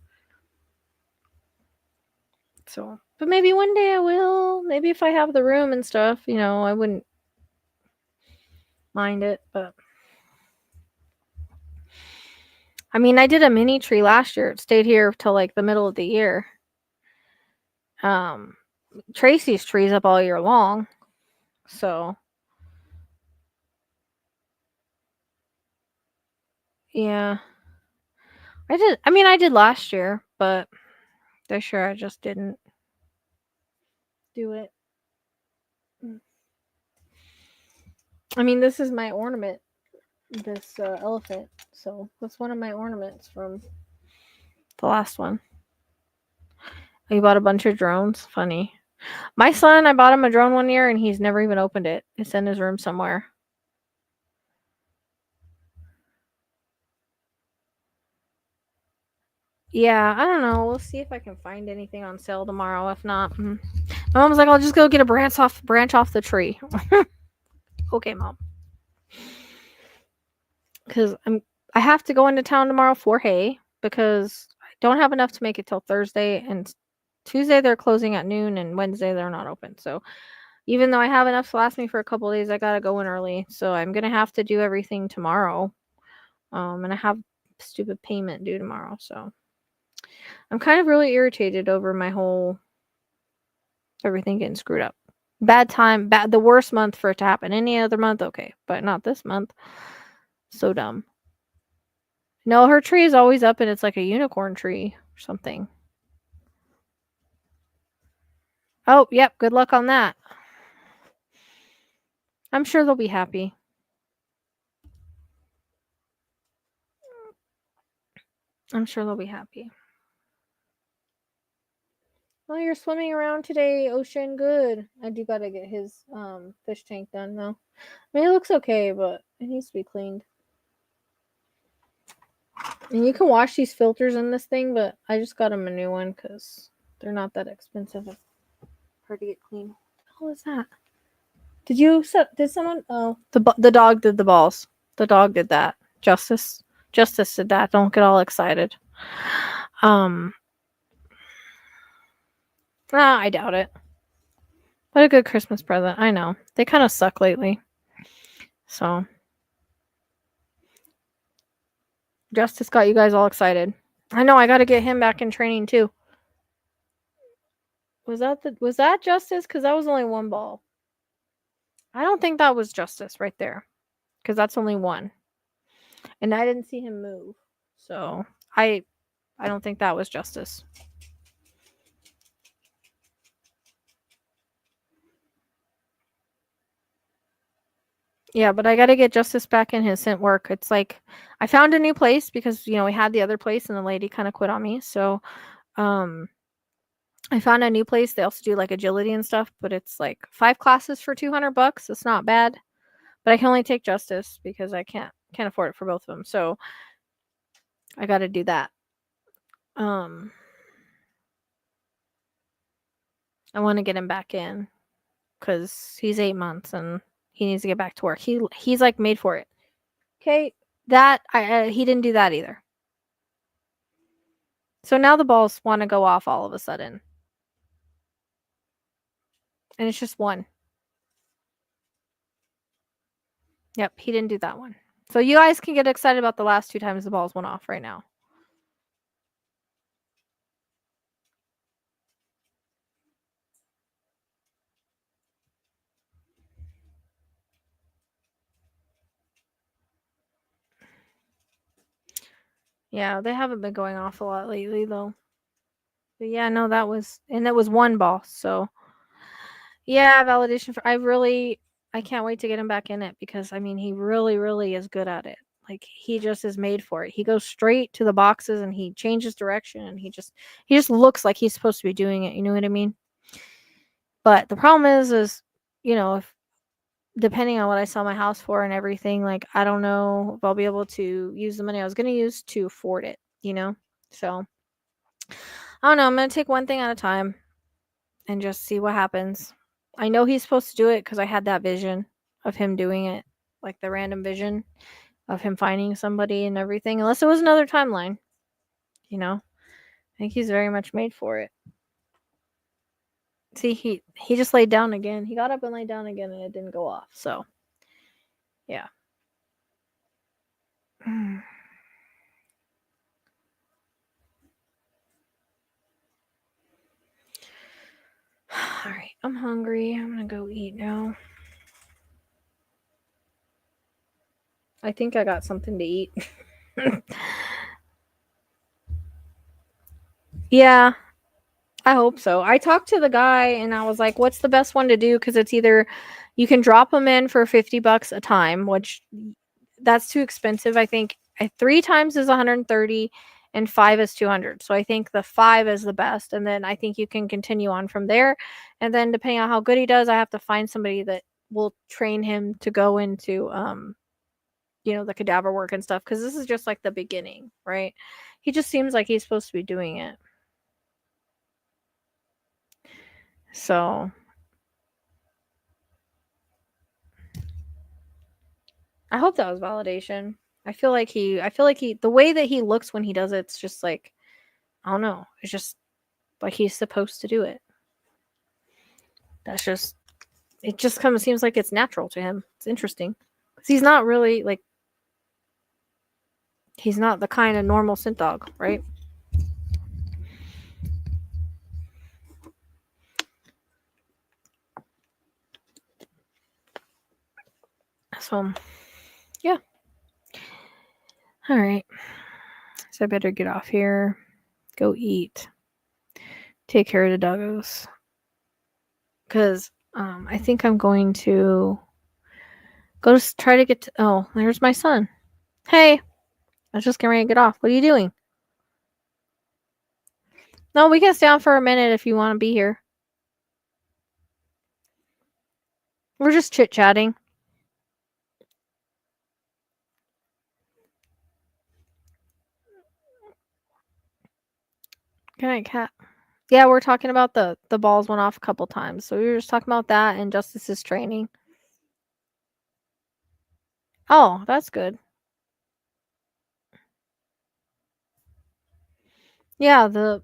So, but maybe one day I will. Maybe if I have the room and stuff, I wouldn't mind it, but I mean, I did a mini tree last year. It stayed here till like the middle of the year. Um, Tracy's tree's up all year long, so yeah. I did last year, but this year I just didn't do it. I mean, this is my ornament, this elephant. So that's one of my ornaments from the last one. He bought a bunch of drones. Funny. My son, I bought him a drone one year and he's never even opened it. It's in his room somewhere. Yeah, I don't know. We'll see if I can find anything on sale tomorrow. If not, my mom's like, I'll just go get a branch off the tree. Okay, mom. Because I have to go into town tomorrow for hay because I don't have enough to make it till Thursday, and Tuesday they're closing at noon, and Wednesday they're not open. So even though I have enough to last me for a couple days, I gotta go in early. So I'm gonna have to do everything tomorrow. And I have stupid payment due tomorrow, so I'm kind of really irritated over my whole everything getting screwed up. Bad time, the worst month for it to happen. Any other month, okay, but not this month. So dumb. No, her tree is always up and it's like a unicorn tree or something. Oh, yep, good luck on that. I'm sure they'll be happy. I'm sure they'll be happy. Well, you're swimming around today, Ocean. Good. I do gotta get his fish tank done though. I mean, it looks okay, but it needs to be cleaned. And you can wash these filters in this thing, but I just got him a new one because they're not that expensive. It's hard to get clean. What was that? Did someone? Oh, the dog did the balls. The dog did that. Justice did that. Don't get all excited. I doubt it. What a good Christmas present. I know. They kind of suck lately. So, Justice got you guys all excited. I know. I got to get him back in training too. Was that Justice? Because that was only one ball. I don't think that was Justice right there, because that's only one, and I didn't see him move. So I don't think that was Justice. Yeah, but I got to get Justice back in his scent work. It's like I found a new place because we had the other place and the lady kind of quit on me. So I found a new place. They also do like agility and stuff, but it's like 5 classes for $200. It's not bad. But I can only take Justice because I can't afford it for both of them. So I got to do that. I want to get him back in because he's 8 months and he needs to get back to work. He's like made for it. Okay, that he didn't do that either. So now the balls want to go off all of a sudden. And it's just one. Yep, he didn't do that one. So you guys can get excited about the last 2 times the balls went off right now. Yeah, they haven't been going off a lot lately though. But yeah, no, that was one ball. So yeah, validation for I can't wait to get him back in it because I mean he really, really is good at it. Like he just is made for it. He goes straight to the boxes and he changes direction and he just looks like he's supposed to be doing it. You know what I mean? But the problem is if depending on what I sell my house for and everything, like I don't know if I'll be able to use the money I was going to use to afford it, So I don't know. I'm going to take one thing at a time and just see what happens. I know he's supposed to do it because I had that vision of him doing it, like the random vision of him finding somebody and everything, unless it was another timeline. I think he's very much made for it. See, he just laid down again. He got up and laid down again and it didn't go off. So, yeah. All right, I'm hungry. I'm gonna go eat now. I think I got something to eat. Yeah, I hope so. I talked to the guy and I was like, what's the best one to do? Because it's either you can drop them in for $50 a time, which that's too expensive. I think 3 times is 130 and 5 is 200. So I think the 5 is the best. And then I think you can continue on from there. And then depending on how good he does, I have to find somebody that will train him to go into the cadaver work and stuff, because this is just like the beginning, right? He just seems like he's supposed to be doing it. So I hope that was validation. I feel like the way that he looks when he does it, it's just like, I don't know. It's just like he's supposed to do it. It just kind of seems like it's natural to him. It's interesting. Because he's not really like, he's not the kind of normal scent dog, right? So, yeah. All right. So I better get off here, go eat, take care of the doggos. Because I think I'm going to Go to try to get to. Oh, there's my son. Hey, I was just getting ready to get off. What are you doing? No, we can stay on for a minute if you want to be here. We're just chit chatting. Good night, cat. Yeah, we're talking about the balls went off a couple times. So we were just talking about that and Justice's training. Oh, that's good. Yeah,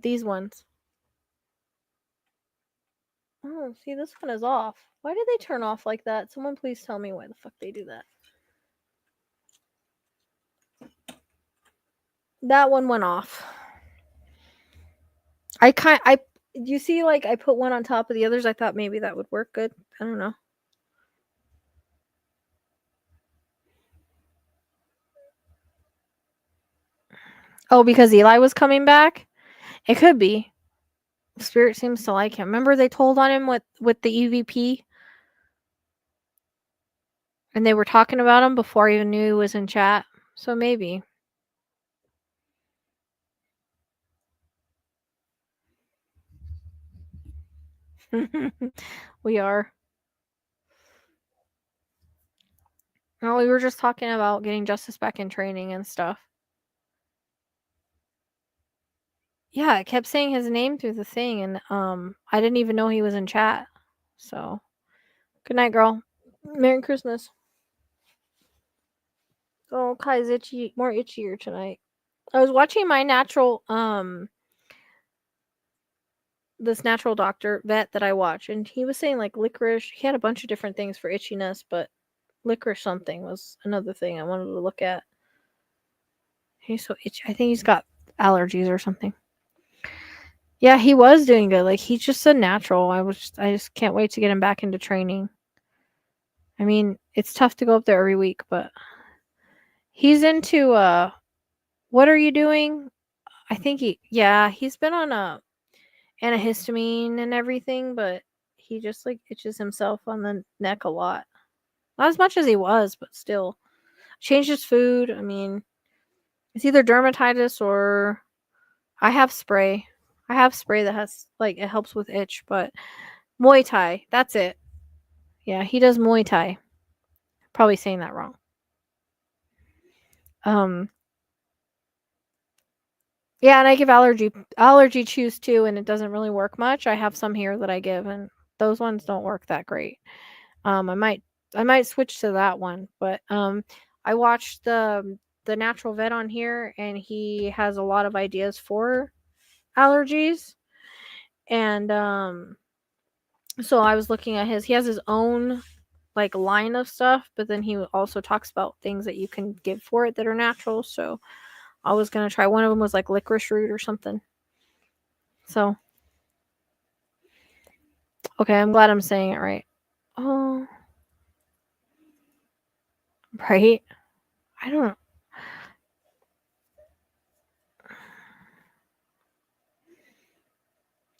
these ones. Oh, see, this one is off. Why did they turn off like that? Someone please tell me why the fuck they do that. That one went off. You see, like, I put one on top of the others. I thought maybe that would work good. I don't know. Oh, because Eli was coming back? It could be. Spirit seems to like him. Remember they told on him with the EVP? And they were talking about him before I even knew he was in chat. So maybe. We are. No, we were just talking about getting Justice back in training and stuff. Yeah, it kept saying his name through the thing, and I didn't even know he was in chat. So, good night, girl. Merry Christmas. Oh, Kai's itchy, more itchier tonight. I was watching my natural this natural doctor vet that I watch, and he was saying like licorice. He had a bunch of different things for itchiness, but licorice something was another thing I wanted to look at. He's so itchy. I think he's got allergies or something. Yeah, he was doing good. Like he's just a natural. I just can't wait to get him back into training. I mean, it's tough to go up there every week, but he's into what are you doing? I think he's been on a antihistamine and everything, but he just like itches himself on the neck a lot. Not as much as he was, but still. Changed his food. I mean, it's either dermatitis or I have spray. I have spray that has like it helps with itch, but Muay Thai, that's it. Yeah, he does Muay Thai. Probably saying that wrong. Um yeah, and I give allergy chews too, and it doesn't really work much. I have some here that I give, and those ones don't work that great. I might switch to that one, but I watched the natural vet on here, and he has a lot of ideas for allergies, and so I was looking at his. He has his own like line of stuff, but then he also talks about things that you can give for it that are natural. So I was gonna try. One of them was like licorice root or something. So okay, I'm glad I'm saying it right. Oh, right. I don't know.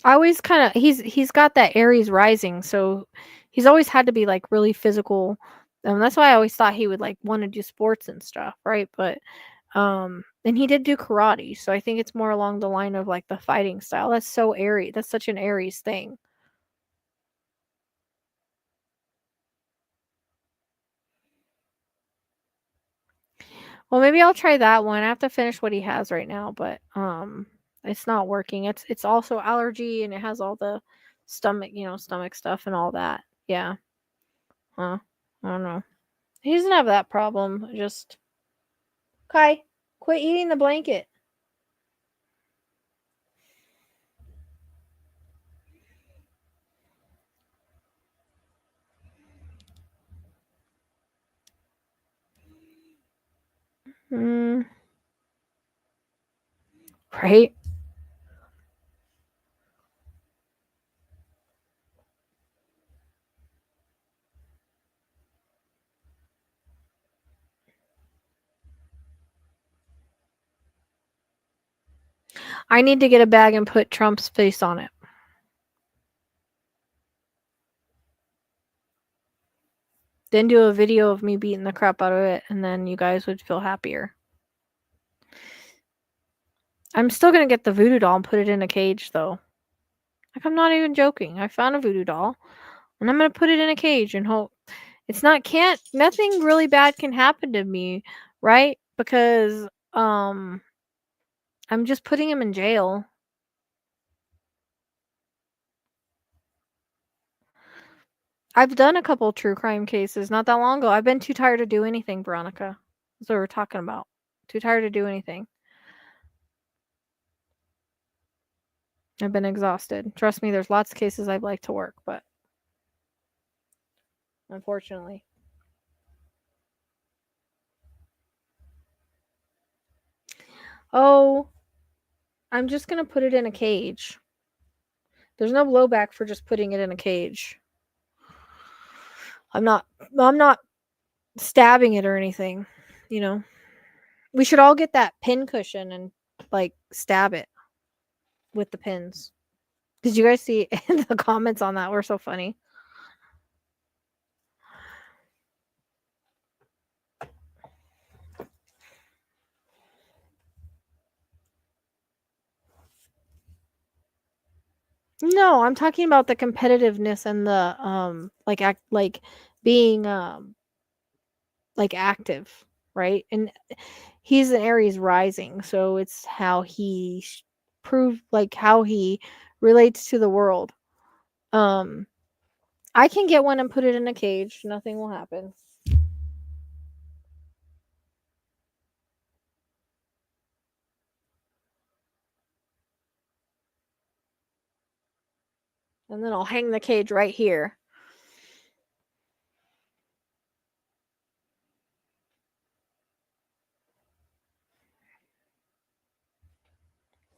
I always kind of he's got that Aries rising, so he's always had to be like really physical. That's why I always thought he would like want to do sports and stuff, right? But and he did do karate, so I think it's more along the line of like the fighting style. That's so Aries. That's such an Aries thing. Well, maybe I'll try that one. I have to finish what he has right now, but it's not working. It's also allergy and it has all the stomach stuff and all that. Yeah. Huh. I don't know. He doesn't have that problem. Just Kai, quit eating the blanket. Mm, right? I need to get a bag and put Trump's face on it. Then do a video of me beating the crap out of it, and then you guys would feel happier. I'm still gonna get the voodoo doll and put it in a cage, though. Like, I'm not even joking. I found a voodoo doll, and I'm gonna put it in a cage and hope nothing really bad can happen to me, right? Because I'm just putting him in jail. I've done a couple true crime cases not that long ago. I've been too tired to do anything, Veronica. That's what we're talking about. Too tired to do anything. I've been exhausted. Trust me, there's lots of cases I'd like to work, but unfortunately. Oh, I'm just gonna put it in a cage. There's no blowback for just putting it in a cage. I'm not stabbing it or anything, you know. We should all get that pin cushion and like stab it with the pins. Did you guys see the comments on that were so funny? No, I'm talking about the competitiveness and the like being like active, right? And he's an Aries rising, so it's how he how he relates to the world. I can get one and put it in a cage. Nothing will happen. And then I'll hang the cage right here.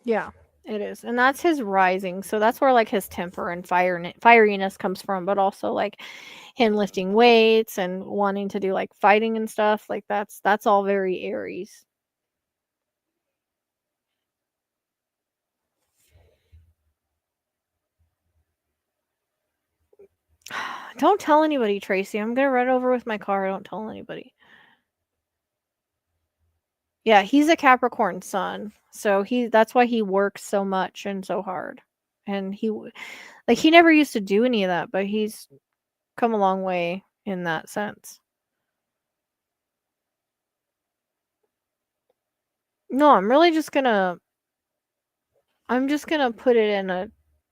Yeah, it is. And that's his rising. So that's where like his temper and fieriness comes from, but also like him lifting weights and wanting to do like fighting and stuff. Like that's all very Aries. Don't tell anybody, Tracy. I'm gonna run over with my car. Don't tell anybody. Yeah, he's a Capricorn sun, so that's why he works so much and so hard. And he never used to do any of that, but he's come a long way in that sense. No, I'm just gonna put it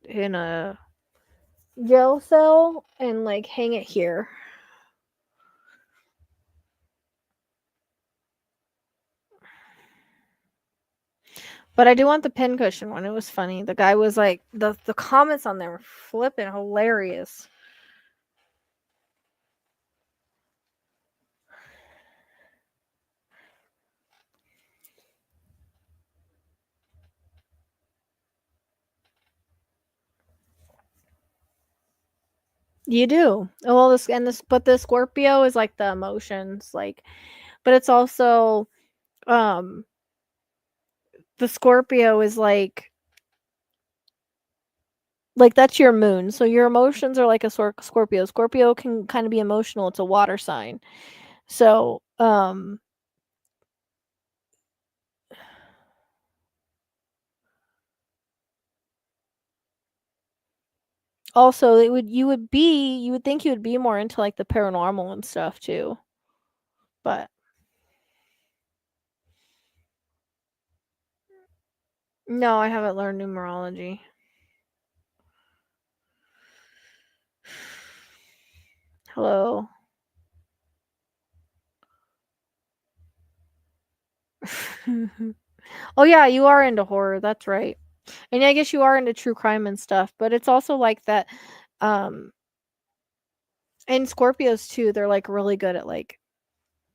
in a jail cell and like hang it here. But I do want the pincushion one. It was funny. The guy was like the comments on there were flipping hilarious. You do. Well, but the Scorpio is like the emotions, like, but it's also, um, the Scorpio is like that's your moon. So your emotions are like a Scorpio. Scorpio can kind of be emotional. It's a water sign. So, also you would think you would be more into like the paranormal and stuff too. But no, I haven't learned numerology. Hello. Oh yeah, you are into horror. That's right. And I guess you are into true crime and stuff, but it's also like that um and Scorpios too, they're like really good at like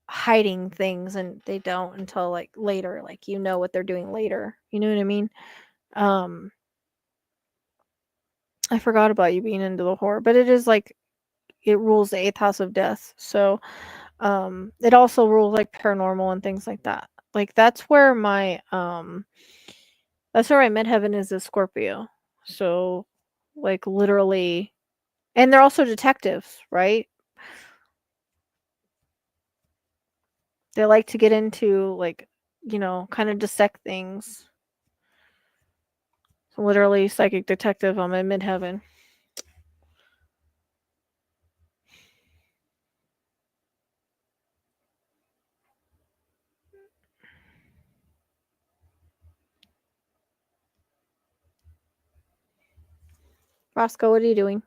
hiding things and they don't until like later, like you know what they're doing later. You know what I mean? Um I forgot about you being into the horror, but it is like it rules the eighth house of death. So it also rules like paranormal and things like that. Like that's where my midheaven is a Scorpio. So like literally, and they're also detectives, right? They like to get into, like, kind of dissect things. Literally psychic detective. I'm in midheaven. Roscoe, what are you doing?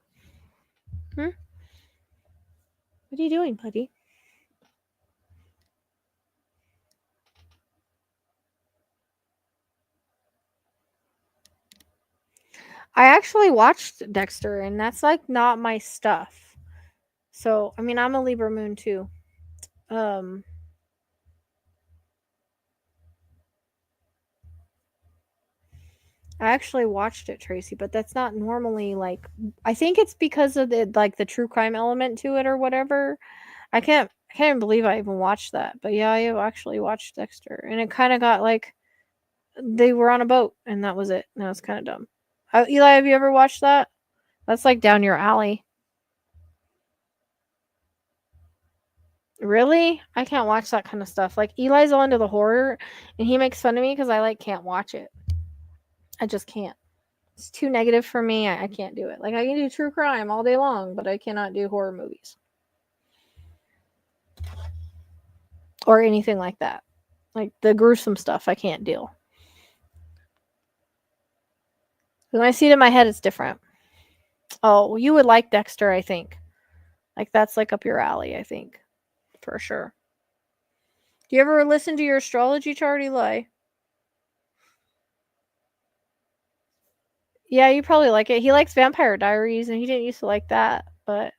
What are you doing, buddy? I actually watched Dexter, and that's like not my stuff. So, I mean, I'm a Libra moon too. Um, I actually watched it, Tracy, but that's not normally like. I think it's because of the true crime element to it or whatever. I can't believe I even watched that. But yeah, I actually watched Dexter, and it kind of got like they were on a boat, and that was it. And that was kind of dumb. Eli, have you ever watched that? That's like down your alley. Really? I can't watch that kind of stuff. Like Eli's all into the horror, and he makes fun of me because I like can't watch it. I just can't. It's too negative for me. I can't do it. Like I can do true crime all day long, but I cannot do horror movies or anything like that. Like the gruesome stuff, I can't deal. When I see it in my head, it's different. Oh, you would like Dexter, I think. Like that's like up your alley, I think, for sure. Do you ever listen to your astrology chart, Eli? Yeah, you probably like it. He likes Vampire Diaries, and he didn't used to like that, but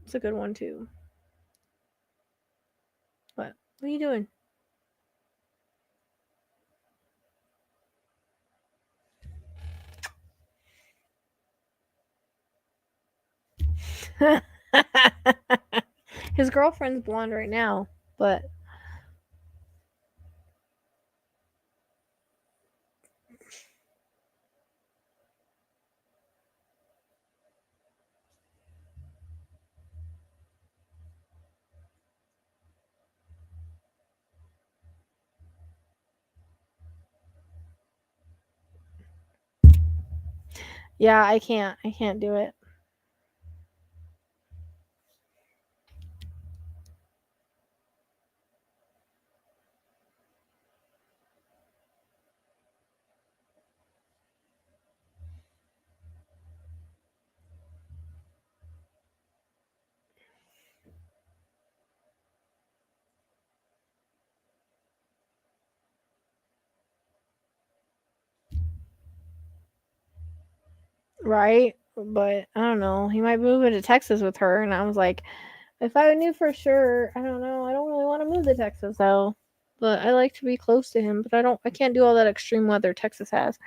it's a good one too. What are you doing? His girlfriend's blonde right now, but yeah, I can't. I can't do it. Right? But I don't know. He might move into Texas with her, and I was like, if I knew for sure, I don't know. I don't really want to move to Texas though. But I like to be close to him, but I don't. I can't do all that extreme weather Texas has.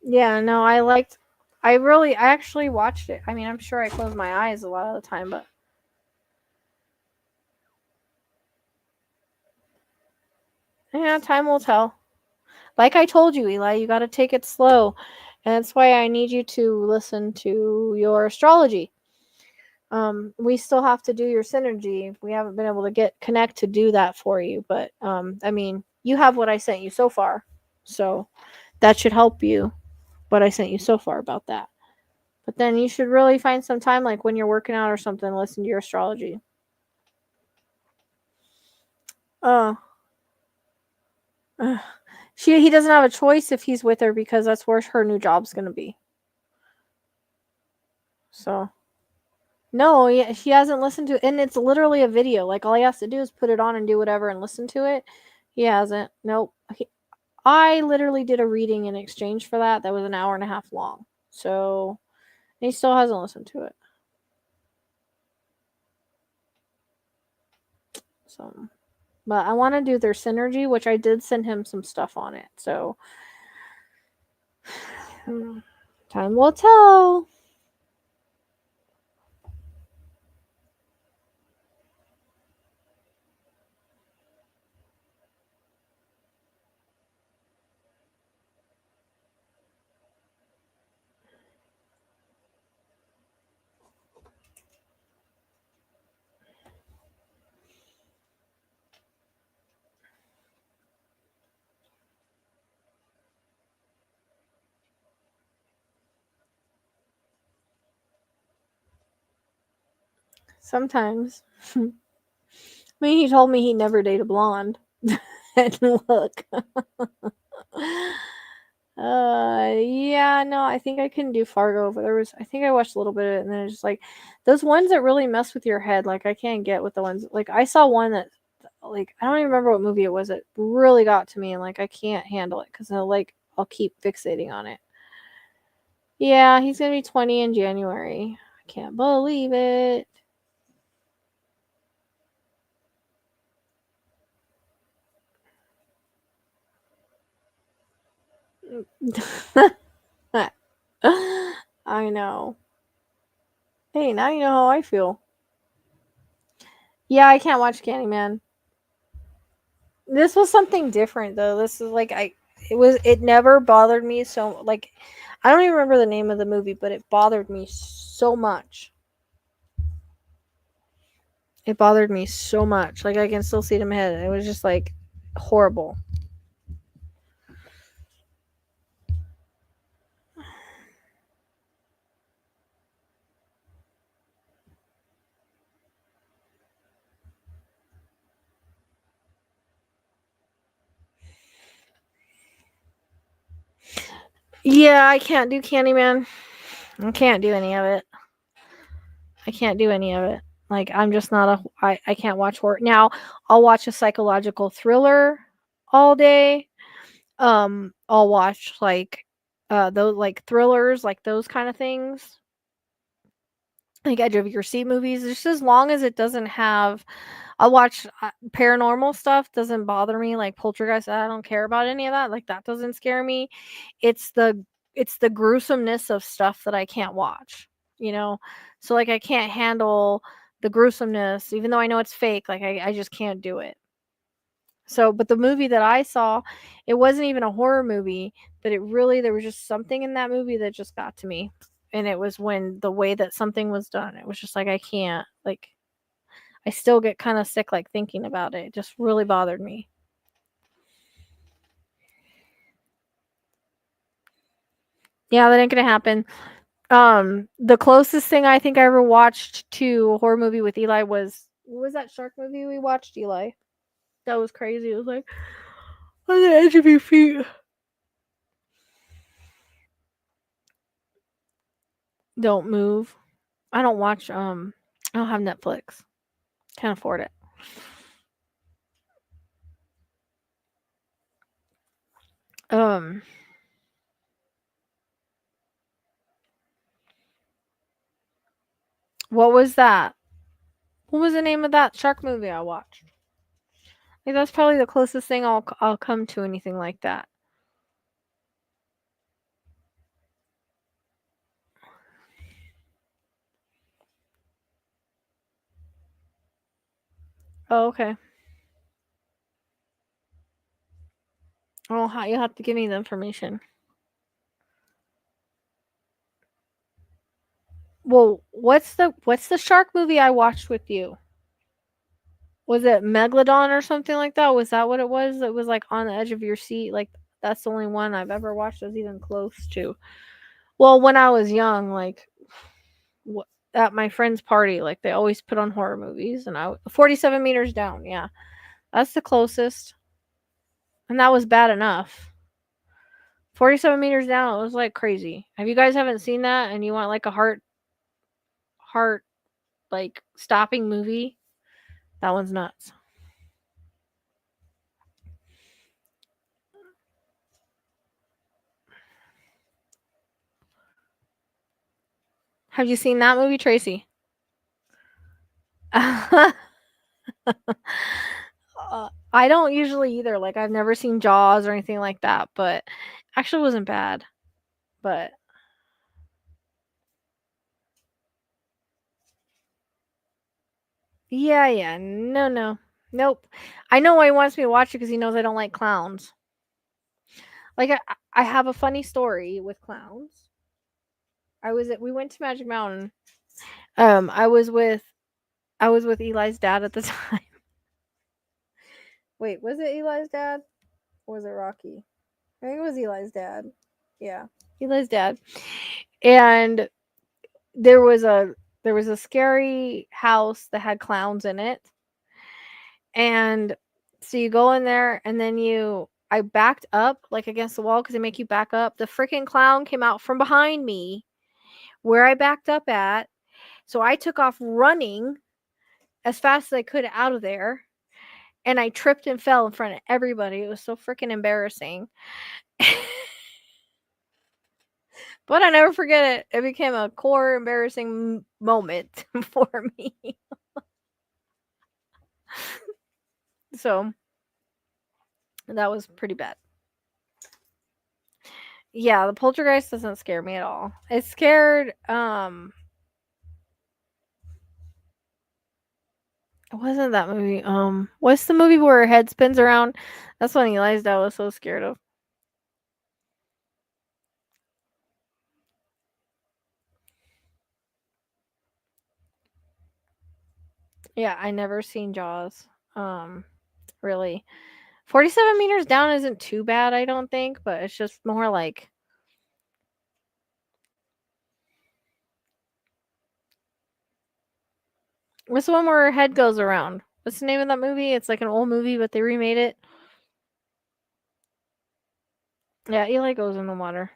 Yeah, no, I liked. I actually watched it. I mean, I'm sure I closed my eyes a lot of the time, but yeah, time will tell. Like I told you, Eli, you got to take it slow. And that's why I need you to listen to your astrology. We still have to do your synergy. We haven't been able to get connect to do that for you, but I mean, you have what I sent you so far. So that should help you what I sent you so far about that. But then you should really find some time like when you're working out or something, listen to your astrology. Uh, uh he doesn't have a choice if he's with her because that's where her new job's going to be. So no, he hasn't listened to it, and it's literally a video. Like all he has to do is put it on and do whatever and listen to it. He hasn't. Nope. I literally did a reading in exchange for that. That was an hour and a half long. So he still hasn't listened to it. So, but I want to do their synergy, which I did send him some stuff on it. So time will tell. Sometimes. I mean, he told me he'd never date a blonde. And look. Yeah, no, I think I couldn't do Fargo, but I think I watched a little bit of it, and then it's just like, those ones that really mess with your head, like, I can't get with the ones, like, I saw one that, like, I don't even remember what movie it was, it really got to me, and, like, I can't handle it, because I'll keep fixating on it. Yeah, he's gonna be 20 in January. I can't believe it. I know. Hey, now you know how I feel. Yeah, I can't watch Candyman. This was something different though. This is like it never bothered me so, like, I don't even remember the name of the movie, but it bothered me so much. It bothered me so much. Like, I can still see it in my head. It was just like horrible. Yeah, I can't do Candyman. I can't do any of it. I can't do any of it. Like, I'm just not I can't watch horror. Now, I'll watch a psychological thriller all day. I'll watch like those, like, thrillers, like those kind of things. Like edge of your seat movies, just as long as it doesn't have, I'll watch paranormal stuff, doesn't bother me, like Poltergeist, I don't care about any of that, like, that doesn't scare me. It's the gruesomeness of stuff that I can't watch, you know? So, like, I can't handle the gruesomeness, even though I know it's fake, like, I just can't do it. So, but the movie that I saw, it wasn't even a horror movie, but there was just something in that movie that just got to me. And it was when the way that something was done, it was just like, I can't, like, I still get kind of sick, like, thinking about it. It just really bothered me. Yeah, that ain't gonna happen. The closest thing I think I ever watched to a horror movie with Eli was, what was that shark movie we watched, Eli? That was crazy. It was like, on the edge of your feet. Don't move. I don't watch, I don't have Netflix. Can't afford it. Um, what was that? What was the name of that shark movie I watched? Like, that's probably the closest thing I'll come to anything like that. Oh, okay. Oh, you'll have to give me the information. Well, what's the shark movie I watched with you? Was it Megalodon or something like that? Was that what it was? It was like on the edge of your seat. Like, that's the only one I've ever watched that's even close to. Well, when I was young, like, at my friend's party, like, they always put on horror movies, and 47 meters down. Yeah, that's the closest, and that was bad enough. 47 meters down, it was like crazy. If you guys haven't seen that and you want like a heart like stopping movie, that one's nuts. Have you seen that movie, Tracy? I don't usually either. Like, I've never seen Jaws or anything like that, but actually wasn't bad. But yeah, yeah, no, no, nope. I know why he wants me to watch it, because he knows I don't like clowns. Like, I have a funny story with clowns. We went to Magic Mountain. Um, I was with I was with Eli's dad at the time. Wait, was it Eli's dad? Or was it Rocky? I think it was Eli's dad. Yeah, Eli's dad. And there was there was a scary house that had clowns in it. And so you go in there and then I backed up like against the wall because they make you back up. The freaking clown came out from behind me where I backed up at. So I took off running as fast as I could out of there. And I tripped and fell in front of everybody. It was so freaking embarrassing. But I never forget it. It became a core embarrassing moment for me. So that was pretty bad. Yeah, the poltergeist doesn't scare me at all. It scared it wasn't that movie. What's the movie where her head spins around? That's one Eli's dad was so scared of. Yeah, I never seen Jaws. Really. 47 meters down isn't too bad, I don't think, but it's just more like what's the one where her head goes around? What's the name of that movie? It's like an old movie, but they remade it. Yeah, Eli goes in the water.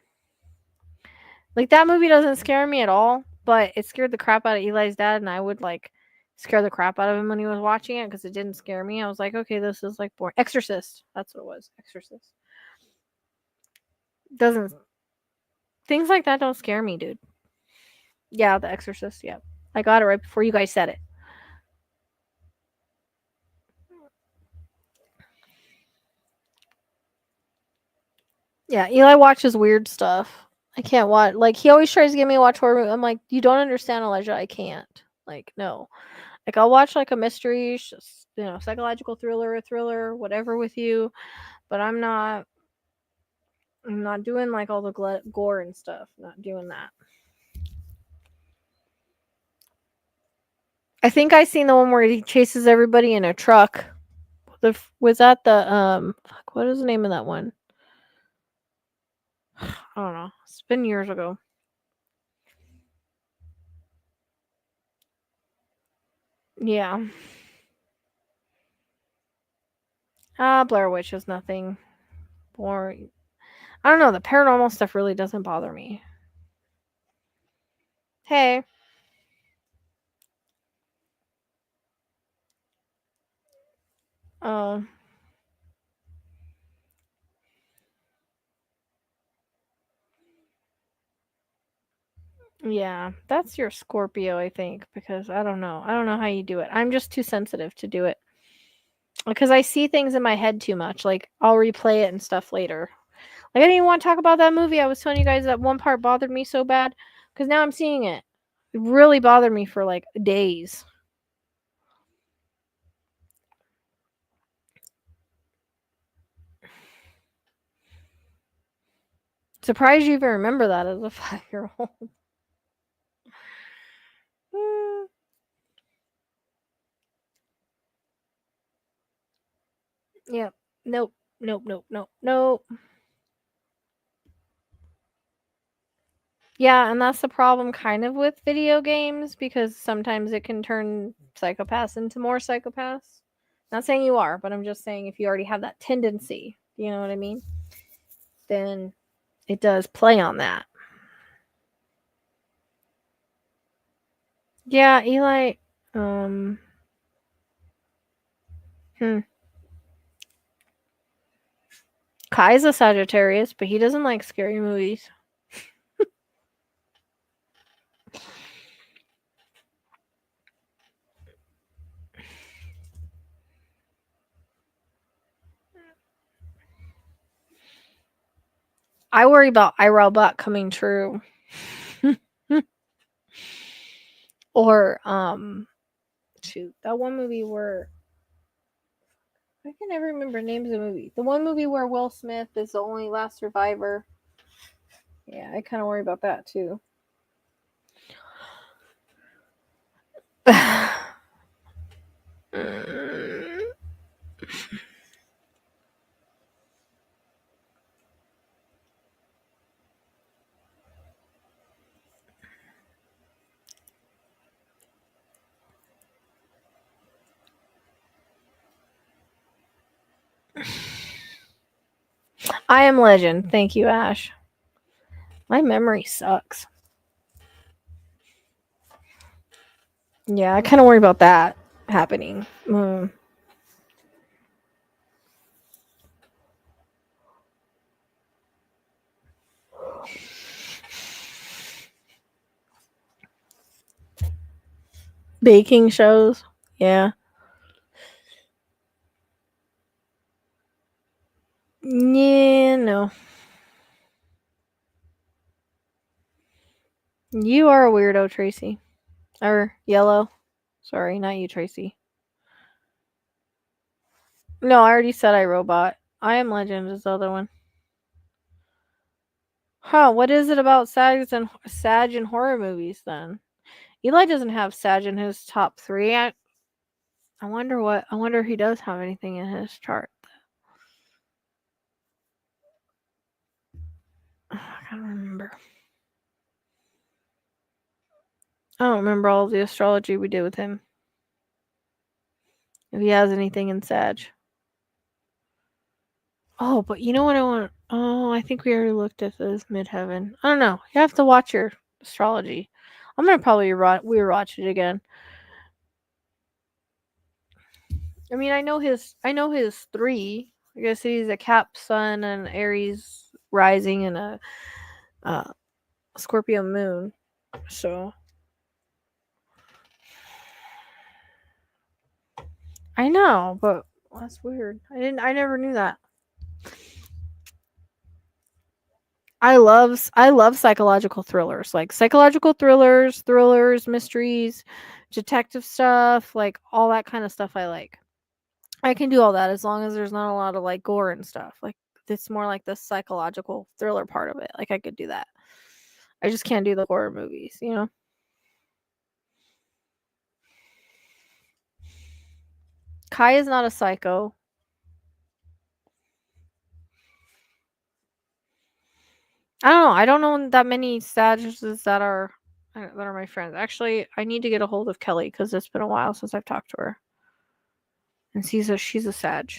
Like that movie doesn't scare me at all, but it scared the crap out of Eli's dad, and I would like scare the crap out of him when he was watching it because it didn't scare me. I was like, okay, this is like boring. Exorcist. That's what it was. Exorcist. Doesn't things like that don't scare me, dude. Yeah, The Exorcist. Yeah, I got it right before you guys said it. Yeah, Eli watches weird stuff. I can't watch. Like he always tries to get me to watch horror movies. I'm like, you don't understand, Elijah. I can't. Like no. Like I'll watch like a mystery, psychological thriller, whatever with you, but I'm not doing like all the gore and stuff. Not doing that. I think I seen the one where he chases everybody in a truck. Was that the fuck, what is the name of that one? I don't know. It's been years ago. Yeah. Blair Witch is nothing. Boring. I don't know. The paranormal stuff really doesn't bother me. Hey. Oh. Yeah, that's your Scorpio, I think, because I don't know. I don't know how you do it. I'm just too sensitive to do it. Because I see things in my head too much. Like, I'll replay it and stuff later. Like, I didn't even want to talk about that movie. I was telling you guys that one part bothered me so bad. Because now I'm seeing it. It really bothered me for like days. Surprised you even remember that as a 5-year-old. Yep. Nope. Nope. Nope. Nope. Nope. Yeah, and that's the problem kind of with video games because sometimes it can turn psychopaths into more psychopaths. Not saying you are, but I'm just saying if you already have that tendency, you know what I mean? Then it does play on that. Yeah, Eli um hmm. Kai's a Sagittarius, but he doesn't like scary movies. I worry about iRobot coming true. Or shoot, that one movie where I can never remember names of the movie. The one movie where Will Smith is the only last survivor. Yeah, I kind of worry about that too. I Am Legend. Thank you, Ash. My memory sucks. Yeah, I kind of worry about that happening. Baking shows. Yeah. Yeah, no. You are a weirdo, Tracy. Or Yellow. Sorry, not you, Tracy. No, I already said I Robot. I Am Legend is the other one. Huh, what is it about Sag and horror movies then? Eli doesn't have Sag in his top 3. I wonder if he does have anything in his chart. I can't remember. I don't remember all of the astrology we did with him. If he has anything in Sag. Oh, but you know what I want? Oh, I think we already looked at this midheaven. I don't know. You have to watch your astrology. I'm gonna probably rewatch it again. I mean, I know his 3. I guess he's a Cap Sun and Aries rising and a Scorpio moon. So I know, but that's weird. I never knew that. I love psychological thrillers. Like psychological thrillers, mysteries, detective stuff, like all that kind of stuff I like. I can do all that as long as there's not a lot of like gore and stuff. Like it's more like the psychological thriller part of it. Like I could do that. I just can't do the horror movies, you know? Kai is not a psycho. I don't know. I don't know that many Sagittariuses that are my friends. Actually, I need to get a hold of Kelly because it's been a while since I've talked to her. And she's a Sag.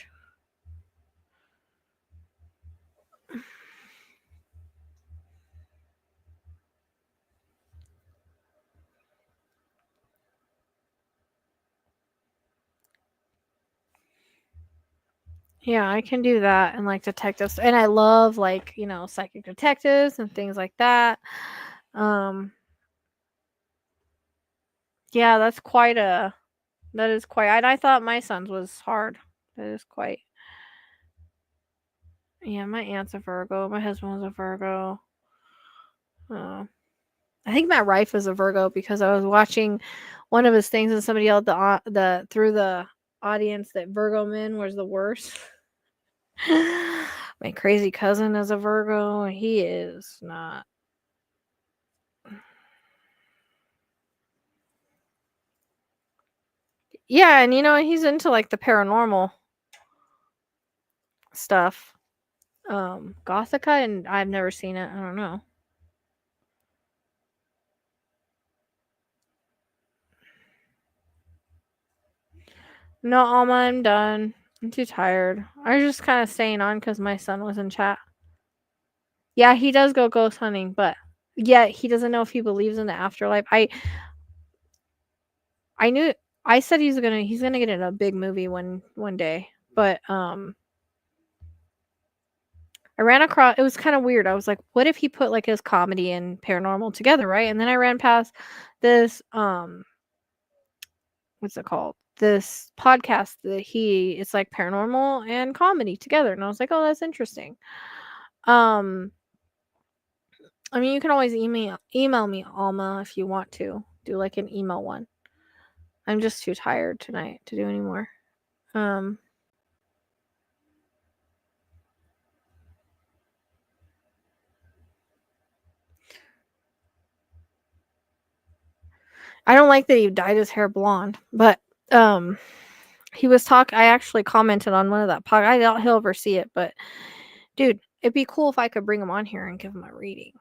Yeah, I can do that and like detectives, and I love like psychic detectives and things like that. Um, yeah, that is quite. And I thought my son's was hard. That is quite. Yeah, my aunt's a Virgo. My husband was a Virgo. Uh, I think Matt Rife was a Virgo because I was watching one of his things and somebody yelled the through the audience that Virgo men was the worst. My crazy cousin is a Virgo. He is not. Yeah, and he's into like the paranormal stuff. Gothica, and I've never seen it. I don't know. No, Alma, I'm done. I'm too tired. I was just kind of staying on because my son was in chat. Yeah, he does go ghost hunting, but yeah, he doesn't know if he believes in the afterlife. I knew I said he's gonna get in a big movie one day, but I ran across it was kind of weird. I was like, what if he put like his comedy and paranormal together, right? And then I ran past this what's it called? This podcast that it's like paranormal and comedy together. And I was like, oh, that's interesting. Um, I mean, you can always email me, Alma, if you want to do like an email one. I'm just too tired tonight to do anymore. Um, I don't like that he dyed his hair blonde, but um, he was talking. I actually commented on one of that pod. I doubt he'll ever see it, but dude, it'd be cool if I could bring him on here and give him a reading.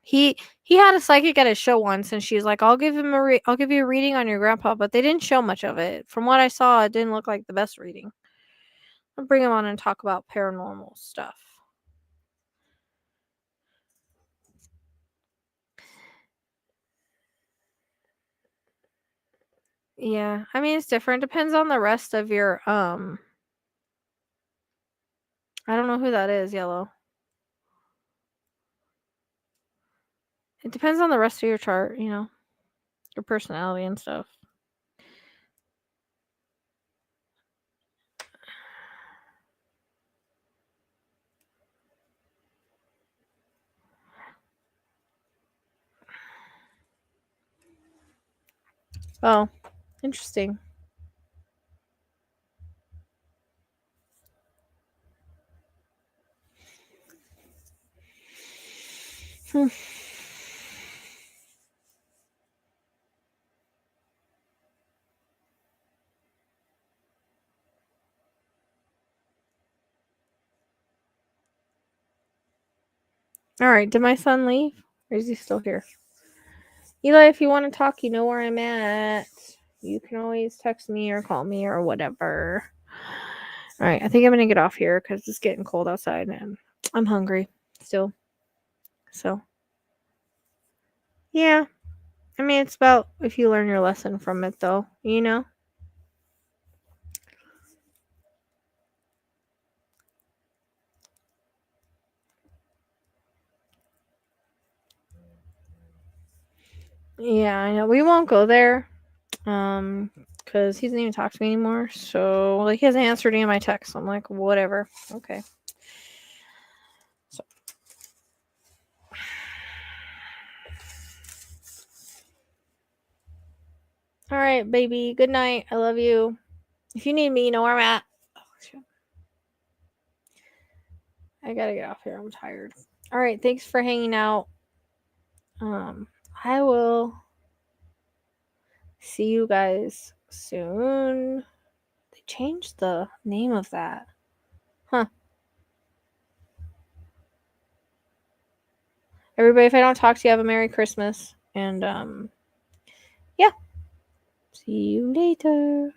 He had a psychic at his show once, and she's like, I'll give you a reading on your grandpa," but they didn't show much of it. From what I saw, it didn't look like the best reading. I'll bring him on and talk about paranormal stuff. Yeah, I mean, it's different. Depends on the rest of your, I don't know who that is, Yellow. It depends on the rest of your chart, you know, your personality and stuff. Oh, interesting. Hmm. All right, did my son leave? Or is he still here? Eli, if you want to talk, you know where I'm at. You can always text me or call me or whatever. All right, I think I'm going to get off here because it's getting cold outside and I'm hungry still. So, yeah. I mean, it's about if you learn your lesson from it, though, you know? Yeah, I know. We won't go there. Because he doesn't even talk to me anymore. So, like, he hasn't answered any of my texts. I'm like, whatever. Okay. So. All right, baby. Good night. I love you. If you need me, you know where I'm at. Oh, shit. I gotta get off here. I'm tired. All right. Thanks for hanging out. I will see you guys soon. They changed the name of that. Huh. Everybody, if I don't talk to you, have a Merry Christmas. And, yeah. See you later.